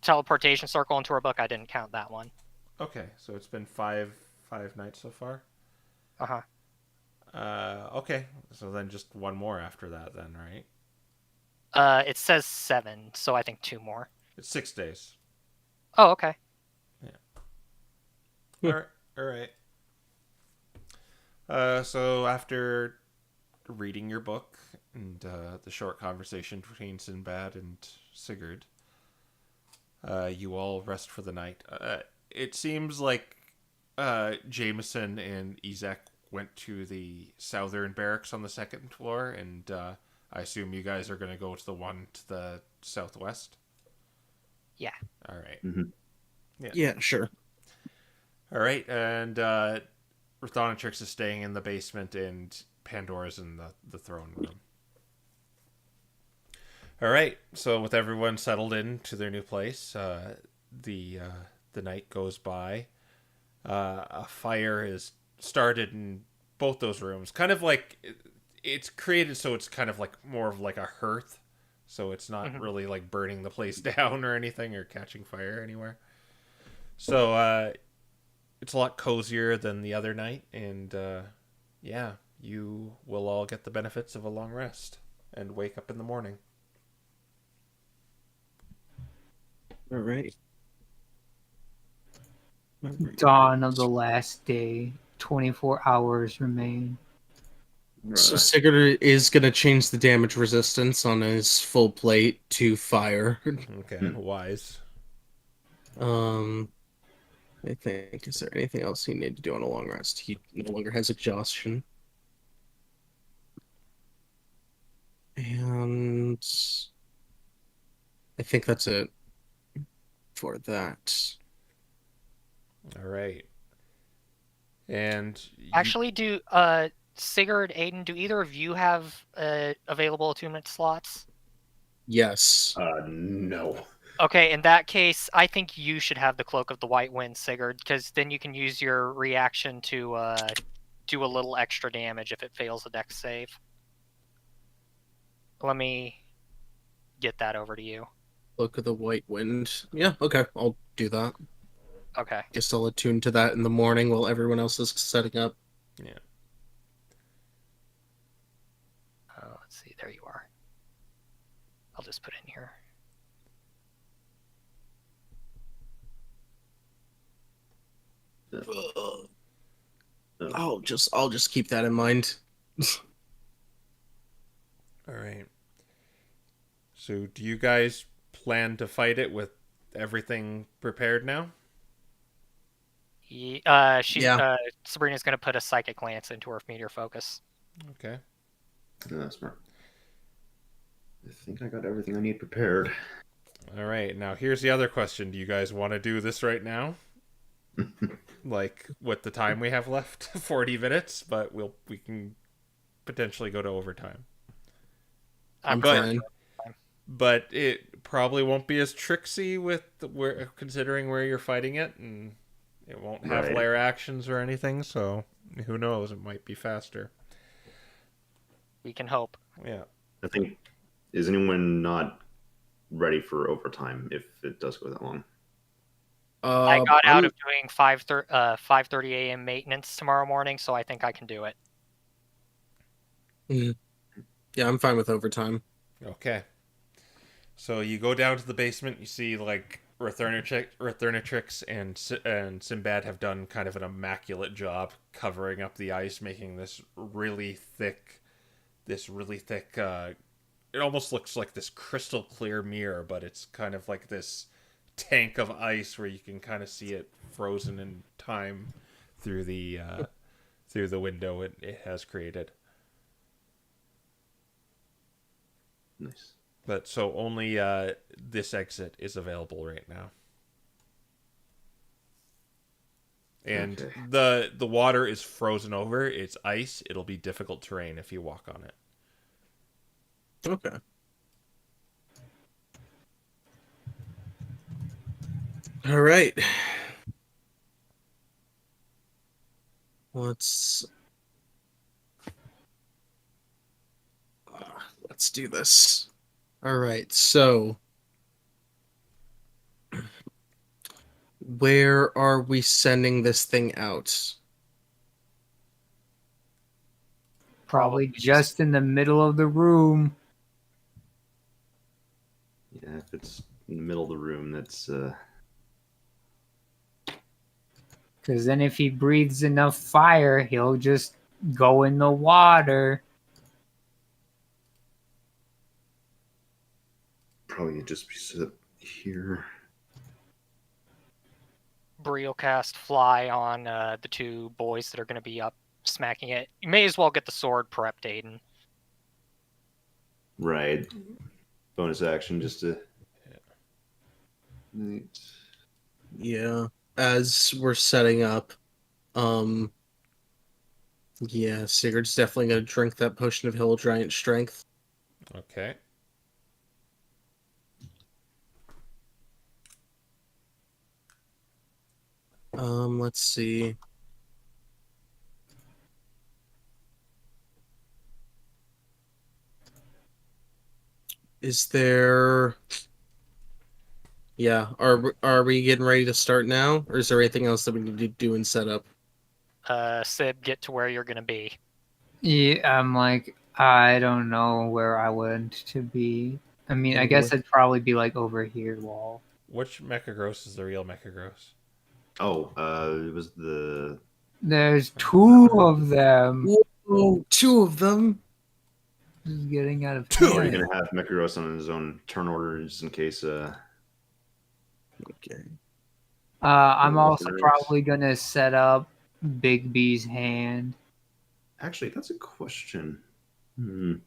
teleportation circle into her book. I didn't count that one. Okay, so it's been 5 nights so far? Uh-huh. Okay, so then just one more after that then, right? It says 7, so I think 2 more. It's 6 days. Oh, okay. Yeah. All right. So after reading your book and the short conversation between Sinbad and Sigurd, you all rest for the night. It seems like Jameson and Izek went to the southern barracks on the 2nd floor, and I assume you guys are going to go to the one to the southwest? Yeah. All right. Mm-hmm. Yeah, sure. All right, and Orthonatrix is staying in the basement, and Pandora's in the throne room. All right, so with everyone settled into their new place, the night goes by. A fire is started in both those rooms, kind of like it's created so it's kind of like more of like a hearth, so it's not really like burning the place down or anything or catching fire anywhere. So it's a lot cozier than the other night, and yeah, you will all get the benefits of a long rest and wake up in the morning. All right. Dawn of the last day. 24 hours remain. So Sigurd is going to change the damage resistance on his full plate to fire. Okay, wise. I think, is there anything else he need to do on a long rest? He no longer has exhaustion. And I think that's it for that. All right. And Actually, Sigurd, Aiden, do either of you have available attunement slots? Yes. No. Okay, in that case, I think you should have the Cloak of the White Wind, Sigurd, because then you can use your reaction to do a little extra damage if it fails a dex save. Let me get that over to you. Look at the White Wind. Yeah, okay, I'll do that. Okay. Guess I'll attune to that in the morning while everyone else is setting up. Yeah. Let's see. There you are. I'll just put in here. I'll just keep that in mind. All right. So, do you guys plan to fight it with everything prepared now? Sabrina's going to put a psychic lance into her meteor focus. Okay. Smart. I think I got everything I need prepared. All right. Now, here's the other question: do you guys want to do this right now? Like, with the time we have left, 40 minutes, but we can potentially go to overtime. I'm But- fine. But it probably won't be as tricksy considering where you're fighting it, and it won't have Right. layer actions or anything. So who knows? It might be faster. We can hope. Yeah. I think, is anyone not ready for overtime if it does go that long? I got out of doing 5:30 a.m. maintenance tomorrow morning, so I think I can do it. Yeah, I'm fine with overtime. Okay. So you go down to the basement. You see like Retherntrix and Sinbad have done kind of an immaculate job covering up the ice, making this really thick. It almost looks like this crystal clear mirror, but it's kind of like this tank of ice where you can kind of see it frozen in time through the window it has created. Nice. But so only this exit is available right now. And Okay. the water is frozen over. It's ice. It'll be difficult terrain if you walk on it. Okay. All right. Let's do this. All right. So, where are we sending this thing out? Probably just in the middle of the room. Yeah, if it's in the middle of the room, that's Because then if he breathes enough fire, he'll just go in the water. probably just be set here. Bree will cast Fly on the two boys that are going to be up smacking it. You may as well get the sword prepped, Aiden. Right. Bonus action just to. Right. Yeah. As we're setting up, yeah, Sigurd's definitely gonna drink that potion of Hill Giant Strength. Okay. Let's see. Is there? Yeah, are we getting ready to start now, or is there anything else that we need to do in setup? Sib, get to where you're going to be. Yeah, I'm like, I don't know where I want to be. I mean, I guess it'd probably be like over here, wall. Which Mechagross is the real Mechagross? Oh, it was the. There's two of them. Whoa, two of them. Just getting out of We're hand. gonna have Mekaros on his own turn order just in case. Okay. I'm also Listeners. probably gonna set up Big B's hand. Actually, that's a question. Can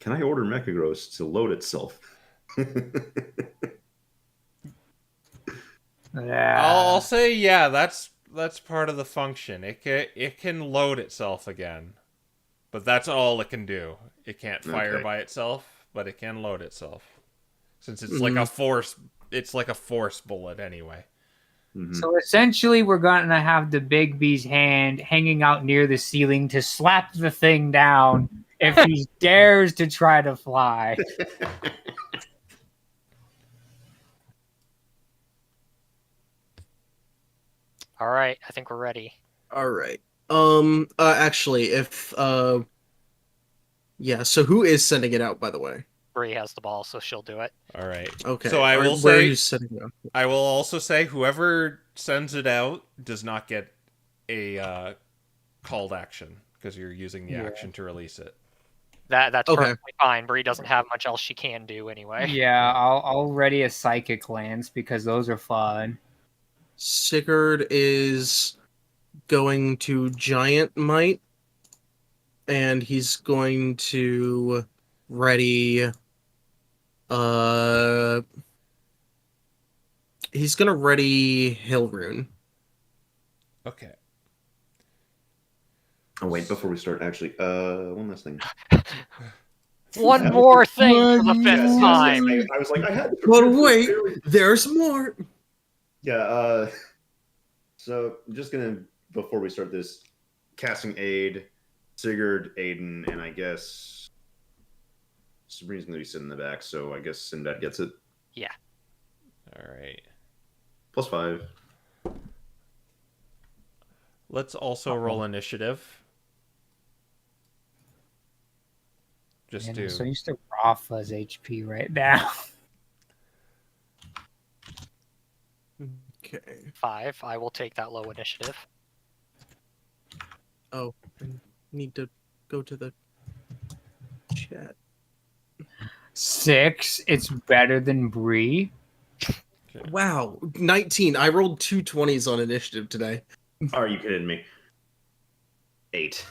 I order Mekagross to load itself? Yeah. I'll say yeah. That's that's part of the function. It can load itself again, but that's all it can do. It can't fire Okay. by itself, but it can load itself. Since it's it's like a force bullet anyway. Mhm. So essentially, we're going to have the Big B's hand hanging out near the ceiling to slap the thing down if he dares to try to fly. All right, I think we're ready. All right. Actually, if yeah. So who is sending it out, by the way? Bree has the ball, so she'll do it. All right. Okay. So I will Where are say you sending it out? I will also say whoever sends it out does not get a called action because you're using the action to release it. That's Okay. perfectly fine. Bree doesn't have much else she can do anyway. Yeah, I'll ready a psychic lance because those are fun. Sigurd is going to Giant Might, and he's going to ready. He's gonna ready Hill Rune. Okay. Oh, wait, before we start, actually, one last thing. One more thing for the One fifth more. time. I was like, I had to But prepare for wait, very- there's more. Yeah, so I'm just gonna, before we start this, casting aid, Sigurd, Aiden, and I guess Sabrina's gonna be sitting in the back, so I guess Sinbad gets it. All right. +5. Let's also roll initiative. Just Man, do. I'm so used to Rafa's HP right now. Okay. 5. I will take that low initiative. Oh, I need to go to the chat. 6. It's better than Bree. Wow, 19. I rolled 2 20s on initiative today. Are you kidding me? 8.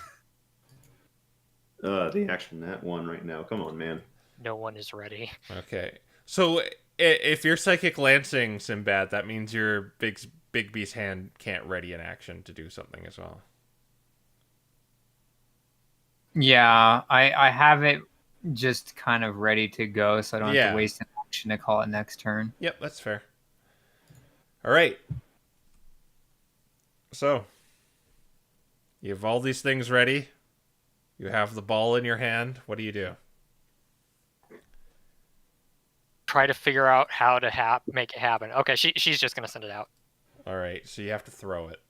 The action that one right now. Come on, man. No one is ready. Okay. So if you're psychic lancing Sinbad, that means your big beast hand can't ready an action to do something as well. Yeah, I have it just kind of ready to go, so I don't have Yeah. to waste an action to call it next turn. Yep, that's fair. All right. So you have all these things ready. You have the ball in your hand. What do you do? Try to figure out how to make it happen. Okay, she's just gonna send it out. All right, so you have to throw it.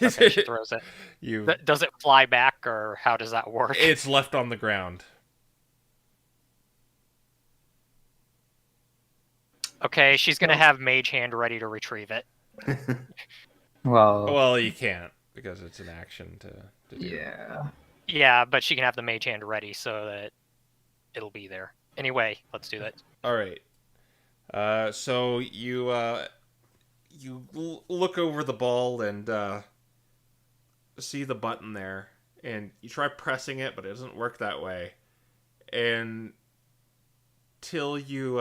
Okay, she throws it. You. Does it fly back, or how does that work? It's left on the ground. Okay, she's gonna have Mage Hand ready to retrieve it. Well, Well, you can't because it's an action to do. yeah. Yeah, but she can have the Mage Hand ready so that it'll be there. Anyway, let's do that. All right. So you look over the ball and see the button there, and you try pressing it, but it doesn't work that way. And till you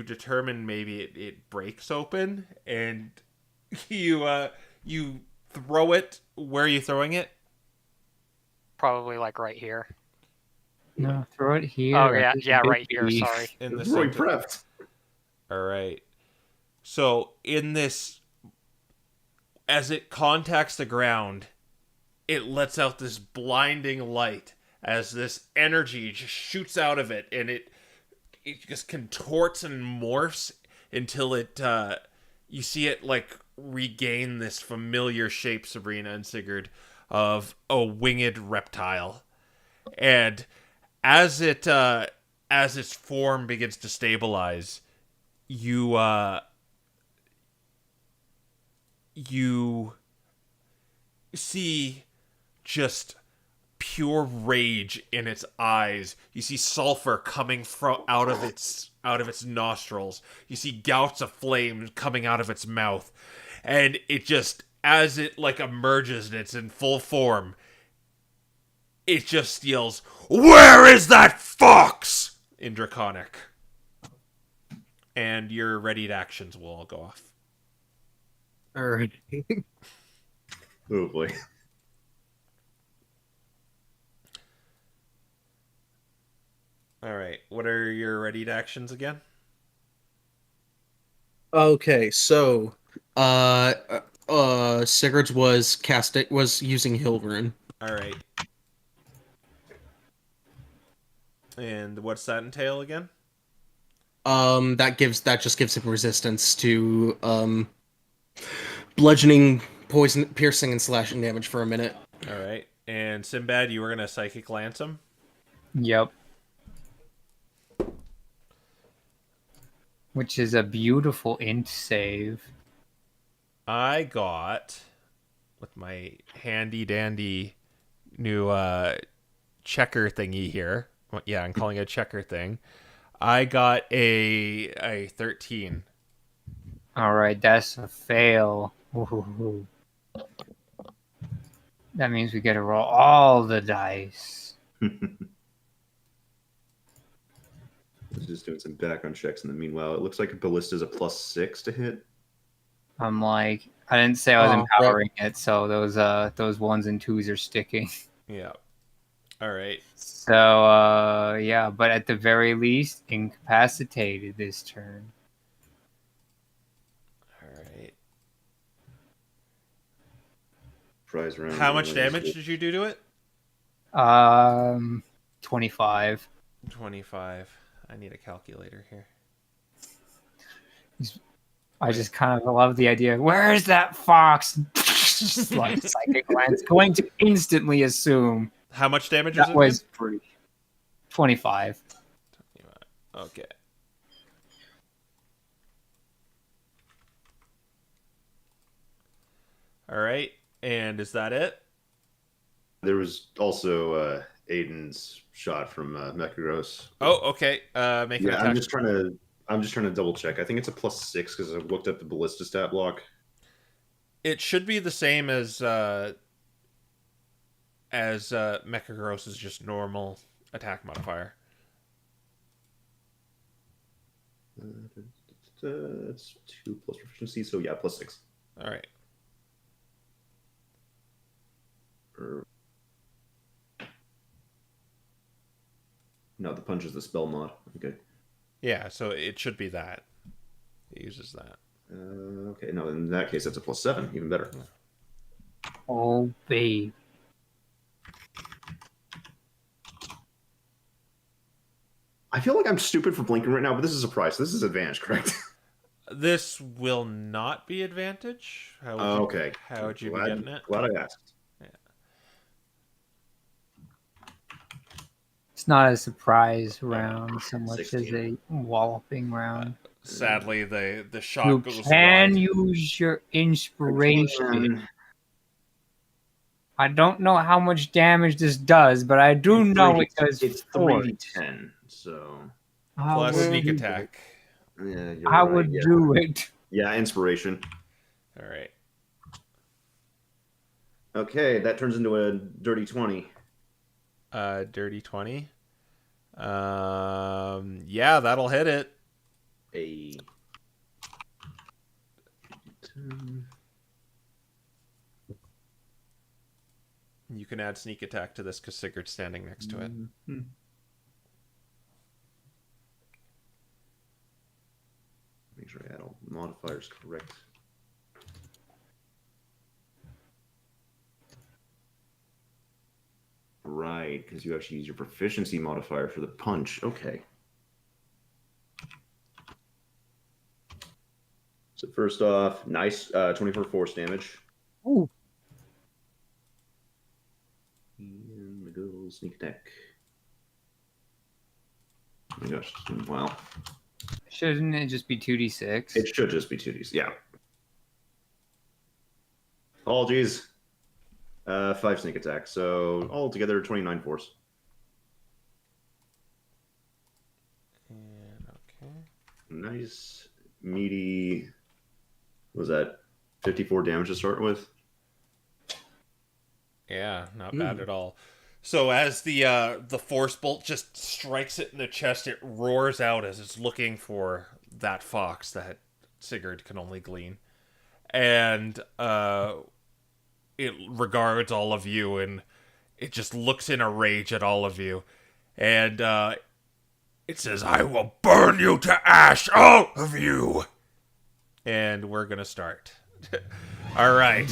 determine maybe it breaks open, and you throw it. Where are you throwing it? Probably like right here. No, throw it here. Oh at yeah, this yeah, big right here. beef. Sorry. In the Roy center. prepped. All right. So in this, as it contacts the ground, it lets out this blinding light as this energy just shoots out of it, and it just contorts and morphs until it you see it like regain this familiar shape, Sabrina and Sigurd, of a winged reptile. And as its form begins to stabilize, you see just pure rage in its eyes. You see sulfur coming from out of its nostrils. You see gouts of flame coming out of its mouth. And it just, as it like emerges and it's in full form, it just yells, "Where is that fox?" in Draconic. And your readied actions will all go off. All right. Oh boy. All right. What are your ready to actions again? Okay, so Sigurd was using Hilrun. All right. And what's that entail again? That just gives him resistance to bludgeoning, poison, piercing, and slashing damage for a minute. All right. And Sinbad, you were gonna psychic lance him. Yep. Which is a beautiful int save. I got with my handy dandy new checker thingy here. Well, yeah, I'm calling it a checker thing. I got a 13. All right, that's a fail. Ooh. That means we get to roll all the dice. Just doing some background checks in the meanwhile. It looks like a ballista is a +6 to hit. I'm like, I didn't say I was Oh, empowering it, so those ones and twos are sticking. Yeah. All right. So yeah, but at the very least, incapacitated this turn. All right. Prize round. How much damage did you do to it? 25. 25. I need a calculator here. I just kind of love the idea. Where is that fox? Just like psychic glance, going to instantly assume How much damage was that it was free. 25. again? Okay. All right. And is that it? There was also Aiden's shot from Mechagross. Oh, okay. Make an Yeah, attack. I'm just trying to double check. I think it's a +6 because I looked up the ballista stat block. It should be the same as Mechagross's just normal attack modifier. That's 2 plus proficiency, so yeah, +6. All right. No, the punch is the spell mod. Okay. Yeah, so it should be that. It uses that. Okay, no, in that case, that's a +7, even better. Oh, babe. I feel like I'm stupid for blinking right now, but this is a surprise. This is advantage, correct? This will not be advantage. How would you, Okay. How would you glad, be getting it? Glad I asked. It's not a surprise round so much 16. as a walloping round. Sadly, the shot You goes can wide. use your inspiration. I don't know how much damage this does, but I do know it does. It's force. 3d10, so I Plus would sneak do attack. yeah, it. you're I right, would yeah. do it. Yeah, inspiration. All right. Okay, that turns into a dirty 20. Dirty 20. Yeah, that'll hit it. A 10. You can add sneak attack to this because Sigurd's standing next to it. Mm-hmm. Make sure I add all modifiers correct. Right, because you actually use your proficiency modifier for the punch. Okay. So first off, nice 24 force damage. Ooh. And the good old sneak attack. Oh my gosh, wow. Shouldn't it just be 2d6? It should just be 2Ds, yeah. Apologies. 5 sneak attack, so altogether 29 force. And okay. Nice, meaty. What was that 54 damage to start with? Yeah, not bad at all. So as the force bolt just strikes it in the chest, it roars out as it's looking for that fox that Sigurd can only glean. and it regards all of you, and it just looks in a rage at all of you, and it says, "I will burn you to ash, all of you." And we're gonna start. All right.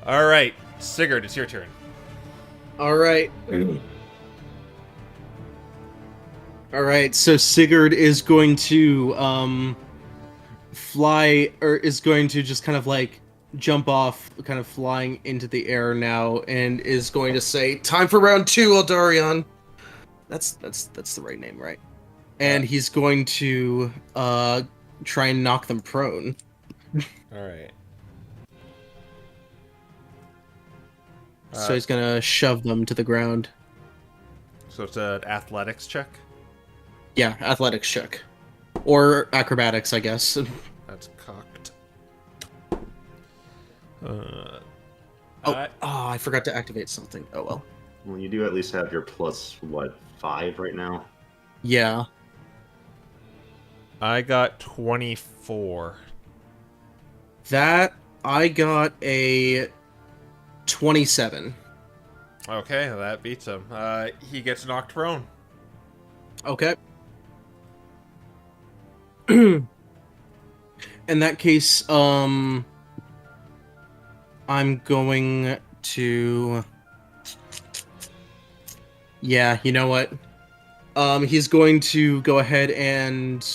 All right, Sigurd, it's your turn. All right. All right, so Sigurd is going to fly, or is going to just kind of like jump off, kind of flying into the air now, and is going to say, "Time for round 2, Eldarion." That's the right name, right? And he's going to try and knock them prone. All right. So he's gonna shove them to the ground. So it's an athletics check. Yeah, athletics check. Or acrobatics, I guess. That's cocked. I forgot to activate something. Oh well. Well, you do at least have your plus, what, 5 right now? Yeah. I got 24. That, I got a 27. Okay, that beats him. He gets knocked prone. Okay. In that case, I'm going to... Yeah, you know what? He's going to go ahead and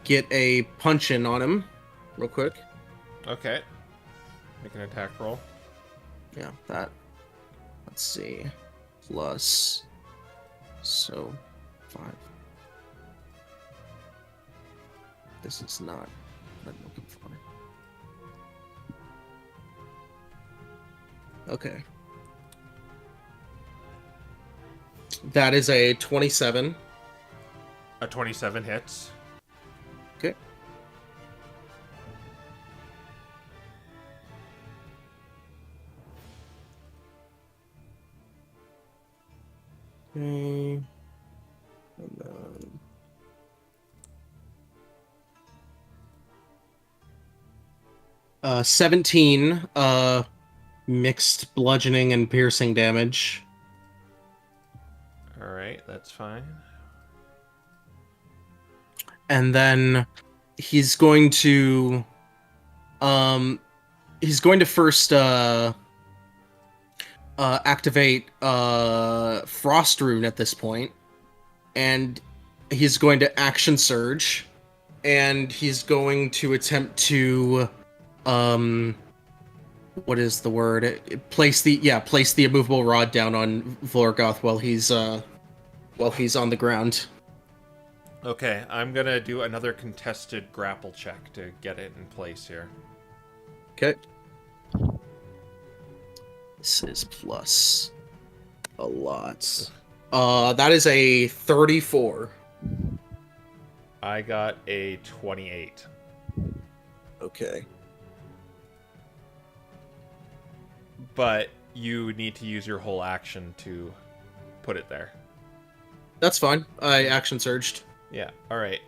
get a punch-in on him real quick. Okay. Make an attack roll. Yeah, that. Let's see. Plus. So, 5. This is not what I'm looking for. Okay. That is a 27. A 27 hits. Okay. Okay. And then... Uh, 17 mixed bludgeoning and piercing damage. Alright, that's fine. And then he's going to first activate Frost Rune at this point, and he's going to action surge, and he's going to attempt to what is the word? Place the immovable rod down on Vorgoth while he's on the ground. Okay, I'm gonna do another contested grapple check to get it in place here. Okay. This is plus a lot. That is a 34. I got a 28. Okay. But you need to use your whole action to put it there. That's fine. I action surged. Yeah, alright.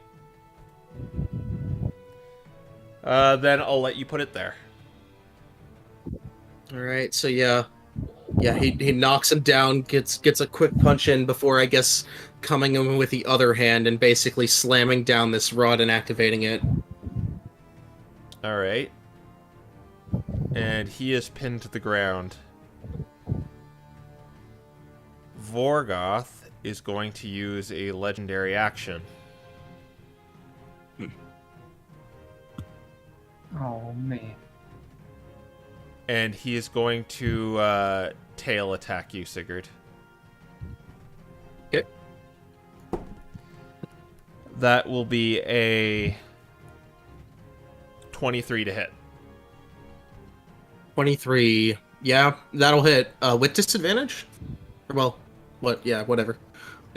Then I'll let you put it there. Alright, so yeah, he knocks him down, gets a quick punch in before, I guess, coming in with the other hand and basically slamming down this rod and activating it. Alright. And he is pinned to the ground. Vorgoth is going to use a legendary action. Oh man. And he is going to tail attack you, Sigurd. Okay. That will be a 23 to hit. 23. Yeah, that'll hit. With disadvantage? Well, what? Yeah, whatever.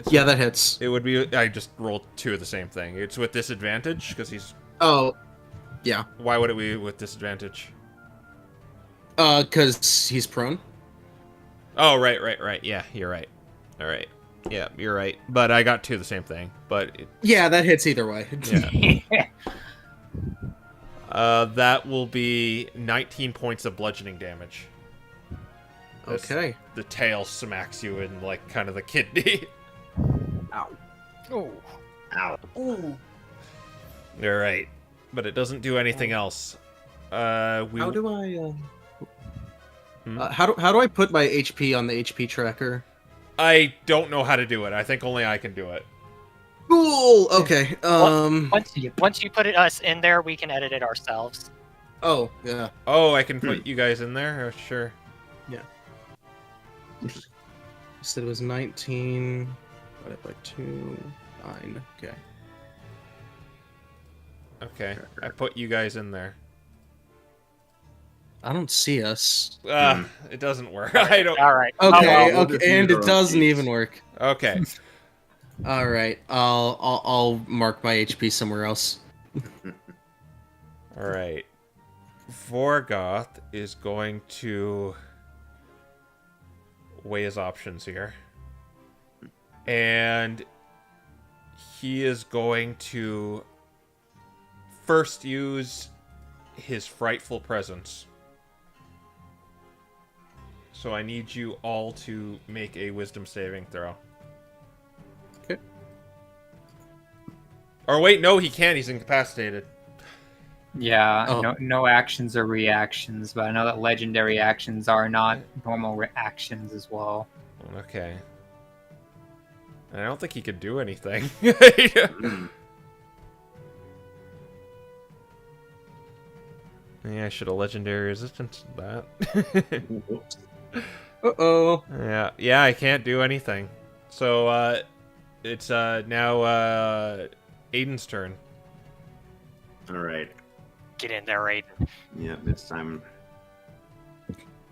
Yeah, that hits. It would be... I just rolled 2 of the same thing. It's with disadvantage, because he's... Oh, yeah. Why would it be with disadvantage? Because he's prone. Oh, right. Yeah, you're right. Alright. Yeah, you're right. But I got 2 of the same thing. But... Yeah, that hits either way. Yeah. That will be 19 points of bludgeoning damage. Okay. The tail smacks you in, like, kind of the kidney. Ow. Oh. Ow. Ooh. Alright. But it doesn't do anything else. How do I? Hmm? How do I put my HP on the HP tracker? I don't know how to do it. I think only I can do it. Cool. Okay. Once you put us in there, we can edit it ourselves. Oh yeah. Oh, I can put you guys in there? Oh, sure. You said it was 19 divided by 2, 9. Okay. Okay. I put you guys in there. I don't see us. It doesn't work. I don't... All right. Okay. we'll just Okay. And use it our own doesn't sheets. even work. Okay. All right. I'll mark my HP somewhere else. Alright. Vorgoth is going to weigh his options here. And he is going to first use his frightful presence. So I need you all to make a wisdom saving throw. Okay. Or wait, no, he can't. He's incapacitated. Yeah, Oh. no actions or reactions, but I know that legendary actions are not normal actions as well. Okay. I don't think he could do anything. Yeah, I should have legendary resistance to that. Whoops. Uh-oh. Yeah, I can't do anything. So, it's now Aiden's turn. All right. Get in there, Aiden. Yeah, it's time.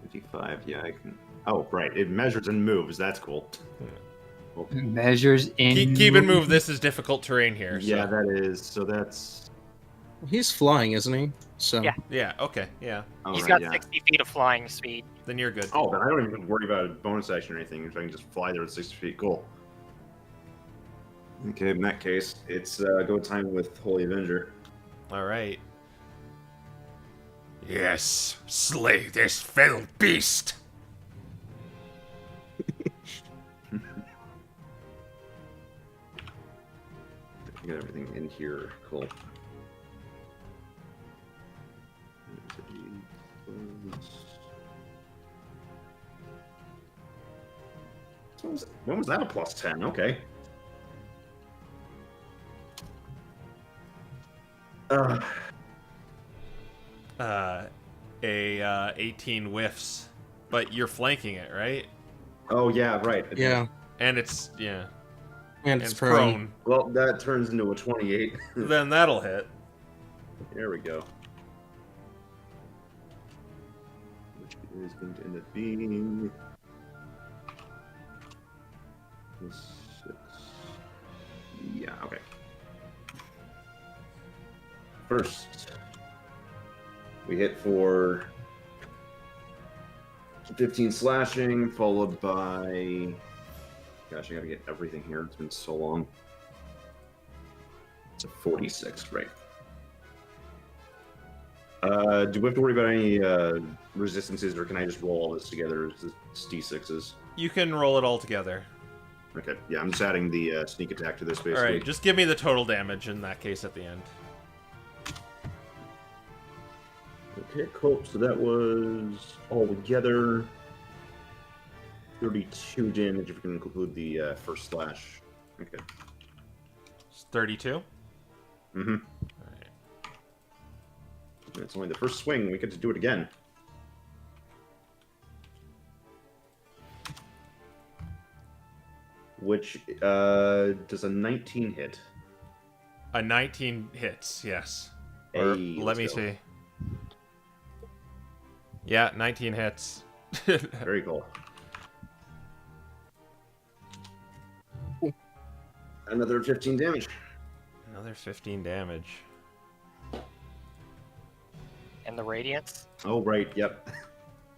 55. Yeah, I can. Oh, right. It measures and moves. That's cool. Measures in. Keep and move. This is difficult terrain here. So. Yeah, that is. So that's. He's flying, isn't he? So. Yeah. Yeah. Okay. Yeah. Oh, He's right, got yeah. 60 feet of flying speed. Then you're good. Oh, then I don't even have to worry about a bonus action or anything. If I can just fly there at 60 feet. Cool. Okay, in that case, it's go time with Holy Avenger. All right. Yes, slay this fell beast. I got everything in here. Cool. When was that a plus 10? Okay. A 18 whiffs, but you're flanking it, right? Oh, yeah, right. Yeah. And it's yeah, And it's prone. Well, that turns into a 28. Then that'll hit. There we go. Which is going to end up being... 6. Yeah, okay. First, we hit for 15 slashing, followed by... Gosh, I gotta get everything here. It's been so long. It's a 46, right. Do we have to worry about any resistances, or can I just roll all this together as D6s? You can roll it all together. Okay, yeah, I'm just adding the sneak attack to this, basically. All right, just give me the total damage in that case at the end. Okay, cool. So that was all together 32 damage if we can include the first slash. Okay. It's 32. Mm-hmm. All right. It's only the first swing. We get to do it again. Which does a 19 hit? A 19 hits, yes. Or Hey, let let's me go. see. Yeah, 19 hits. Very cool. Another 15 damage. Another 15 damage. And the radiance. Oh, right, yep.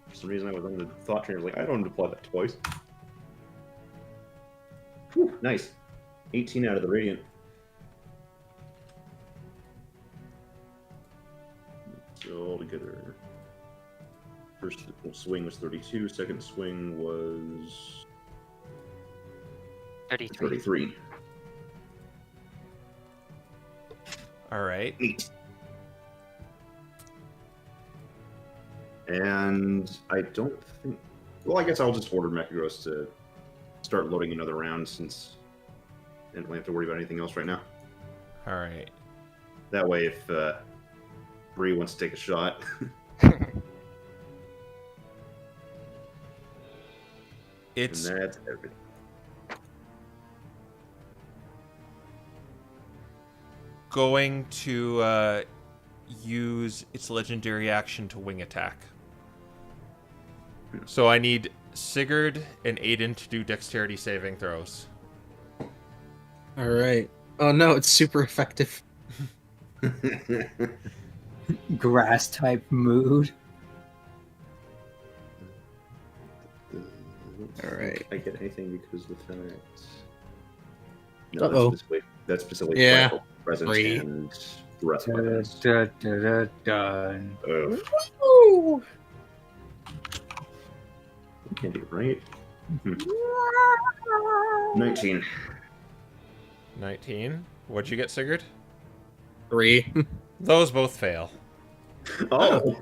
For some reason I was on the thought train. I was like, I don't deploy that twice. Whew, nice. 18 out of the radiant. So altogether, first swing was 32. Second swing was 33. 33. All right. Neat. And I don't think. Well, I guess I'll just order Mechagross to start loading another round since I don't really have to worry about anything else right now. All right. That way, if Bree wants to take a shot. It's And that's everything. going to use its legendary action to wing attack. So I need Sigurd and Aiden to do dexterity saving throws. All right. Oh no, it's super effective. Grass type mood. All right. I get anything because of the fact. Uh-oh. That's specifically Yeah. Frightful Presence 3. and Breath Dun, Weapons. dun, dun, dun. Ugh, Woo! can't do it right. 19. 19. What'd you get, Sigurd? 3. Those both fail. Oh!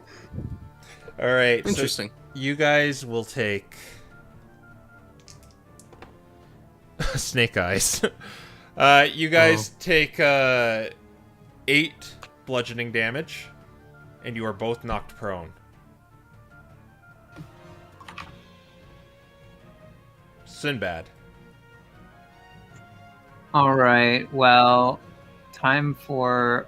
All right. Interesting. So you guys will take snake eyes. You guys take 8 bludgeoning damage, and you are both knocked prone. Sinbad. All right. Well, time for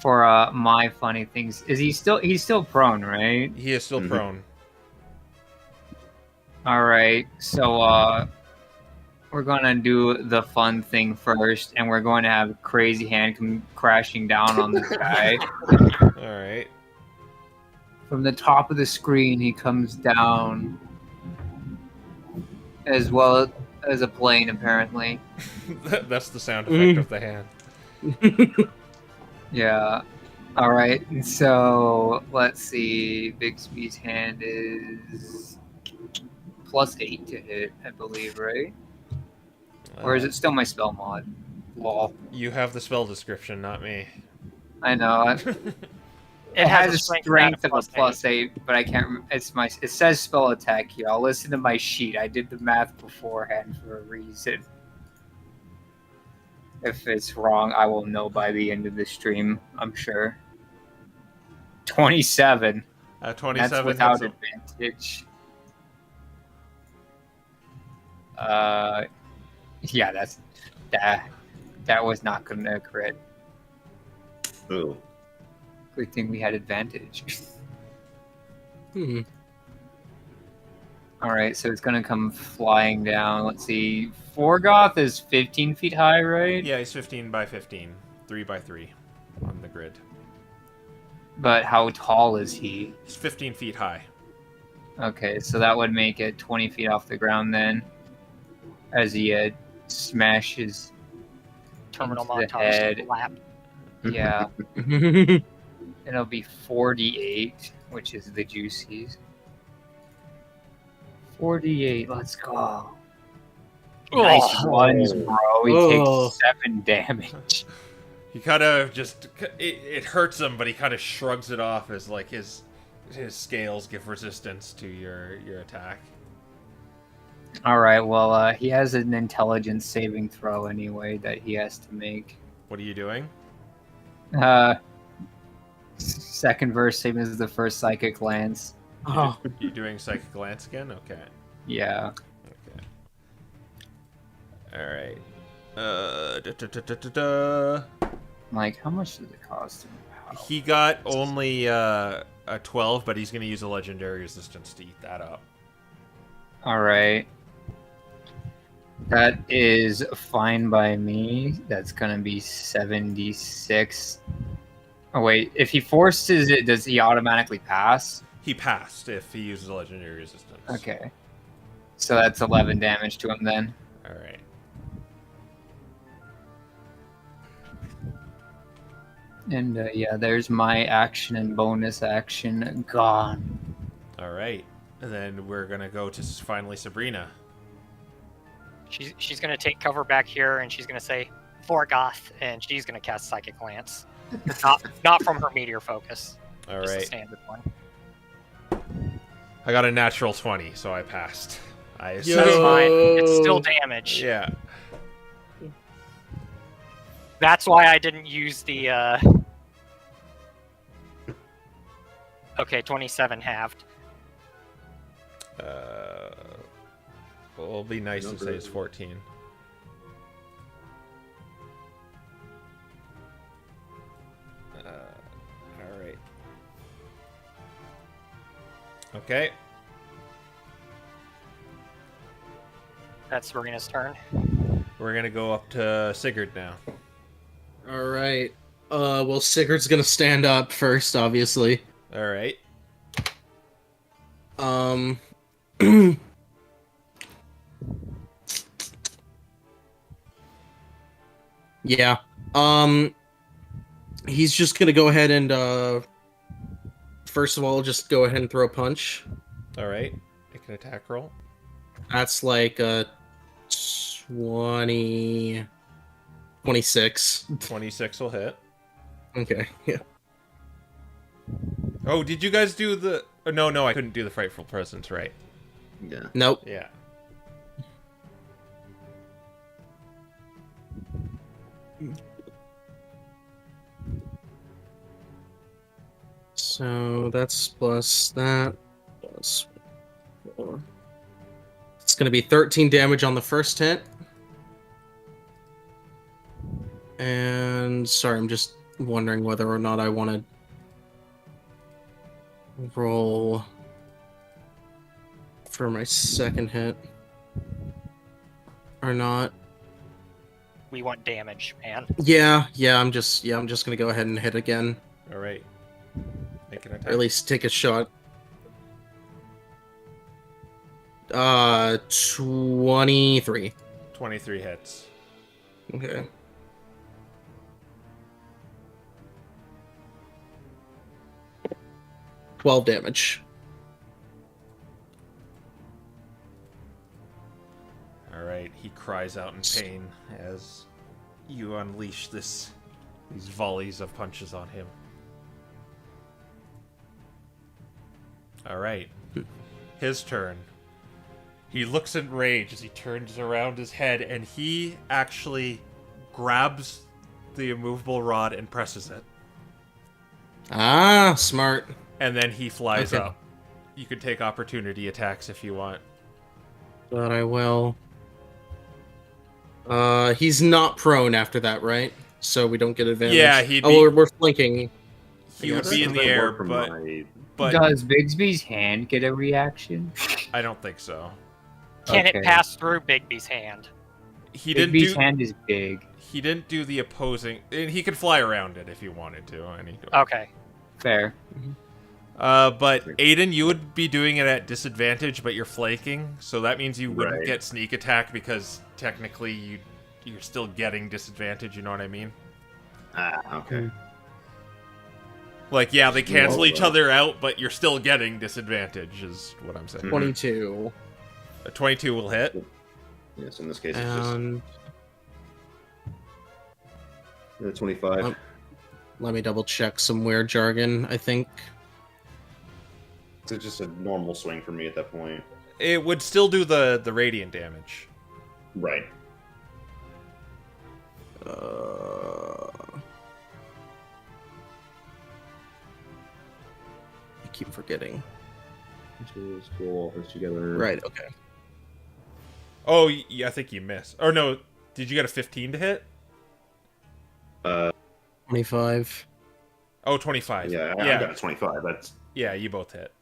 my funny things. Is he's still prone, right? He is still Mhm. prone. All right. So we're gonna do the fun thing first, and we're going to have Crazy Hand come crashing down on this guy. All right. From the top of the screen, he comes down, as well as a plane, apparently. That's the sound effect of the hand. Yeah. All right. So let's see. Bixby's hand is +8 to hit, I believe, right? Or is it still my spell mod? Lol. You have the spell description, not me. I know. It has a strength of a +8, but I can't. It says spell attack here. I'll listen to my sheet. I did the math beforehand for a reason. If it's wrong, I will know by the end of the stream, I'm sure. 27. 27 That's without hits him. advantage. Yeah, that was not gonna crit. Oh. Good thing we had advantage. Hmm. All right, so it's gonna come flying down. Let's see. Forgoth is 15 feet high, right? Yeah, he's 15 by 15. 3 by 3 on the grid. But how tall is he? He's 15 feet high. Okay, so that would make it 20 feet off the ground then, as he smashes Terminal into the montage head. lap. Yeah, it'll be 48, which is the juicies. 48, let's go. Nice ones, bro. He takes 7 damage. He kind of just... It hurts him, but he kind of shrugs it off as, like, his scales give resistance to your attack. All right, well, he has an intelligence saving throw anyway that he has to make. What are you doing? Second verse, same as the first psychic glance. Oh, You doing Psychic Glance again? Okay. Yeah. Okay. Alright. Da. Like, how much does it cost him? He got only a 12, but he's going to use a legendary resistance to eat that up. All right. That is fine by me. That's gonna be 76. Oh wait, if he forces it, does he automatically pass? He passed if he uses a legendary resistance. Okay. So that's 11 damage to him then. Alright. And yeah, there's my action and bonus action gone. All right. And then we're going to go to finally Sabrina. She's gonna take cover back here, and she's gonna say Vorgoth, and she's gonna cast Psychic Lance. Not from her meteor focus. All Just a right. standard one. I got a natural 20, so I passed. That's fine. It's still damage. Yeah. That's why I didn't use the. Okay, 27 halved. Well, it'll be nice and say it's 14. All right. Okay. That's Serena's turn. We're gonna go up to Sigurd now. All right. Well, Sigurd's gonna stand up first, obviously. All right. Yeah. He's just gonna go ahead and first of all, just go ahead and throw a punch. All right. Make an attack roll. That's like a 26. 26 will hit. Okay. Yeah. Oh, did you guys do the? Oh, no, I couldn't do the frightful presence, right? Yeah. Nope. Yeah. So that's plus that. Plus 4. It's gonna be 13 damage on the first hit. And sorry, I'm just wondering whether or not I want to roll for my second hit or not. We want damage, man. Yeah, I'm just gonna go ahead and hit again, All right. Make an or attack. at least take a shot. 23. 23 hits. Okay. $12 damage. All right. He cries out in pain as you unleash these volleys of punches on him. All right. His turn. He looks in rage as he turns around his head, and he actually grabs the immovable rod and presses it. Ah, smart. And then he flies Okay. up. You can take opportunity attacks if you want. But I will. He's not prone after that, right? So we don't get advantage. Yeah, he'd Oh, be- we're flanking. He would guess. be in the air, but Does Bigsby's hand get a reaction? I don't think so. Can Okay. it pass through Bigby's hand? He didn't Bigby's do. hand is big. He didn't do the opposing. And he could fly around it if he wanted to. Okay. Fair. But Aiden, you would be doing it at disadvantage, but you're flanking, so that means you wouldn't Right. get sneak attack because technically you're still getting disadvantage. You know what I mean? Ah, okay. Like, yeah, they cancel Well, each other out, but you're still getting disadvantage. Is what I'm saying. 22. A 22 will hit. Yes, in this case, it's just And 25. let me double check some weird jargon, I think. It's just a normal swing for me at that point. It would still do the radiant damage. Right. I keep forgetting. Let's pull all this together. Right, okay. Oh, yeah, I think you missed. Or no, did you get a 15 to hit? 25. Oh, 25. Yeah, I yeah, got a 25. That's yeah, you both hit.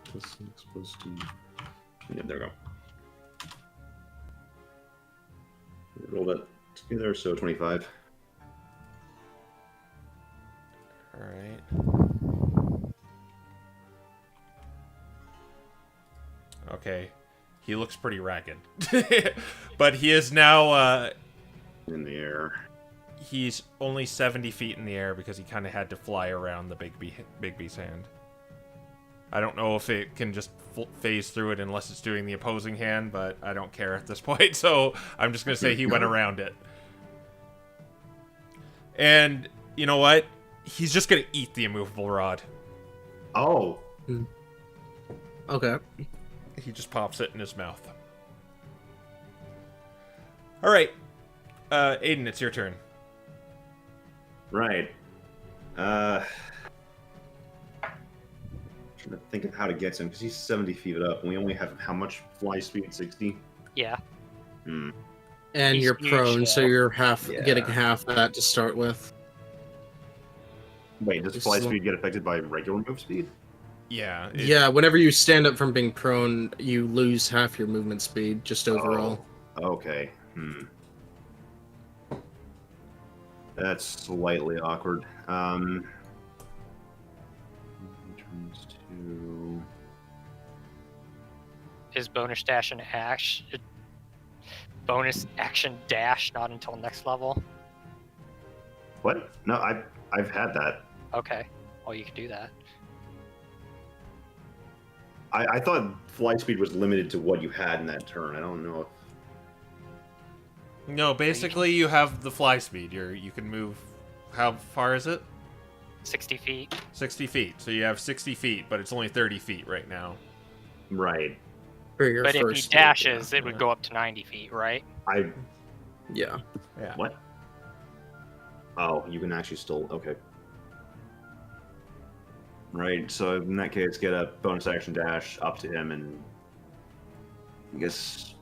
plus 6 plus 2. Yeah, there we go. Roll that together, so 25. All right. Okay. He looks pretty ragged. But he is now, In the air. he's only 70 feet in the air because he kind of had to fly around the Bigby's hand. I don't know if it can just phase through it unless it's doing the opposing hand, but I don't care at this point, so I'm just going to say he went around it. And you know what? He's just going to eat the immovable rod. Oh. Okay. He just pops it in his mouth. All right. Aiden, it's your turn. Right. Trying to think of how to get to him because he's 70 feet up, and we only have how much fly speed? 60. Yeah. Hmm. And He's you're huge, prone, so though. you're Yeah. getting half that to start with. Wait, does This fly is- speed get affected by regular move speed? Yeah. Yeah, whenever you stand up from being prone, you lose half your movement speed, just overall. Oh, okay. That's slightly awkward. Turns to... Is bonus dash and bonus action dash not until next level? What? No, I've had that. Okay. Well, you can do that. I thought fly speed was limited to what you had in that turn. I don't know if... No, basically you have the fly speed. You can move. How far is it? 60 feet. 60 feet. So you have 60 feet, but it's only 30 feet right now. Right. For your But if he first dashes, it would go up to 90 feet, right? Yeah. Yeah. What? Oh, you can actually still... Okay. Right, so in that case, get a bonus action dash up to him and... I guess...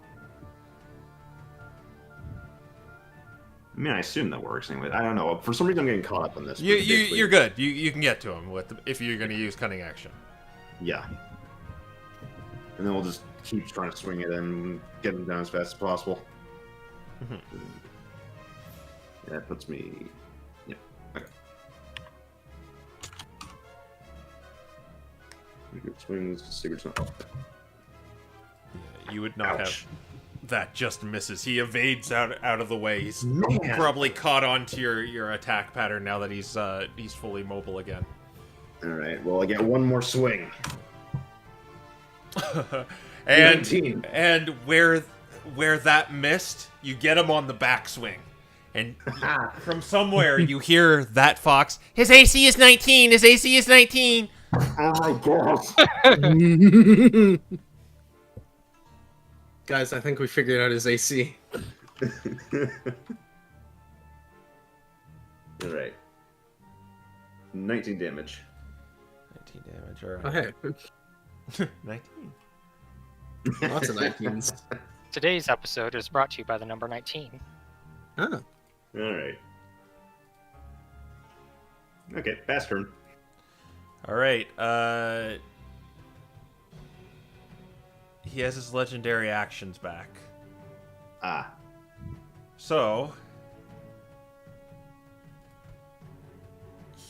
I mean, I assume that works anyway. I don't know. For some reason, I'm getting caught up on this. You're good. You can get to him if you're going to use cunning action. Yeah. And then we'll just keep trying to swing it and get him down as fast as possible. Mhm. Yeah, it puts me... Yeah, okay. Good swings, Sigurd's not... Yeah, you would not Ouch. have... That just misses. He evades out of the way. He's Man. probably caught onto your attack pattern now that he's fully mobile again. Alright, well, I get one more swing. and 19. and where that missed, you get him on the backswing. And from somewhere you hear that fox, his AC is 19, his AC is 19. Oh my god. Guys, I think we figured out his AC. Alright. 19 damage. 19 damage, alright. Oh, hey, 19. lots of 19s. Today's episode is brought to you by the number 19. Oh. Alright. Okay, fast turn. Alright, he has his legendary actions back. Ah. So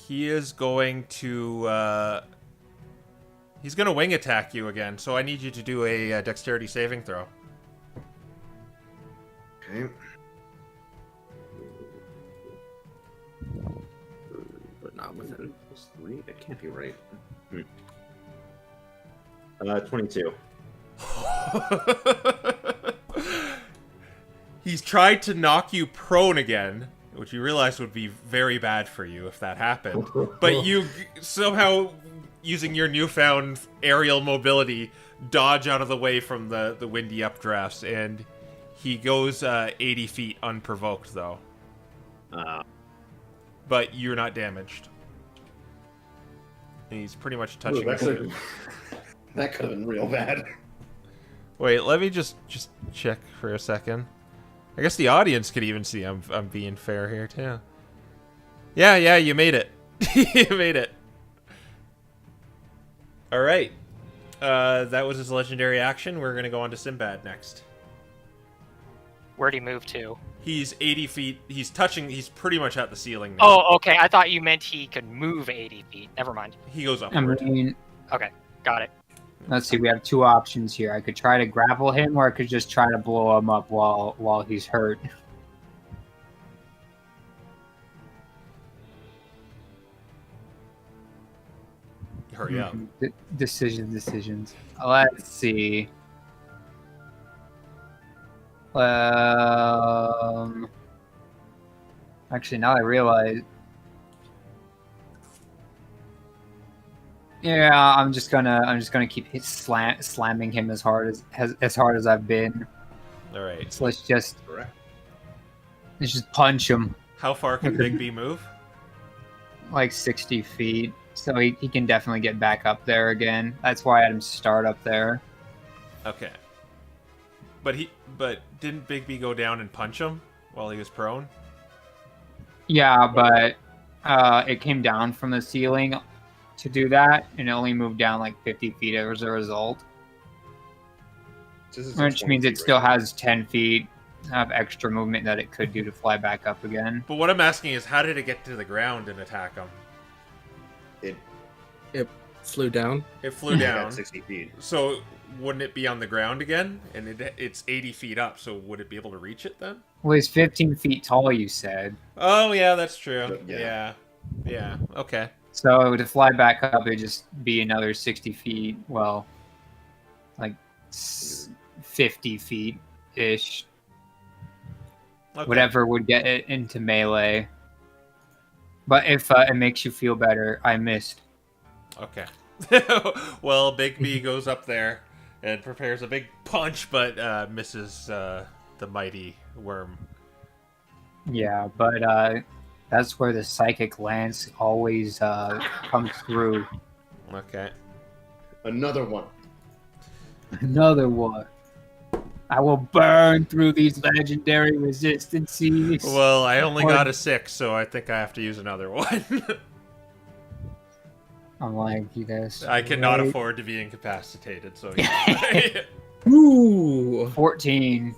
he is going to he's going to wing attack you again. So I need you to do a dexterity saving throw. Okay. But not within. +3? That can't be right. 22. He's tried to knock you prone again, which you realize would be very bad for you if that happened. But you somehow, using your newfound aerial mobility, dodge out of the way from the windy updrafts, and he goes 80 feet unprovoked, though. But you're not damaged. And he's pretty much touching you. That could have been real bad. Wait, let me just check for a second. I guess the audience could even see I'm being fair here too. Yeah, you made it. You made it. All right. That was his legendary action. We're gonna go on to Sinbad next. Where'd he move to? He's 80 feet. He's pretty much at the ceiling now. Oh, okay. I thought you meant he could move 80 feet. Never mind. He goes I upward. mean, Okay, got it. Let's see. We have two options here. I could try to grapple him, or I could just try to blow him up while he's hurt. Hurry up. Decisions. Let's see. Actually, now I realize. Yeah, I'm just gonna keep slamming him as hard as I've been. All right. So let's just Correct. punch him How far can Big B move? like 60 feet. So he can definitely get back up there again. That's why I had him start up there. Okay. But didn't Big B go down and punch him while he was prone? Yeah, but it came down from the ceiling to do that, and it only moved down like 50 feet as a result. This is Which 20 means feet it still right has 10 feet of extra movement that it could do to fly back up again. But what I'm asking is, how did it get to the ground and attack him? It Flew down. It flew down. at 60 feet. So wouldn't it be on the ground again? And it's 80 feet up, so would it be able to reach it then? Well, he's 15 feet tall, you said. Oh, yeah, that's true. Yeah. Yeah, okay. So to fly back up, it'd just be another 60 feet. Well, like 50 feet-ish. Okay. Whatever would get it into melee. But if it makes you feel better, I missed. Okay. Well, Big B goes up there and prepares a big punch, but misses the mighty worm. Yeah, but that's where the psychic lance always comes through. Okay. Another one. Another one. I will burn through these legendary resistances. Well, I only got a 6, so I think I have to use another one. I'm like, you guys. I cannot right? afford to be incapacitated, so yeah. Ooh. 14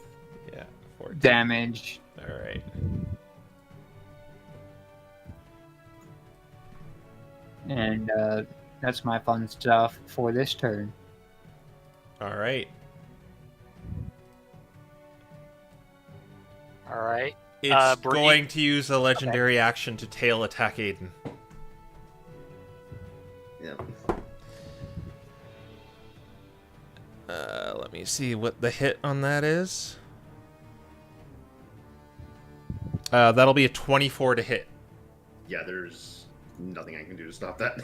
Yeah, 14. damage. All right. And that's my fun stuff for this turn. All right. All right. It's Bree- going to use a legendary action to tail attack Aiden. Yeah. Let me see what the hit on that is. That'll be a 24 to hit. Yeah, there's nothing I can do to stop that.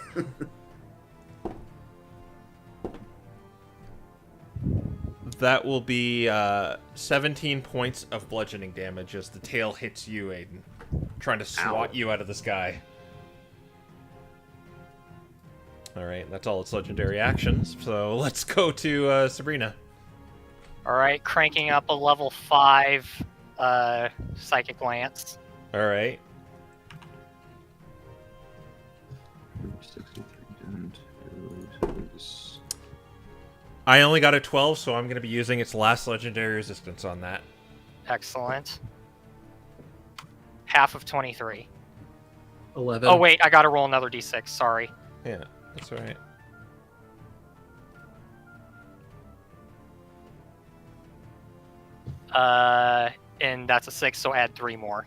That will be 17 points of bludgeoning damage as the tail hits you, Aiden, trying to swat you out of the sky. Alright, that's all its legendary actions, so let's go to Sabrina. All right, cranking up a level 5 psychic lance. Alright. 63 down to this. I only got a 12, so I'm going to be using its last legendary resistance on that. Excellent. Half of 23. 11. Oh wait, I gotta roll another d6. Sorry. Yeah, that's alright. And that's a 6, so add 3 more.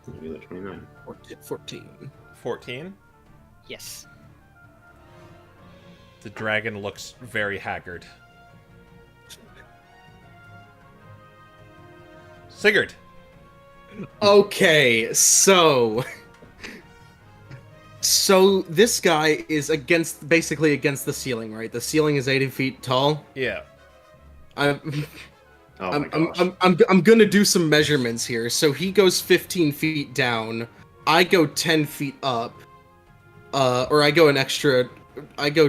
Maybe like 29. 14. 14? Yes. The dragon looks very haggard. Sigurd! Okay, so this guy is basically against the ceiling, right? The ceiling is 80 feet tall. Yeah. I'm Oh my gosh. I'm gonna do some measurements here. So he goes 15 feet down. I go 10 feet up. Or I go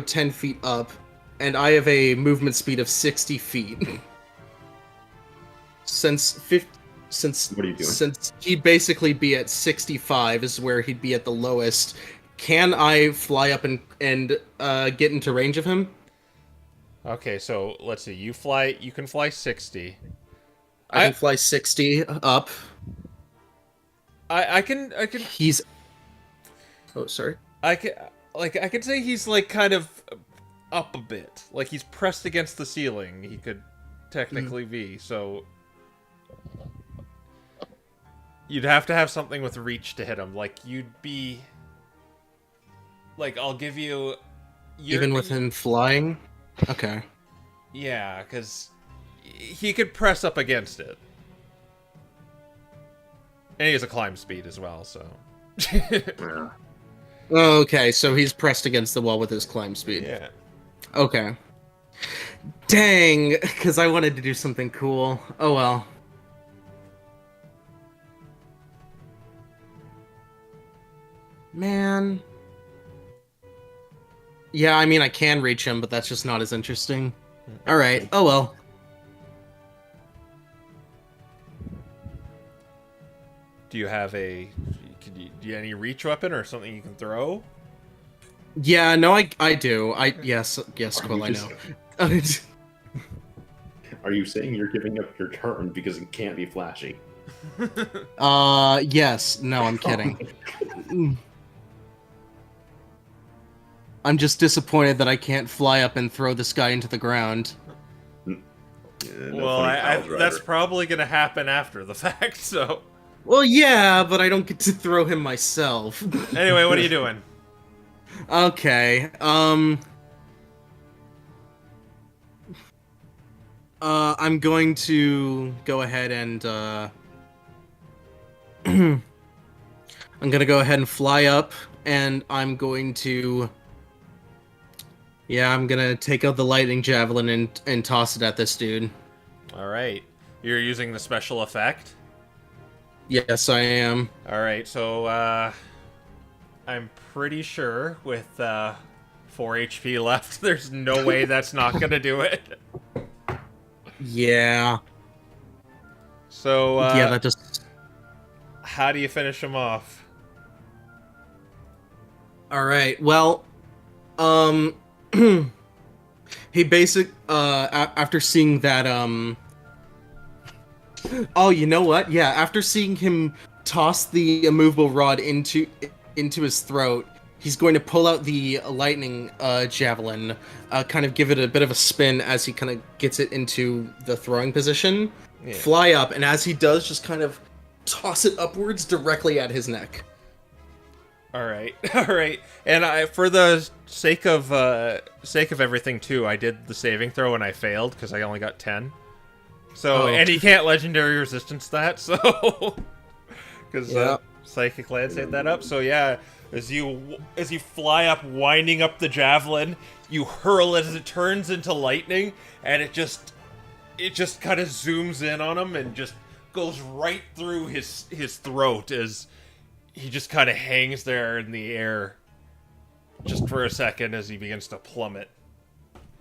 10 feet up, and I have a movement speed of 60 feet. Since What are you doing? Since he'd basically be at 65 is where he'd be at the lowest. Can I fly up and get into range of him? Okay, so let's see. You can fly 60. I can fly 60 up. I can He's. Oh, sorry. I can say he's like kind of up a bit. Like he's pressed against the ceiling, he could technically be, so... You'd have to have something with reach to hit him. Like, you'd be... Like, I'll give you... Even with him flying? Okay. Yeah, because he could press up against it. And he has a climb speed as well, so... Yeah. Okay, so he's pressed against the wall with his climb speed. Yeah. Okay. Dang, because I wanted to do something cool. Oh well. Man. Yeah, I mean, I can reach him, but that's just not as interesting. Alright, oh well. Do you have do you any reach weapon or something you can throw? Yeah, no, I do. Yes, Quill, I know. Are you saying you're giving up your turn because it can't be flashy? Yes. No, I'm kidding. I'm just disappointed that I can't fly up and throw this guy into the ground. Yeah, no Well, funny Kyle's that's rider. probably going to happen after the fact, so... Well, yeah, but I don't get to throw him myself. Anyway, what are you doing? Okay, I'm going to go ahead and, I'm gonna go ahead and fly up, and I'm going to... Yeah, I'm gonna take out the lightning javelin and toss it at this dude. Alright. You're using the special effect? Yes, I am. Alright, so, I'm pretty sure with, 4 HP left, there's no way that's not gonna do it. Yeah. So, Yeah, that just... how do you finish him off? Alright, well, he after seeing that, oh, you know what? Yeah, after seeing him toss the immovable rod into his throat, he's going to pull out the lightning javelin, kind of give it a bit of a spin as he kind of gets it into the throwing position, Yeah. fly up, and as he does, just kind of toss it upwards directly at his neck. Alright, alright. And for the sake of everything too, I did the saving throw and I failed because I only got 10. So, Oh. and he can't legendary resistance that, so... Because Yeah. Psychic Lance hit that up, so yeah, as you fly up, winding up the javelin, you hurl it as it turns into lightning, and it just kind of zooms in on him and just goes right through his throat as he just kind of hangs there in the air just for a second as he begins to plummet.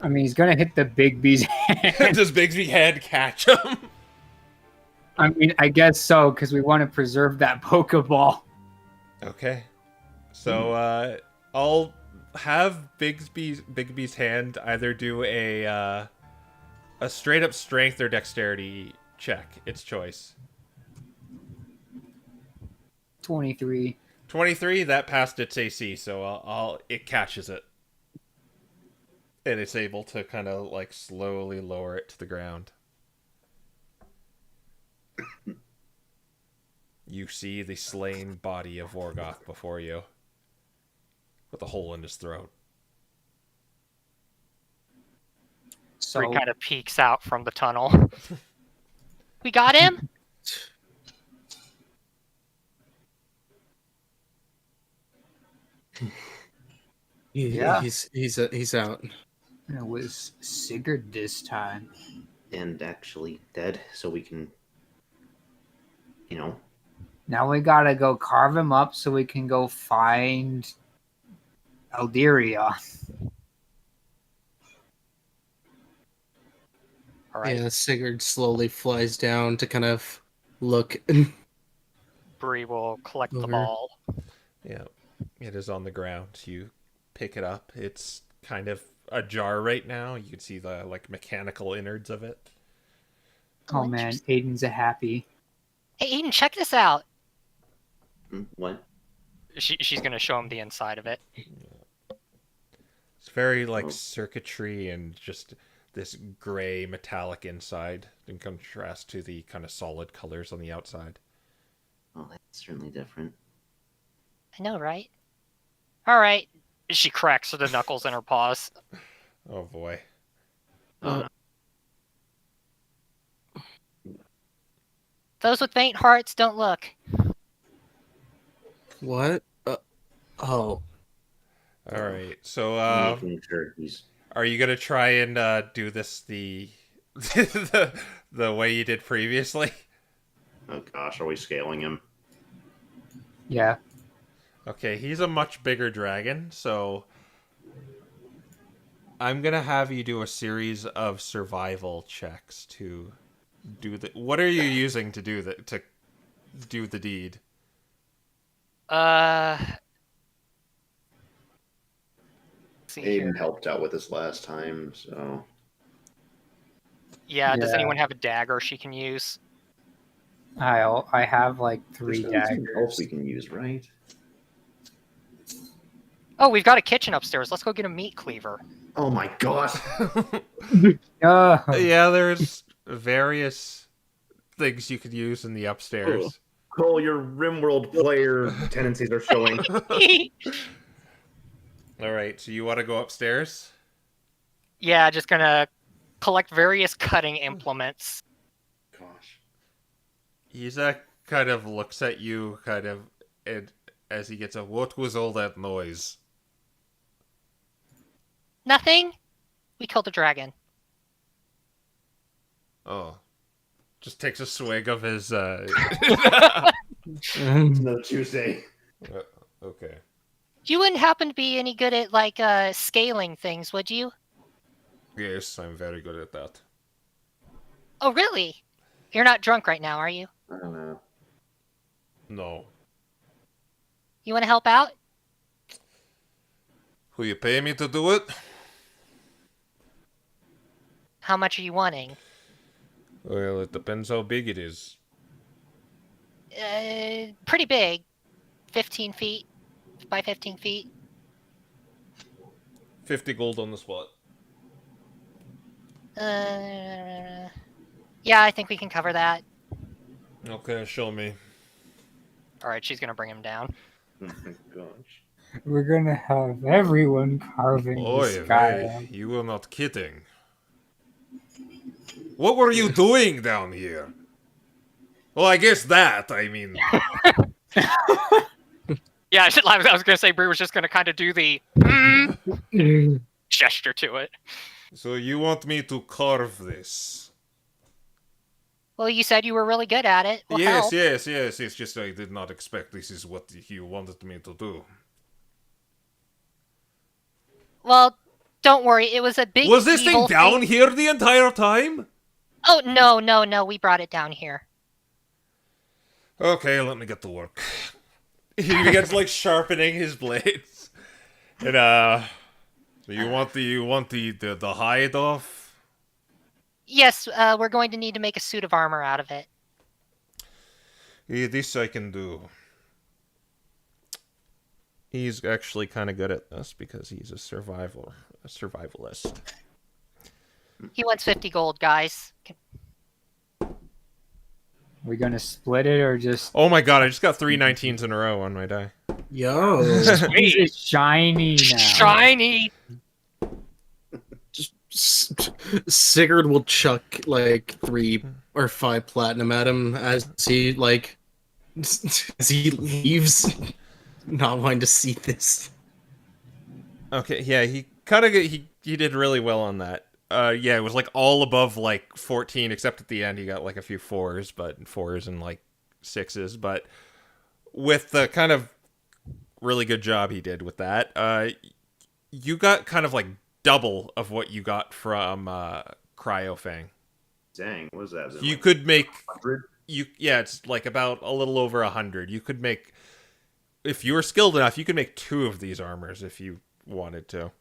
I mean, he's gonna hit the Bigby's head. Does Bigsby head catch him? I mean, I guess so, because we want to preserve that Pokeball. Okay. So, I'll have Bigby's hand either do a straight up strength or dexterity check. Its choice. 23. 23, that passed its AC, so it catches it. And it's able to kind of like slowly lower it to the ground. You see the slain body of Vorgoth before you, with a hole in his throat. So he So kind of peeks out from the tunnel. We got him? Yeah. He's out. it was Sigurd this time. And actually dead, so we can, Now we gotta go carve him up so we can go find Eldiria. All right. Yeah, Sigurd slowly flies down to kind of look. Bree will collect the Over. ball. Yeah, it is on the ground. You pick it up. It's kind of ajar right now. You can see the like mechanical innards of it. Oh man, Aiden's a happy. Hey, Aiden, check this out. What? She's gonna show him the inside of it. It's very like Oh. circuitry and just this gray metallic inside in contrast to the kind of solid colors on the outside. Oh, that's certainly different. I know, right? All right. She cracks the knuckles in her paws. Oh boy. Oh, no. Those with faint hearts don't look. What? Oh. All right. So Making sure he's are you going to try and do this the the way you did previously? Oh gosh, are we scaling him? Yeah. Okay, he's a much bigger dragon, so I'm gonna have you do a series of survival checks to do the. What are you using to do the deed? See Aiden here. helped out with this last time, so Yeah, does Yeah. anyone have a dagger she can use? I have like there's 3 only 2 else daggers. we can use, right? Oh, we've got a kitchen upstairs. Let's go get a meat cleaver. Oh my god! Oh, Yeah, there's various things you could use in the upstairs. Cole, your RimWorld player tendencies are showing. All right, so you want to go upstairs? Yeah, just gonna collect various cutting implements. Gosh. Isa kind of looks at you, and as he gets a, what was all that noise? Nothing. We killed a dragon. Oh. Just takes a swig of his, It's another Tuesday. okay. You wouldn't happen to be any good at like scaling things, would you? Yes, I'm very good at that. Oh, really? You're not drunk right now, are you? I don't know. No. You want to help out? Will you pay me to do it? How much are you wanting? Well, it depends how big it is. Pretty big. 15 feet by 15 feet. 50 gold on the spot. Yeah, I think we can cover that. Okay, show me. All right, she's gonna bring him down. Oh my gosh. we're gonna have everyone carving the Oy sky. vey, you were not kidding. What were you doing down here? Well, I guess that, I mean... Yeah, I was gonna say Bree was just gonna kind of do the gesture to it. So you want me to carve this? Well, you said you were really good at it. Well, Yes, help. yes, yes. It's just I did not expect this is what you wanted me to do. Well, don't worry. It was a big. Was this thing evil down here the entire time? Oh no! We brought it down here. Okay, let me get to work. He begins like sharpening his blades. And so you want the hide off? Yes, we're going to need to make a suit of armor out of it. Yeah, this I can do. He's actually kind of good at this because he's a survivalist. He wants 50 gold, guys. We're gonna split it or just Oh my god, I just got 3 19s in a row on my die. Yo. it's shiny now. Shiny. Sigurd will chuck like 3 or 5 platinum at him as he leaves, not wanting to see this. Okay, yeah, he kind of he did really well on that. Yeah, it was like all above like 14, except at the end he got like a few 4s and like 6s. But with the kind of really good job he did with that, you got kind of like double of what you got from Cryofang. Dang, what is that? Is it You like could make 100? it's like about a little over 100. You could make, if you were skilled enough, you could make 2 of these armors if you wanted to.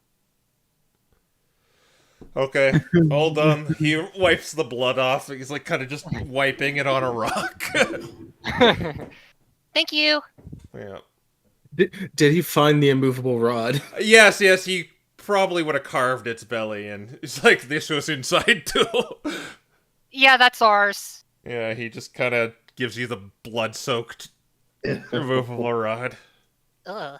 Okay, all done. He wipes the blood off. He's like kind of just wiping it on a rock. Thank you. Yeah. Did he find the immovable rod? Yes. He probably would have carved its belly, and it's like this was inside too. Yeah, that's ours. Yeah, he just kind of gives you the blood-soaked removable rod. Ugh.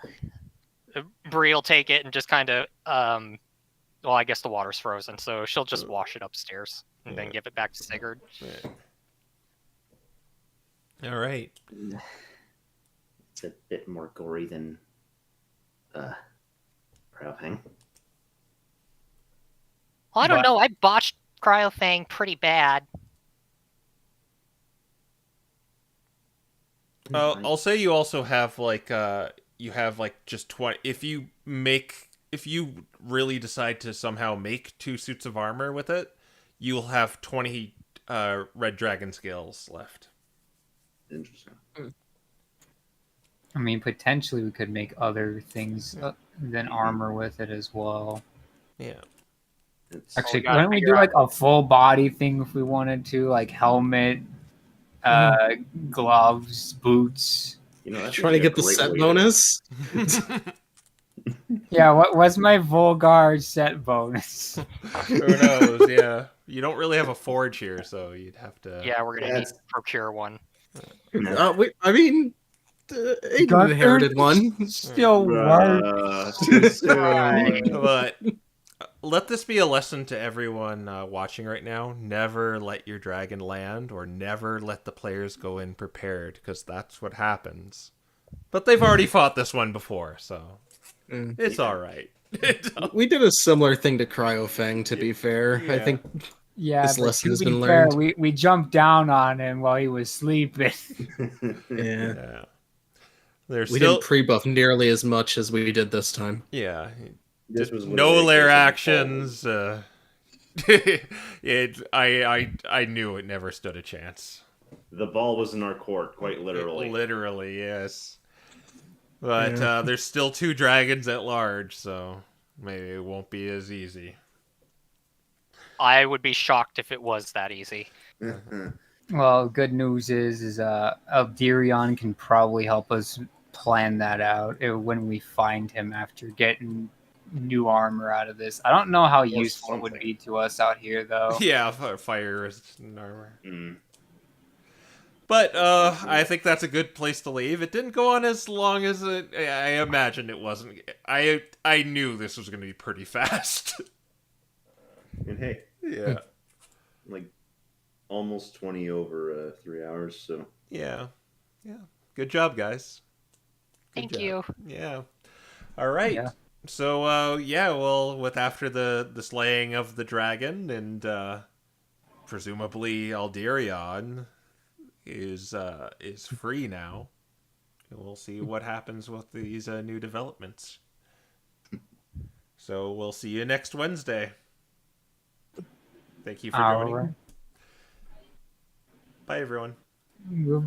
Bree will take it and just kind of, well, I guess the water's frozen, so she'll just wash it upstairs and then give it back to Sigurd. All right. It's a bit more gory than Crowfang. Well, I don't But- know. I botched Cryofang pretty bad. I'll say you also have like just 20. If you really decide to somehow make 2 suits of armor with it, you'll have 20 red dragon scales left. Interesting. I mean, potentially we could make other things than armor with it as well. Yeah. It's Actually, gotta couldn't we figure do like a full body thing if we wanted to, like helmet, gloves, boots? that's Trying to actually a get the great set way bonus. Yeah, what was my Volgar set bonus? Who knows? Yeah. You don't really have a forge here, so you'd have to. Yeah, we're gonna need That's- to procure one. I mean, Aiden inherited one. Still works. Too soon. But let this be a lesson to everyone watching right now. Never let your dragon land, or never let the players go in prepared, because that's what happens. But they've already fought this one before, so it's all right. We did a similar thing to Cryofang, to be fair. I Yeah. think Yeah, This but lesson to has be been fair, learned. we jumped down on him while he was sleeping. yeah, Yeah. There's we still didn't pre-buff nearly as much as we did this time. yeah. This was No literally a lair case of actions. I knew it never stood a chance. the ball was in our court, quite literally. Literally, yes. But Yeah. there's still 2 dragons at large, so maybe it won't be as easy. I would be shocked if it was that easy. Well, good news is Alderion can probably help us plan that out when we find him after getting new armor out of this. I don't know how useful it would something. be to us out here, though. Yeah, fire resistant armor. Mm. But I think that's a good place to leave. It didn't go on as long as I imagined it wasn't. I knew this was going to be pretty fast. And hey, Yeah. like almost 20 over 3 hours, so Yeah. Good job, guys. Good Thank job. you. Yeah. All right. Yeah. So well, with after the slaying of the dragon and presumably Alderion is free now. We'll see what happens with these new developments. So we'll see you next Wednesday. Thank you for joining. All right. Bye, everyone. Goodbye.